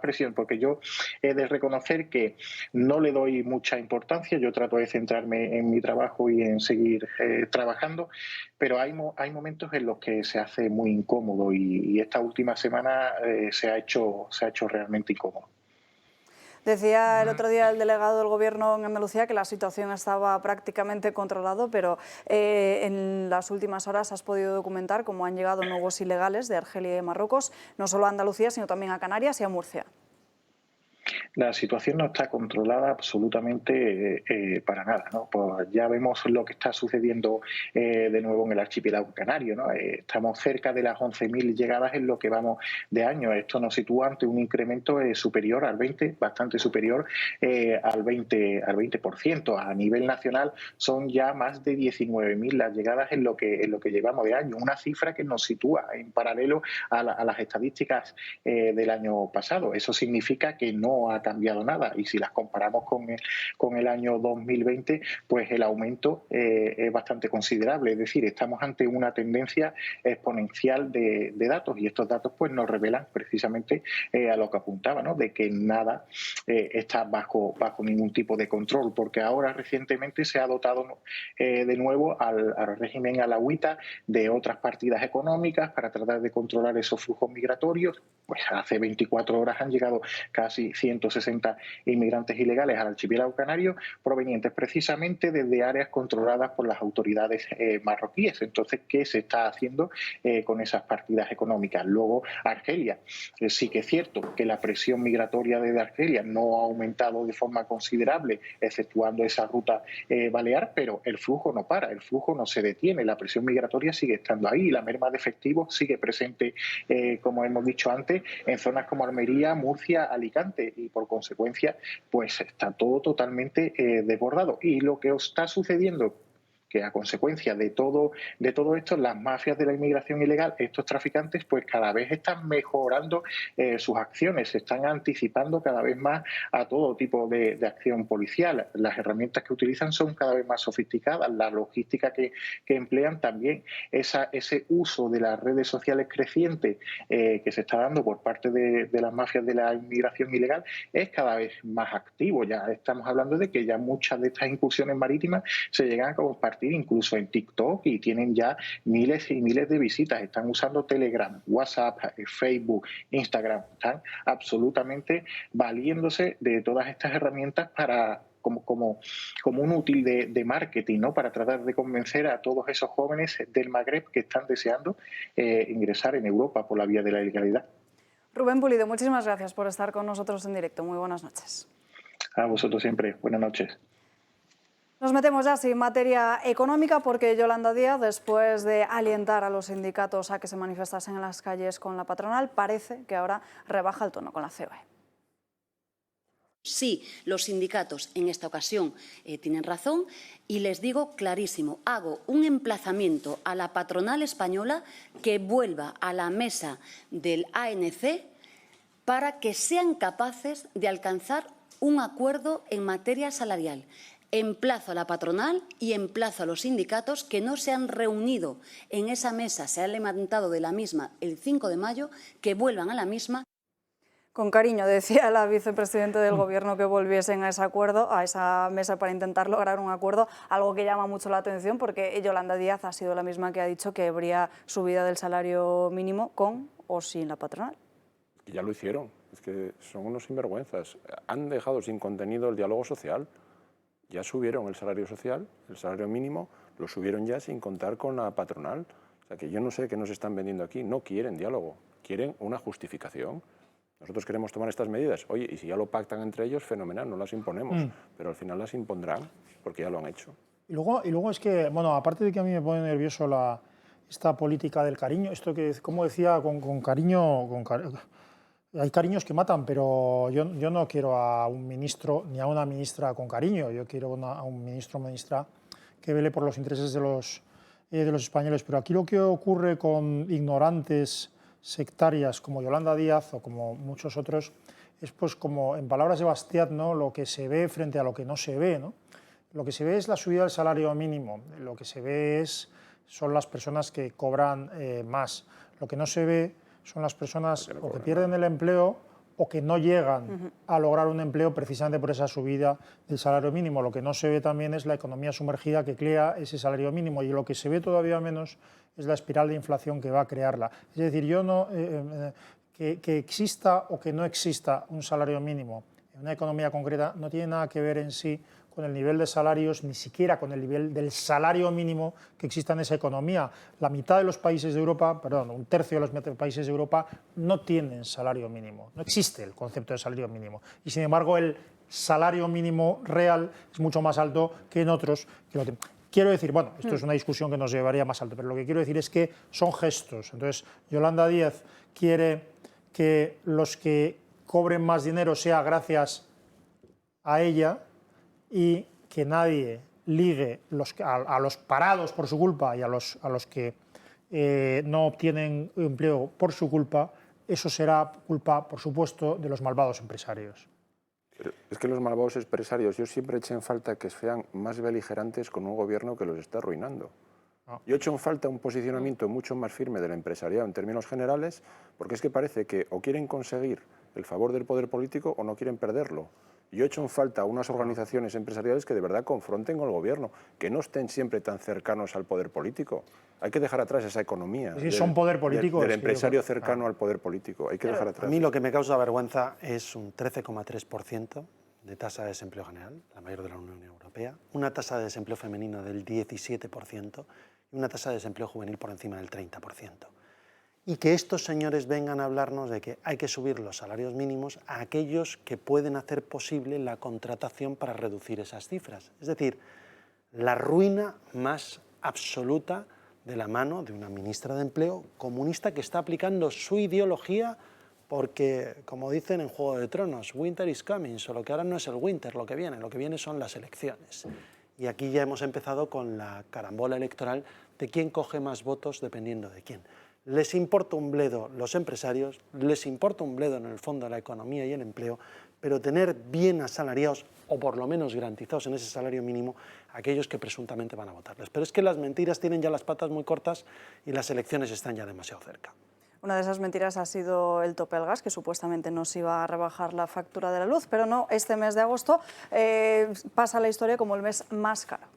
presión, porque yo he de reconocer que no le doy mucha importancia. Yo trato de centrarme en mi trabajo y en seguir trabajando, pero hay momentos en los que se hace muy incómodo y esta última semana se ha hecho realmente incómodo. Decía el otro día el delegado del Gobierno en Andalucía que la situación estaba prácticamente controlada, pero en las últimas horas has podido documentar cómo han llegado nuevos ilegales de Argelia y Marruecos, no solo a Andalucía, sino también a Canarias y a Murcia. La situación no está controlada absolutamente para nada, ¿no? Pues ya vemos lo que está sucediendo de nuevo en el archipiélago canario, ¿no? Estamos cerca de las 11.000 llegadas en lo que vamos de año. Esto nos sitúa ante un incremento superior al 20%, bastante superior al 20%. A nivel nacional son ya más de 19.000 las llegadas en lo que llevamos de año, una cifra que nos sitúa en paralelo a las estadísticas del año pasado. Eso significa que no ha cambiado nada, y si las comparamos con el año 2020, pues el aumento es bastante considerable. Es decir, estamos ante una tendencia exponencial de datos, y estos datos pues nos revelan precisamente a lo que apuntaba, ¿no? De que nada está bajo ningún tipo de control, porque ahora recientemente se ha dotado de nuevo al régimen alauita de otras partidas económicas para tratar de controlar esos flujos migratorios. Pues hace 24 horas han llegado casi 160 inmigrantes ilegales al archipiélago canario, provenientes precisamente desde áreas controladas por las autoridades marroquíes. Entonces, ¿qué se está haciendo con esas partidas económicas? Luego, Argelia. Sí que es cierto que la presión migratoria desde Argelia no ha aumentado de forma considerable, exceptuando esa ruta balear, pero el flujo no para, el flujo no se detiene, la presión migratoria sigue estando ahí, la merma de efectivos sigue presente, como hemos dicho antes, en zonas como Almería, Murcia, Alicante, y por consecuencia pues está todo totalmente desbordado. Y lo que está sucediendo, que a consecuencia de todo esto, las mafias de la inmigración ilegal, estos traficantes, pues cada vez están mejorando sus acciones, se están anticipando cada vez más a todo tipo de acción policial. Las herramientas que utilizan son cada vez más sofisticadas, la logística que emplean también, ese uso de las redes sociales creciente que se está dando por parte de las mafias de la inmigración ilegal es cada vez más activo. Ya estamos hablando de que ya muchas de estas incursiones marítimas se llegan a compartir incluso en TikTok y tienen ya miles y miles de visitas. Están usando Telegram, WhatsApp, Facebook, Instagram. Están absolutamente valiéndose de todas estas herramientas para como un útil de marketing, ¿no? Para tratar de convencer a todos esos jóvenes del Magreb que están deseando ingresar en Europa por la vía de la ilegalidad. Rubén Pulido, muchísimas gracias por estar con nosotros en directo. Muy buenas noches. A vosotros siempre. Buenas noches. Nos metemos ya sin materia económica porque Yolanda Díaz, después de alientar a los sindicatos a que se manifestasen en las calles con la patronal, parece que ahora rebaja el tono con la COE. Sí, los sindicatos en esta ocasión tienen razón y les digo clarísimo, hago un emplazamiento a la patronal española que vuelva a la mesa del ANC para que sean capaces de alcanzar un acuerdo en materia salarial. Emplazo a la patronal y emplazo a los sindicatos que no se han reunido en esa mesa, se han levantado de la misma el 5 de mayo, que vuelvan a la misma. Con cariño, decía la vicepresidenta del Gobierno que volviesen a ese acuerdo, a esa mesa para intentar lograr un acuerdo, algo que llama mucho la atención porque Yolanda Díaz ha sido la misma que ha dicho que habría subida del salario mínimo con o sin la patronal. Y ya lo hicieron, es que son unos sinvergüenzas. Han dejado sin contenido el diálogo social. Ya subieron el salario social, el salario mínimo, lo subieron ya sin contar con la patronal. O sea que yo no sé qué nos están vendiendo aquí. No quieren diálogo, quieren una justificación. Nosotros queremos tomar estas medidas. Oye, y si ya lo pactan entre ellos, fenomenal, no las imponemos. Pero al final las impondrán porque ya lo han hecho. Y luego es que, bueno, aparte de que a mí me pone nervioso esta política del cariño, esto que, como decía, con cariño... Hay cariños que matan, pero yo no quiero a un ministro ni a una ministra con cariño. Yo quiero a un ministro o ministra que vele por los intereses de los españoles. Pero aquí lo que ocurre con ignorantes sectarias como Yolanda Díaz o como muchos otros es, pues, como en palabras de Bastiat, ¿no? Lo que se ve frente a lo que no se ve, ¿no? Lo que se ve es la subida del salario mínimo. Lo que se ve son las personas que cobran más. Lo que no se ve son las personas o que pierden el empleo o que no llegan a lograr un empleo precisamente por esa subida del salario mínimo. Lo que no se ve también es la economía sumergida que crea ese salario mínimo, y lo que se ve todavía menos es la espiral de inflación que va a crearla. Es decir, yo no que exista o que no exista un salario mínimo en una economía concreta, no tiene nada que ver en sí con el nivel de salarios, ni siquiera con el nivel del salario mínimo que exista en esa economía. La mitad de los países de Europa, perdón, un tercio de los países de Europa no tienen salario mínimo. No existe el concepto de salario mínimo. Y sin embargo, el salario mínimo real es mucho más alto que en otros que lo tienen. Quiero decir, bueno, esto es una discusión que nos llevaría más alto, pero lo que quiero decir es que son gestos. Entonces, Yolanda Díaz quiere que los que cobren más dinero sea gracias a ella y que nadie ligue a los parados por su culpa y a los que no obtienen empleo por su culpa. Eso será culpa, por supuesto, de los malvados empresarios. Es que los malvados empresarios, yo siempre eché en falta que sean más beligerantes con un gobierno que los está arruinando. Yo echo en falta un posicionamiento mucho más firme del empresariado en términos generales, porque es que parece que o quieren conseguir el favor del poder político o no quieren perderlo. Yo echo en falta unas organizaciones empresariales que de verdad confronten con el gobierno, que no estén siempre tan cercanos al poder político. Hay que dejar atrás esa economía son poder político, del empresario cercano al poder político. Hay que dejar atrás. A mí lo que me causa vergüenza es un 13,3% de tasa de desempleo general, la mayor de la Unión Europea, una tasa de desempleo femenino del 17% y una tasa de desempleo juvenil por encima del 30%. Y que estos señores vengan a hablarnos de que hay que subir los salarios mínimos a aquellos que pueden hacer posible la contratación para reducir esas cifras. Es decir, la ruina más absoluta de la mano de una ministra de Empleo comunista que está aplicando su ideología porque, como dicen en Juego de Tronos, winter is coming, solo que ahora no es el winter lo que viene son las elecciones. Y aquí ya hemos empezado con la carambola electoral de quién coge más votos dependiendo de quién. Les importa un bledo los empresarios, les importa un bledo en el fondo la economía y el empleo, pero tener bien asalariados, o por lo menos garantizados en ese salario mínimo, aquellos que presuntamente van a votarles. Pero es que las mentiras tienen ya las patas muy cortas y las elecciones están ya demasiado cerca. Una de esas mentiras ha sido el tope al gas, que supuestamente nos iba a rebajar la factura de la luz, pero no, este mes de agosto pasa a la historia como el mes más caro.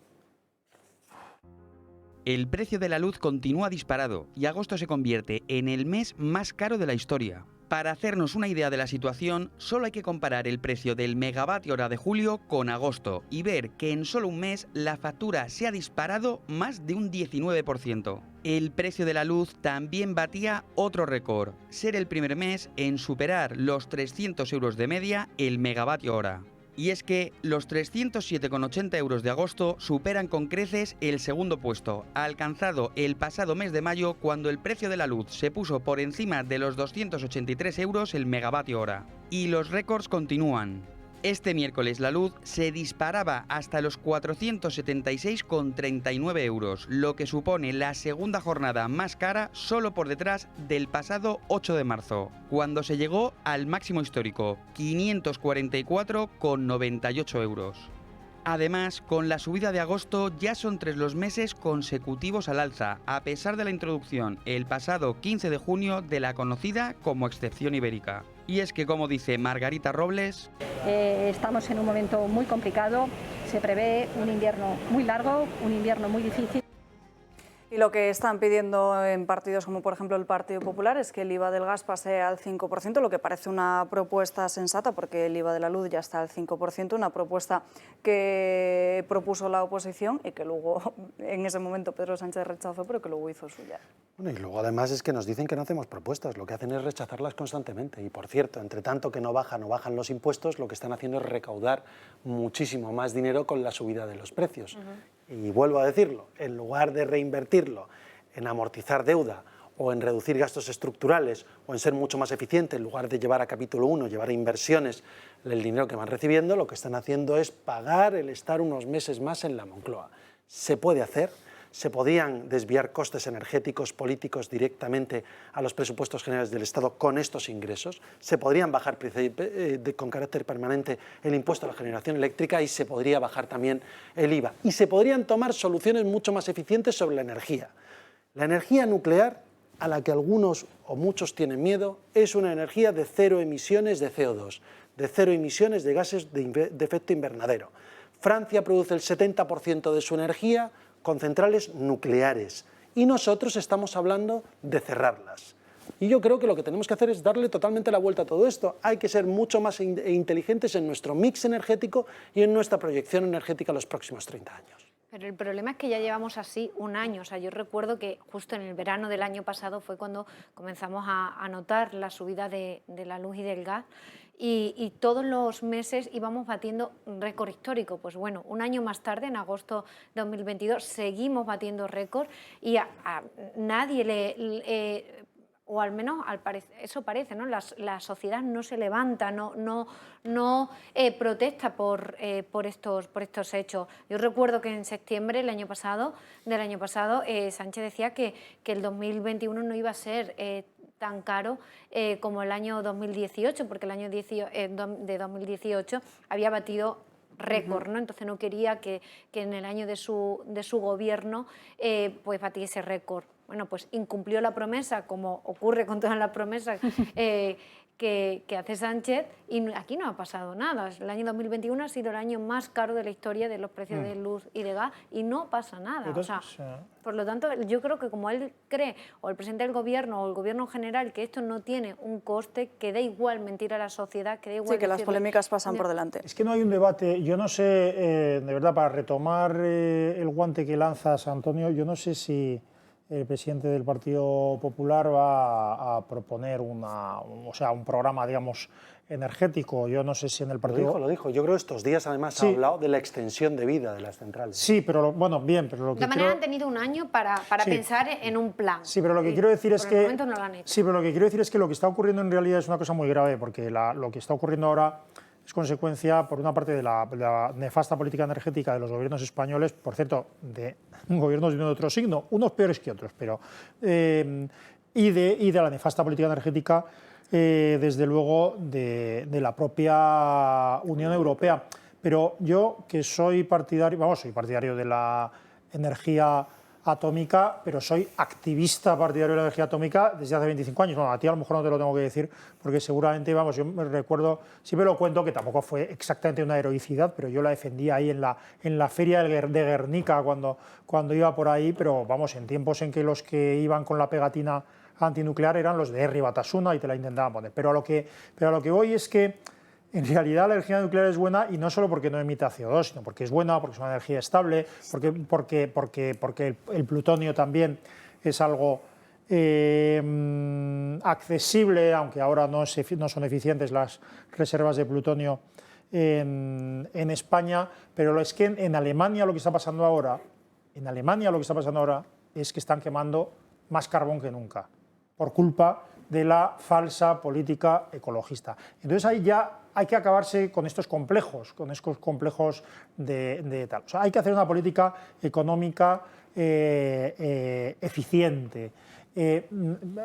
El precio de la luz continúa disparado y agosto se convierte en el mes más caro de la historia. Para hacernos una idea de la situación, solo hay que comparar el precio del megavatio hora de julio con agosto y ver que en solo un mes la factura se ha disparado más de un 19%. El precio de la luz también batía otro récord, ser el primer mes en superar los 300 euros de media el megavatio hora. Y es que los 307,80 euros de agosto superan con creces el segundo puesto, alcanzado el pasado mes de mayo cuando el precio de la luz se puso por encima de los 283 euros el megavatio hora. Y los récords continúan. Este miércoles la luz se disparaba hasta los 476,39 euros, lo que supone la segunda jornada más cara solo por detrás del pasado 8 de marzo, cuando se llegó al máximo histórico, 544,98 euros. Además, con la subida de agosto ya son 3 los meses consecutivos al alza, a pesar de la introducción el pasado 15 de junio de la conocida como excepción ibérica. Y es que, como dice Margarita Robles, estamos en un momento muy complicado, se prevé un invierno muy largo, un invierno muy difícil. Y lo que están pidiendo en partidos como por ejemplo el Partido Popular es que el IVA del gas pase al 5%, lo que parece una propuesta sensata porque el IVA de la luz ya está al 5%, una propuesta que propuso la oposición y que luego en ese momento Pedro Sánchez rechazó, pero que luego hizo suya. Bueno, y luego además es que nos dicen que no hacemos propuestas, lo que hacen es rechazarlas constantemente. Y por cierto, entre tanto que no bajan los impuestos, lo que están haciendo es recaudar muchísimo más dinero con la subida de los precios. Y vuelvo a decirlo, en lugar de reinvertirlo en amortizar deuda o en reducir gastos estructurales o en ser mucho más eficiente, en lugar de llevar a capítulo 1, llevar a inversiones el dinero que van recibiendo, lo que están haciendo es pagar el estar unos meses más en la Moncloa. Se puede hacer. Se podían desviar costes energéticos políticos directamente a los presupuestos generales del Estado con estos ingresos, se podrían bajar con carácter permanente el impuesto a la generación eléctrica y se podría bajar también el IVA. Y se podrían tomar soluciones mucho más eficientes sobre la energía. La energía nuclear, a la que algunos o muchos tienen miedo, es una energía de 0 emisiones de CO2, de 0 emisiones de gases de efecto invernadero. Francia produce el 70% de su energía con centrales nucleares y nosotros estamos hablando de cerrarlas. Y yo creo que lo que tenemos que hacer es darle totalmente la vuelta a todo esto. Hay que ser mucho más inteligentes en nuestro mix energético y en nuestra proyección energética los próximos 30 años. Pero el problema es que ya llevamos así un año. O sea, yo recuerdo que justo en el verano del año pasado fue cuando comenzamos a notar la subida de la luz y del gas, y todos los meses íbamos batiendo récord histórico. Pues bueno, un año más tarde, en agosto de 2022, seguimos batiendo récord y a nadie o al menos eso parece, ¿no? La sociedad no se levanta, no protesta por estos hechos. Yo recuerdo que en septiembre del año pasado, Sánchez decía que el 2021 no iba a ser tan caro como el año 2018, porque el año de 2018 había batido récord, ¿no? Entonces no quería que en el año de su gobierno pues batiese récord. Bueno, pues incumplió la promesa, como ocurre con todas las promesas que hace Sánchez, y aquí no ha pasado nada. El año 2021 ha sido el año más caro de la historia de los precios de luz y de gas, y no pasa nada. Entonces, por lo tanto, yo creo que como él cree, o el presidente del gobierno, o el gobierno en general, que esto no tiene un coste, que da igual mentir a la sociedad, que da igual... Sí, que las polémicas pasan por delante. Es que no hay un debate, yo no sé, de verdad, para retomar el guante que lanzas, Antonio, yo no sé si el presidente del Partido Popular va a proponer un programa, digamos, energético. Yo no sé si en el partido... Lo dijo. Yo creo que estos días además ha hablado de la extensión de vida de las centrales. Sí, pero bueno, bien, pero lo que de manera han tenido un año para pensar en un plan. Sí, pero lo que quiero decir es que... Por el momento no lo han hecho. Sí, pero lo que quiero decir es que lo que está ocurriendo en realidad es una cosa muy grave, porque lo que está ocurriendo ahora es consecuencia, por una parte, de la nefasta política energética de los gobiernos españoles, por cierto, de gobiernos de otro signo, unos peores que otros, pero y de la nefasta política energética, desde luego, de la propia Unión Europea. Pero yo, que soy partidario de la energía atómica, pero soy activista partidario de la energía atómica desde hace 25 años. Bueno, a ti a lo mejor no te lo tengo que decir, porque seguramente, yo me recuerdo, siempre lo cuento, que tampoco fue exactamente una heroicidad, pero yo la defendí ahí en la feria de Guernica cuando iba por ahí, pero en tiempos en que los que iban con la pegatina antinuclear eran los de Herri Batasuna y te la intentaban poner. Pero a lo que voy es que en realidad la energía nuclear es buena, y no solo porque no emita CO2, sino porque es buena, porque es una energía estable, porque el plutonio también es algo accesible, aunque ahora no son eficientes las reservas de plutonio en España. Pero es que en Alemania lo que está pasando ahora, es que están quemando más carbón que nunca, por culpa de la falsa política ecologista. Entonces ahí ya hay que acabarse con estos complejos, de tal. O sea, hay que hacer una política económica eficiente.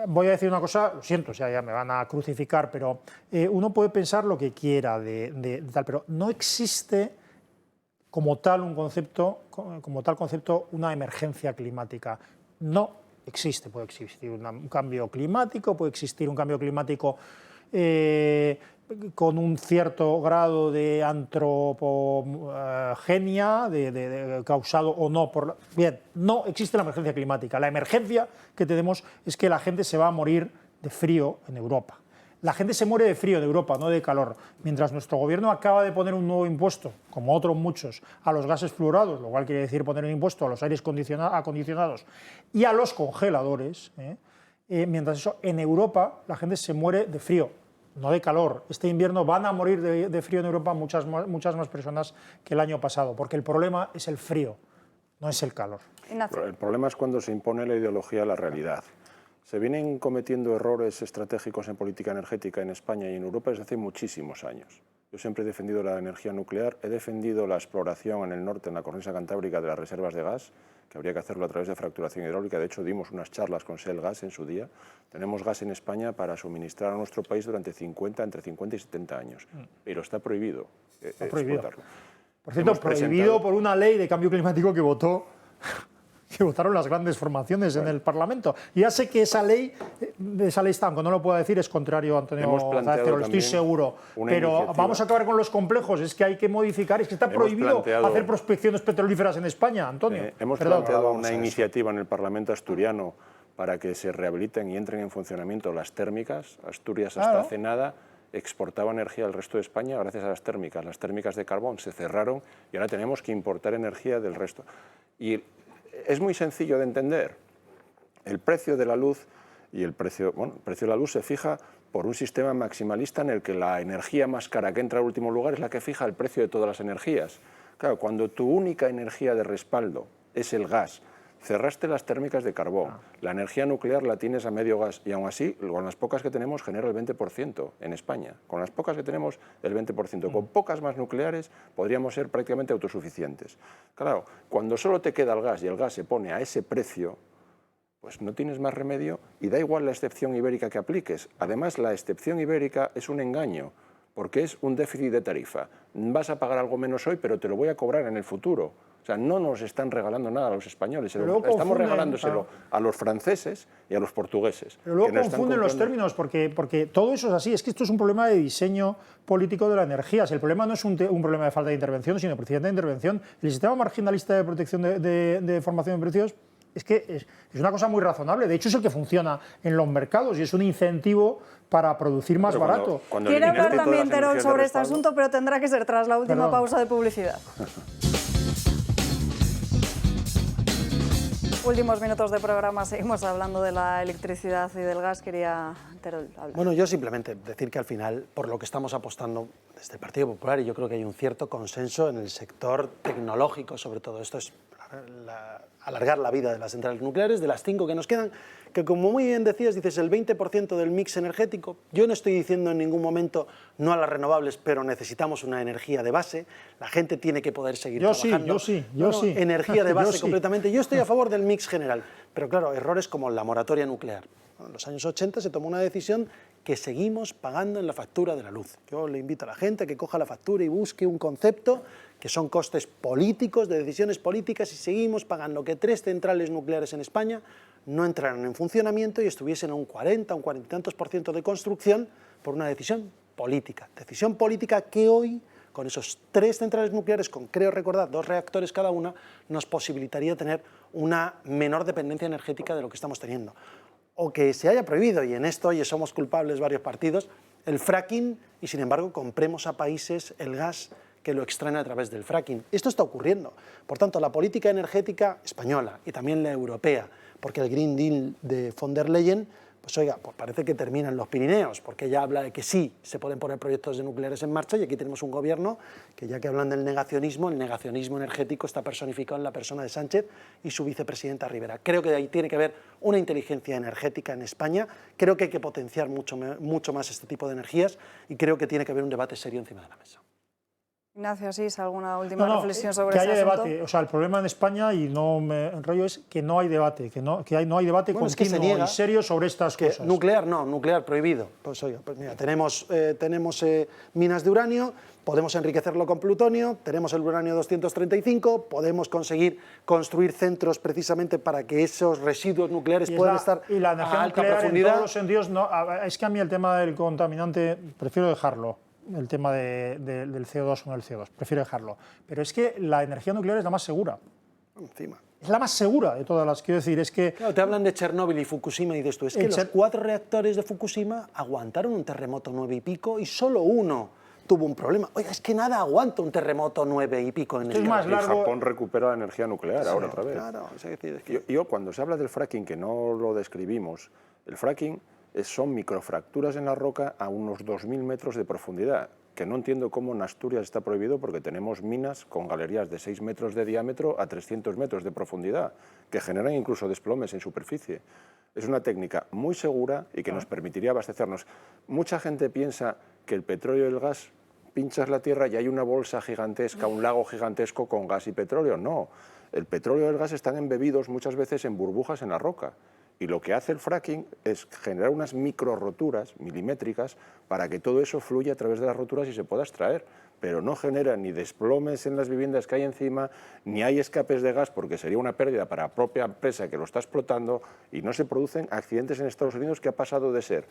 Voy a decir una cosa, lo siento, ya me van a crucificar, pero uno puede pensar lo que quiera de tal, pero no existe como tal concepto, una emergencia climática. No existe. Puede existir un cambio climático, con un cierto grado de antropogenia, causado o no por... Bien, no existe la emergencia climática. La emergencia que tenemos es que la gente se va a morir de frío en Europa. La gente se muere de frío en Europa, no de calor. Mientras nuestro gobierno acaba de poner un nuevo impuesto, como otros muchos, a los gases fluorados, lo cual quiere decir poner un impuesto a los aires acondicionados y a los congeladores, mientras eso, en Europa la gente se muere de frío, no de calor. Este invierno van a morir de frío en Europa muchas más personas que el año pasado, porque el problema es el frío, no es el calor. Ignacio. El problema es cuando se impone la ideología a la realidad. Se vienen cometiendo errores estratégicos en política energética en España y en Europa desde hace muchísimos años. Yo siempre he defendido la energía nuclear, he defendido la exploración en el norte, en la cornisa cantábrica, de las reservas de gas, que habría que hacerlo a través de fracturación hidráulica. De hecho, dimos unas charlas con Shell Gas en su día. Tenemos gas en España para suministrar a nuestro país durante entre 50 y 70 años, pero está prohibido. Está prohibido. Explotarlo. Por cierto, prohibido por una ley de cambio climático que votaron las grandes formaciones en el Parlamento. Y ya sé que esa ley está, aunque no lo pueda decir, es contrario a Antonio González, pero lo estoy seguro. Pero vamos a acabar con los complejos, es que hay que modificar, es que está prohibido hacer prospecciones petrolíferas en España, Antonio. Hemos planteado una iniciativa en el Parlamento asturiano para que se rehabiliten y entren en funcionamiento las térmicas. Asturias hasta hace nada exportaba energía al resto de España gracias a las térmicas. Las térmicas de carbón se cerraron y ahora tenemos que importar energía del resto. Y es muy sencillo de entender. El precio de la luz y el precio de la luz se fija por un sistema maximalista en el que la energía más cara que entra al último lugar es la que fija el precio de todas las energías. Claro, cuando tu única energía de respaldo es el gas, cerraste las térmicas de carbón, la energía nuclear la tienes a medio gas y aún así, con las pocas que tenemos, genera el 20% en España. Con las pocas que tenemos, el 20%. Con pocas más nucleares podríamos ser prácticamente autosuficientes. Claro, cuando solo te queda el gas y el gas se pone a ese precio, pues no tienes más remedio y da igual la excepción ibérica que apliques. Además, la excepción ibérica es un engaño, porque es un déficit de tarifa. Vas a pagar algo menos hoy, pero te lo voy a cobrar en el futuro. O sea, no nos están regalando nada a los españoles, estamos regalándoselo a los franceses y a los portugueses. Pero luego confunden los términos, porque todo eso es así. Es que esto es un problema de diseño político de la energía. Si el problema no es un problema de falta de intervención, sino precisamente de intervención. El sistema marginalista de protección de formación de precios es que es una cosa muy razonable. De hecho, es el que funciona en los mercados y es un incentivo para producir más barato. Quiere hablar también Terol sobre este asunto, pero tendrá que ser tras la última pausa de publicidad. Últimos minutos de programa, seguimos hablando de la electricidad y del gas. Quería Terol hablar. Bueno, yo simplemente decir que al final, por lo que estamos apostando desde el Partido Popular, y yo creo que hay un cierto consenso en el sector tecnológico sobre todo esto, es alargar la vida de las centrales nucleares, de las 5 que nos quedan, que como muy bien decías, dices el 20% del mix energético. Yo no estoy diciendo en ningún momento no a las renovables, pero necesitamos una energía de base. La gente tiene que poder seguir trabajando. Yo sí. Energía de base completamente. Yo estoy a favor del mix general, pero claro, errores como la moratoria nuclear. En los años 80 se tomó una decisión que seguimos pagando en la factura de la luz. Yo le invito a la gente a que coja la factura y busque un concepto que son costes políticos, de decisiones políticas, y seguimos pagando que 3 centrales nucleares en España no entraran en funcionamiento y estuviesen a un 40, un 40 y tantos % de construcción por una decisión política. Decisión política que hoy, con esos 3 centrales nucleares, con creo recordar 2 reactores cada una, nos posibilitaría tener una menor dependencia energética de lo que estamos teniendo. O que se haya prohibido, y en esto hoy somos culpables varios partidos, el fracking, y sin embargo compremos a países el gas que lo extraen a través del fracking. Esto está ocurriendo. Por tanto, la política energética española y también la europea, porque el Green Deal de von der Leyen, pues oiga, pues parece que termina en los Pirineos, porque ella habla de que sí, se pueden poner proyectos de nucleares en marcha, y aquí tenemos un gobierno que, ya que hablan del negacionismo, el negacionismo energético está personificado en la persona de Sánchez y su vicepresidenta Rivera. Creo que ahí tiene que haber una inteligencia energética en España, creo que hay que potenciar mucho más este tipo de energías, y creo que tiene que haber un debate serio encima de la mesa. Ignacio Asís, ¿alguna última reflexión sobre que este haya asunto? debate. O sea, el problema en España, y no me enrollo, es que no hay debate, no hay debate continuo y serio sobre estas cosas. Nuclear no, nuclear prohibido. Pues oiga, pues mira, tenemos minas de uranio, podemos enriquecerlo con plutonio, tenemos el uranio 235, podemos conseguir construir centros precisamente para que esos residuos nucleares puedan estar y la energía a alta nuclear profundidad. En todos los sentidos, no, es que a mí el tema del contaminante prefiero dejarlo. El tema del CO2 o no del CO2, prefiero dejarlo. Pero es que la energía nuclear es la más segura. Encima. Es la más segura de todas las, quiero decir, es que... Claro, te hablan de Chernóbil y Fukushima y dices tú, es que los 4 reactores de Fukushima aguantaron un terremoto 9 y pico y solo uno tuvo un problema. Oiga, es que nada aguanta un terremoto 9 y pico en el más largo. Japón recupera la energía nuclear otra vez. Claro, es decir, yo, cuando se habla del fracking, que no lo describimos, el fracking son microfracturas en la roca a unos 2.000 metros de profundidad, que no entiendo cómo en Asturias está prohibido, porque tenemos minas con galerías de 6 metros de diámetro a 300 metros de profundidad, que generan incluso desplomes en superficie. Es una técnica muy segura y que nos permitiría abastecernos. Mucha gente piensa que el petróleo y el gas, pinchas la tierra y hay una bolsa gigantesca, un lago gigantesco con gas y petróleo. No, el petróleo y el gas están embebidos muchas veces en burbujas en la roca. Y lo que hace el fracking es generar unas micro roturas milimétricas para que todo eso fluya a través de las roturas y se pueda extraer. Pero no genera ni desplomes en las viviendas que hay encima, ni hay escapes de gas, porque sería una pérdida para la propia empresa que lo está explotando, y no se producen accidentes en Estados Unidos, que ha pasado de ser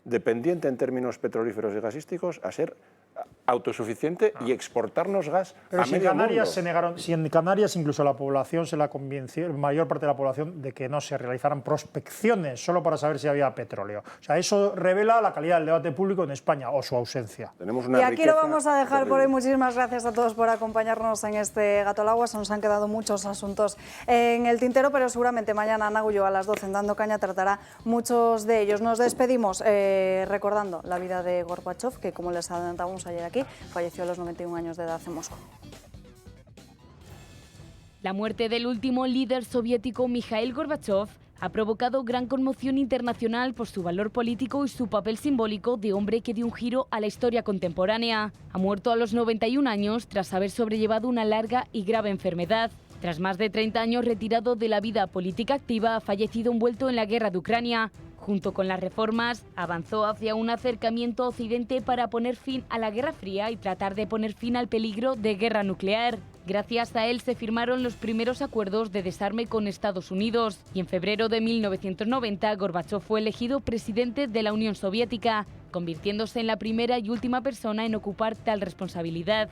dependiente en términos petrolíferos y gasísticos a ser autosuficiente y exportarnos gas Pero a si en medio Canarias mundo. se negaron, si en Canarias incluso la población se la convenció, mayor parte de la población, de que no se realizaran prospecciones solo para saber si había petróleo. O sea, eso revela la calidad del debate público en España o su ausencia. Tenemos Y aquí lo vamos a dejar por hoy. Muchísimas gracias a todos por acompañarnos en este Gato al Agua. Se nos han quedado muchos asuntos en el tintero, pero seguramente mañana Ana Gullo a las 12 en Dando Caña tratará muchos de ellos. Nos despedimos recordando la vida de Gorbachov, que como les adelantábamos ayer aquí, falleció a los 91 años de edad en Moscú. La muerte del último líder soviético, Mikhail Gorbachov, ha provocado gran conmoción internacional por su valor político y su papel simbólico de hombre que dio un giro a la historia contemporánea. Ha muerto a los 91 años tras haber sobrellevado una larga y grave enfermedad. Tras más de 30 años retirado de la vida política activa, ha fallecido envuelto en la guerra de Ucrania. Junto con las reformas, avanzó hacia un acercamiento a Occidente para poner fin a la Guerra Fría y tratar de poner fin al peligro de guerra nuclear. Gracias a él se firmaron los primeros acuerdos de desarme con Estados Unidos y en febrero de 1990 Gorbachov fue elegido presidente de la Unión Soviética, convirtiéndose en la primera y última persona en ocupar tal responsabilidad.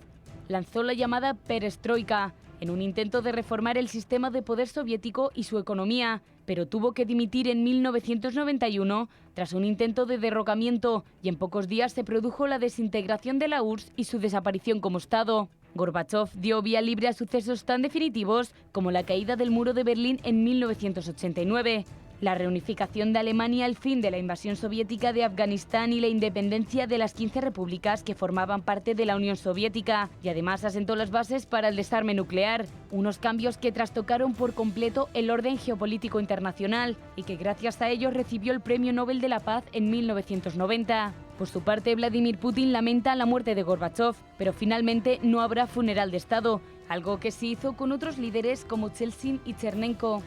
Lanzó la llamada perestroika, en un intento de reformar el sistema de poder soviético y su economía, pero tuvo que dimitir en 1991 tras un intento de derrocamiento y en pocos días se produjo la desintegración de la URSS y su desaparición como Estado. Gorbachov dio vía libre a sucesos tan definitivos como la caída del muro de Berlín en 1989, la reunificación de Alemania, el fin de la invasión soviética de Afganistán y la independencia de las 15 repúblicas que formaban parte de la Unión Soviética, y además asentó las bases para el desarme nuclear, unos cambios que trastocaron por completo el orden geopolítico internacional y que gracias a ellos recibió el Premio Nobel de la Paz en 1990. Por su parte, Vladimir Putin lamenta la muerte de Gorbachov, pero finalmente no habrá funeral de Estado, algo que se hizo con otros líderes como Yeltsin y Chernenko.